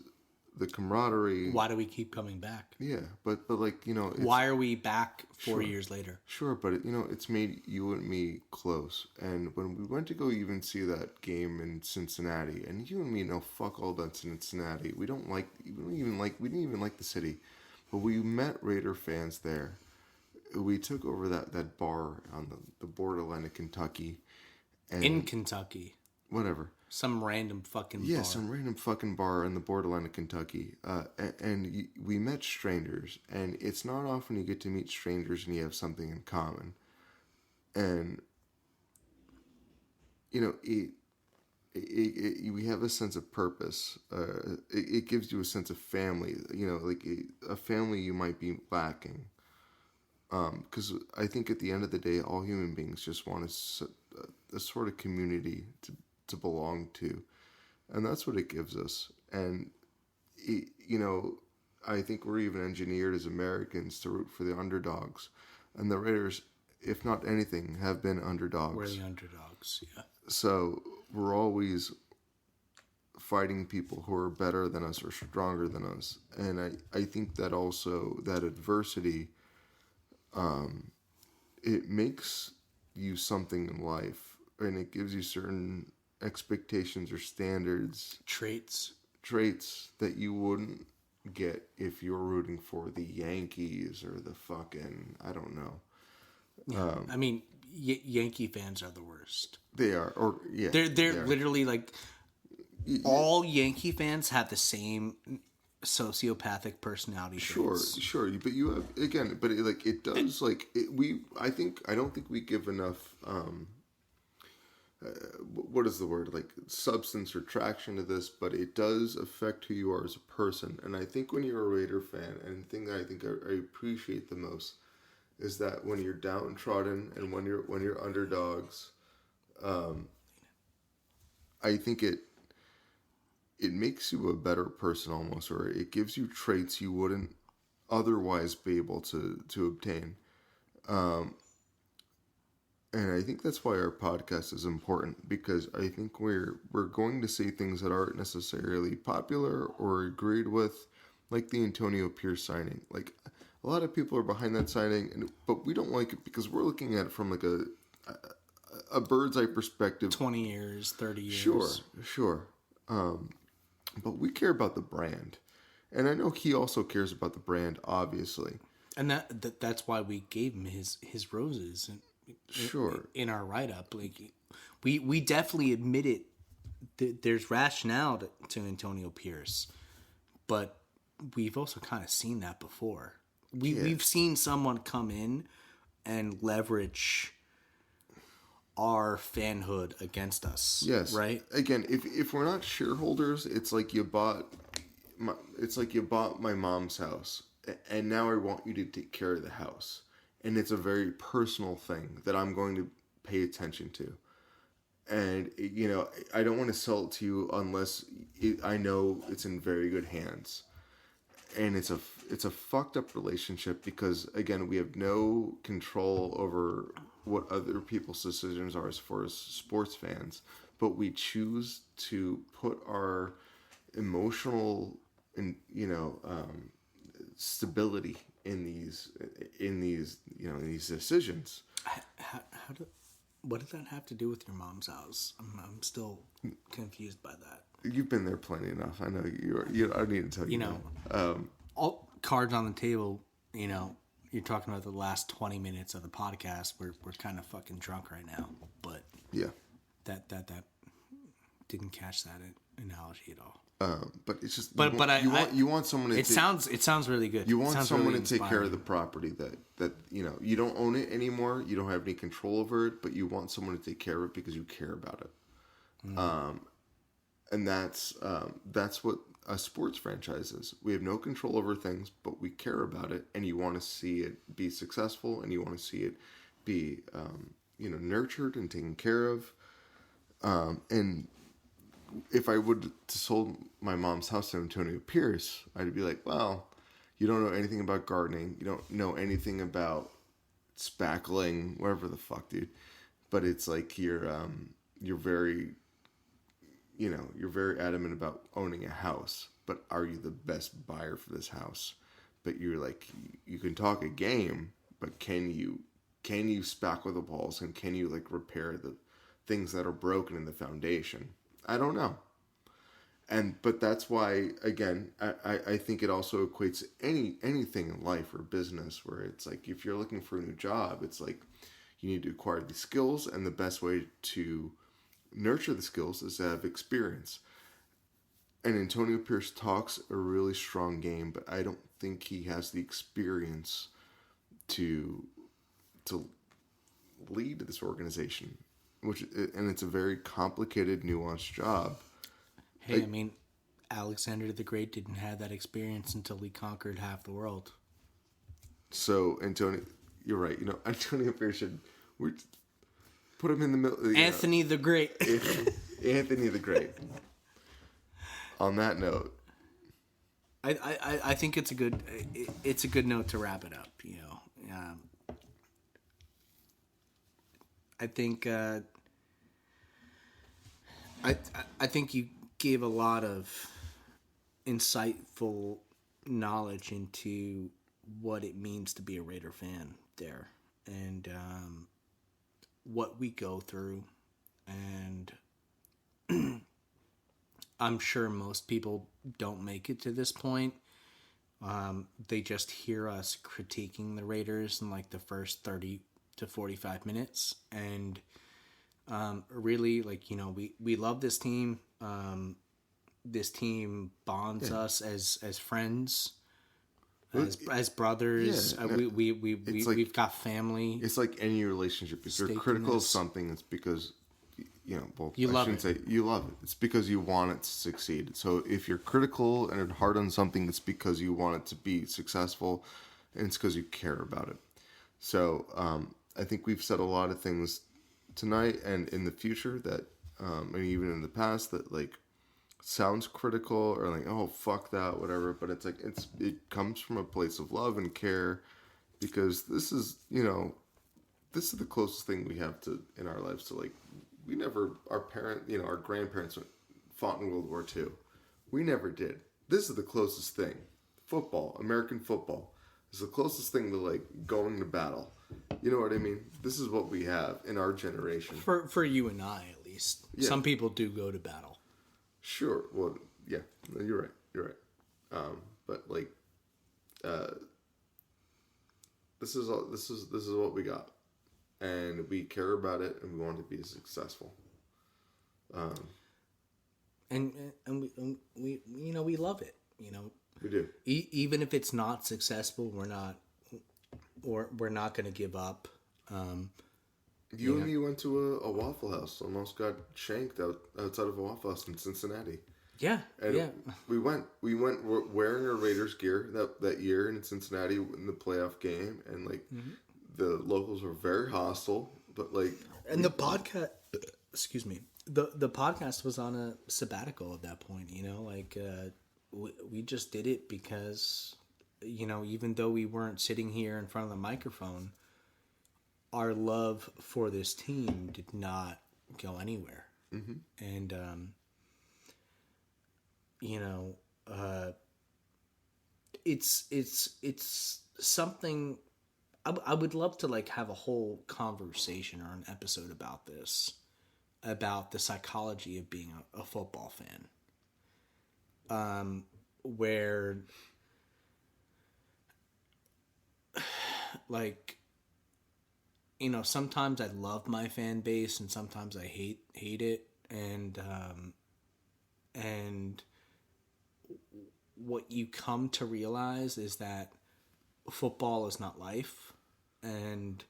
the camaraderie. Why do we keep coming back? Yeah, but like, it's, Why are we back 4 Sure. years later? Sure, but it's made you and me close. And when we went to go even see that game in Cincinnati, and you and me know fuck all about Cincinnati. We didn't even like the city, but we met Raider fans there. We took over that bar on the borderline of Kentucky, and In Kentucky. whatever. Some random fucking Yeah, bar. some random fucking bar in the borderline of Kentucky. And we met strangers, and it's not often you get to meet strangers and you have something in common. And, we have a sense of purpose. It gives you a sense of family, like a family you might be lacking. Because I think at the end of the day, all human beings just want a sort of community to belong to. And that's what it gives us. And, I think we're even engineered as Americans to root for the underdogs. And the Raiders, if not anything, have been underdogs. We're the underdogs, yeah. So we're always fighting people who are better than us or stronger than us. And I think that also, that adversity, it makes you something in life. And it gives you certain expectations or standards, Traits. that you wouldn't get if you were rooting for the Yankees or the fucking, I don't know. Yeah. I mean, Yankee fans are the worst. They are, or yeah, They're they are. literally like all Yankee fans have the same sociopathic personality traits. Sure, but you have again, but it does I don't think we give enough. What is the word, like substance or traction to this, but it does affect who you are as a person. And I think when you're a Raider fan, and the thing that I think I appreciate the most is that when you're downtrodden and when you're underdogs, I think it makes you a better person almost, or it gives you traits you wouldn't otherwise be able to obtain. And I think that's why our podcast is important, because I think we're going to say things that aren't necessarily popular or agreed with, like the Antonio Pierce signing. Like, a lot of people are behind that signing, but we don't like it because we're looking at it from like a bird's eye perspective. 20 years, 30 years. Sure. But we care about the brand, and I know he also cares about the brand, obviously. And that's why we gave him his roses. Sure. In our write-up, like we definitely admitted that there's rationale to Antonio Pierce, but we've also kind of seen that before. We've seen someone come in and leverage our fanhood against us. Yes. Right. Again, if we're not shareholders, it's like you bought my mom's house, and now I want you to take care of the house. And it's a very personal thing that I'm going to pay attention to. And, I don't want to sell it to you unless I know it's in very good hands. And it's a fucked up relationship because, again, we have no control over what other people's decisions are as far as sports fans. But we choose to put our emotional and, stability in these decisions. What did that have to do with your mom's house? I'm still confused by that. You've been there plenty enough. I know you. I don't need to tell you. All cards on the table. You're talking about the last 20 minutes of the podcast. We're kind of fucking drunk right now, but yeah, that didn't catch that analogy at all. But it's just. You want someone to. It sounds really good. You want someone really to take care of the property that you don't own it anymore. You don't have any control over it, but you want someone to take care of it because you care about it. And that's what a sports franchise is. We have no control over things, but we care about it, and you want to see it be successful, and you want to see it be nurtured and taken care of. And if I would have sold my mom's house to Antonio Pierce, I'd be like, well, you don't know anything about gardening. You don't know anything about spackling, whatever the fuck, dude. But it's like you're very, you're very adamant about owning a house. But are you the best buyer for this house? But you're like, you can talk a game, but can you spackle the balls, and can you like repair the things that are broken in the foundation? I don't know. But that's why, again, I think it also equates anything in life or business, where it's like, if you're looking for a new job, it's like you need to acquire these skills, and the best way to nurture the skills is to have experience. And Antonio Pierce talks a really strong game, but I don't think he has the experience to lead this organization, and it's a very complicated, nuanced job. Hey, I mean, Alexander the Great didn't have that experience until he conquered half the world. So Antonio, you're right. Antonio Pierce should put him in the middle. Anthony the Great. Anthony the Great. On that note, I think it's a good note to wrap it up. I think I think you gave a lot of insightful knowledge into what it means to be a Raider fan there, and what we go through, and I'm sure most people don't make it to this point. They just hear us critiquing the Raiders in like the first 30 to 45 minutes. And really, like, we love this team. This team bonds us as friends, as brothers. Yeah, We've got family. It's like any relationship. If you're critical of something, it's because you love it. Say you love it. It's because you want it to succeed. So if you're critical and hard on something, it's because you want it to be successful, and it's because you care about it. So I think we've said a lot of things tonight and in the future that, and even in the past, that like sounds critical or like, oh fuck that, whatever. But it's like it comes from a place of love and care, because this is the closest thing we have to in our lives to like. Our grandparents fought in World War II. We never did. This is the closest thing. Football, American football, is the closest thing to like going to battle. You know what I mean? This is what we have in our generation. For you and I, at least. Yeah. Some people do go to battle. Sure. Well, yeah. You're right. But like, this is what we got. And we care about it, and we want to be successful. And we love it. We do. Even if it's not successful, we're not going to give up. You and me went to a Waffle House. Almost got shanked outside of a Waffle House in Cincinnati. Yeah, and we went wearing our Raiders gear that year in Cincinnati in the playoff game, and like. Mm-hmm. The locals were very hostile, but like... And the podcast... Excuse me. The podcast was on a sabbatical at that point, we just did it because, even though we weren't sitting here in front of the microphone, our love for this team did not go anywhere. Mm-hmm. And, it's something... I would love to like have a whole conversation or an episode about this, about the psychology of being a football fan, where like, sometimes I love my fan base and sometimes I hate it, and what you come to realize is that football is not life, and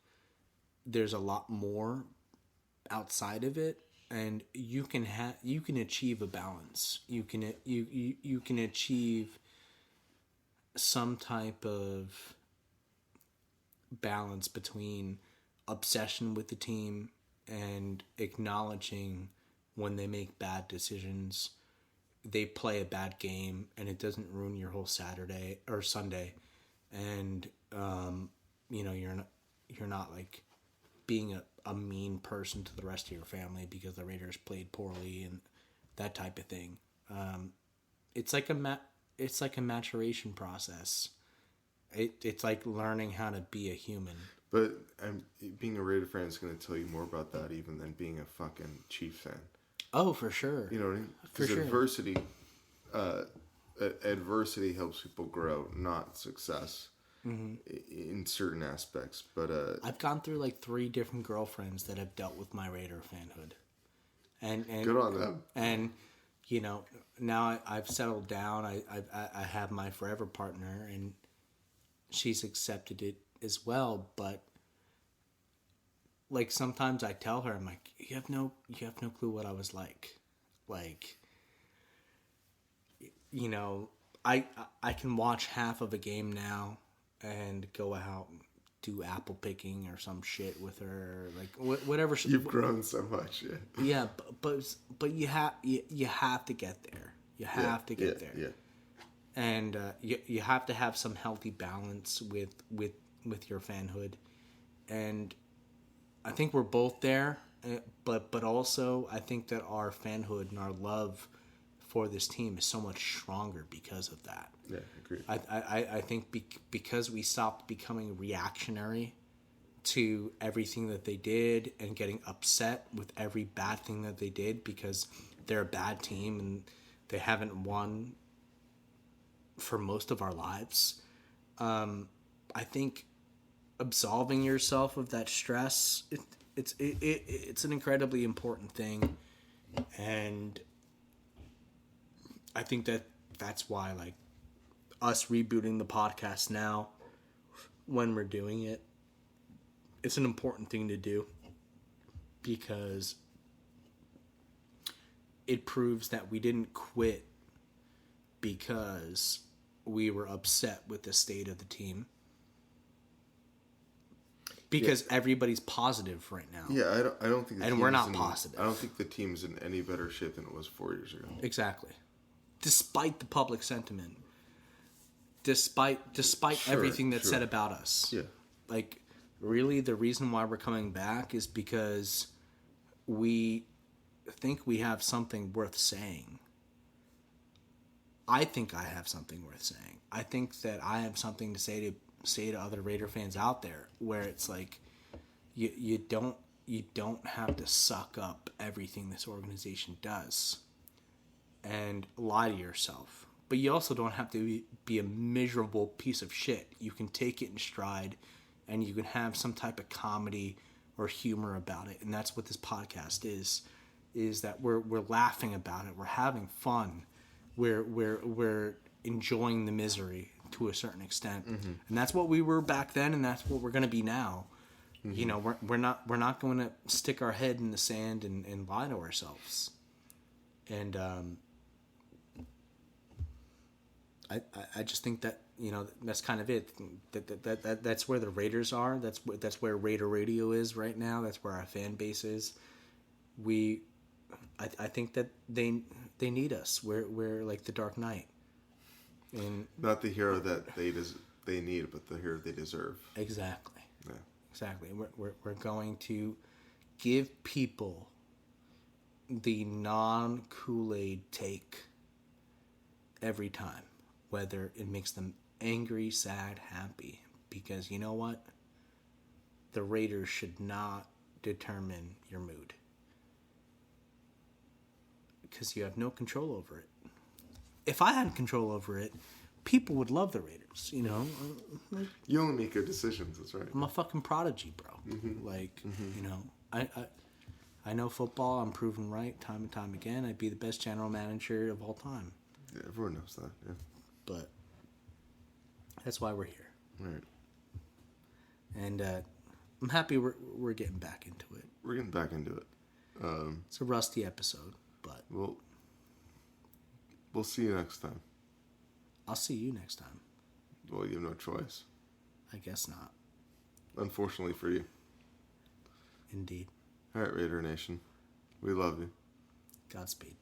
there's a lot more outside of it, and you can achieve a balance. You can achieve some type of balance between obsession with the team and acknowledging when they make bad decisions, they play a bad game, and it doesn't ruin your whole Saturday or Sunday, and you're not like being a mean person to the rest of your family because the Raiders played poorly and that type of thing. It's like a maturation process. It's like learning how to be a human. But being a Raider fan is going to tell you more about that even than being a fucking Chief fan. Oh, for sure. You know what I mean? For Because sure. adversity helps people grow, not success in certain aspects. But I've gone through like 3 different girlfriends that have dealt with my Raider fanhood, and good on them. And now I've settled down. I have my forever partner, and she's accepted it as well. But like sometimes I tell her, I'm like, you have no clue what I was like. Like, I can watch half of a game now and go out and do apple picking or some shit with her, like whatever. You've grown so much, yeah. Yeah, but you have to get there. You have to get there. Yeah. And you have to have some healthy balance with your fanhood, and I think we're both there. But also I think that our fanhood and our love for this team is so much stronger because of that. Yeah, agreed. I think because we stopped becoming reactionary to everything that they did and getting upset with every bad thing that they did because they're a bad team and they haven't won for most of our lives. I think absolving yourself of that stress, it's an incredibly important thing, and I think that's why, like, us rebooting the podcast now when we're doing it, it's an important thing to do because it proves that we didn't quit because we were upset with the state of the team. Because everybody's positive right now. Yeah, I don't think. And we're not positive. I don't think the team's in any better shape than it was 4 years ago. Exactly. Despite the public sentiment, despite everything that's said about us. Yeah. Like, really, the reason why we're coming back is because we think we have something worth saying. I think I have something worth saying. I think that I have something to say to other Raider fans out there, where it's like you don't have to suck up everything this organization does and lie to yourself, but you also don't have to be a miserable piece of shit. You can take it in stride, and you can have some type of comedy or humor about it, and that's what this podcast is that we're laughing about it, we're having fun, we're enjoying the misery to a certain extent. Mm-hmm. And that's what we were back then, and that's what we're going to be now. Mm-hmm. We're not going to stick our head in the sand and lie to ourselves. And I just think that that's kind of it. That's where the Raiders are. That's where Raider Radio is right now. That's where our fan base is. I think that they need us. We're like the Dark Knight. And not the hero that they need, but the hero they deserve. Exactly. Yeah. Exactly. We're going to give people the non-Kool-Aid take every time, whether it makes them angry, sad, happy. Because you know what? The Raiders should not determine your mood, because you have no control over it. If I had control over it, people would love the Raiders, You only make good decisions, that's right. I'm a fucking prodigy, bro. Mm-hmm. I know football. I'm proven right time and time again. I'd be the best general manager of all time. Yeah, everyone knows that, yeah. But that's why we're here. Right. And I'm happy we're getting back into it. We're getting back into it. It's a rusty episode, but we'll see you next time. I'll see you next time. Well, you have no choice. I guess not. Unfortunately for you. Indeed. All right, Raider Nation. We love you. Godspeed.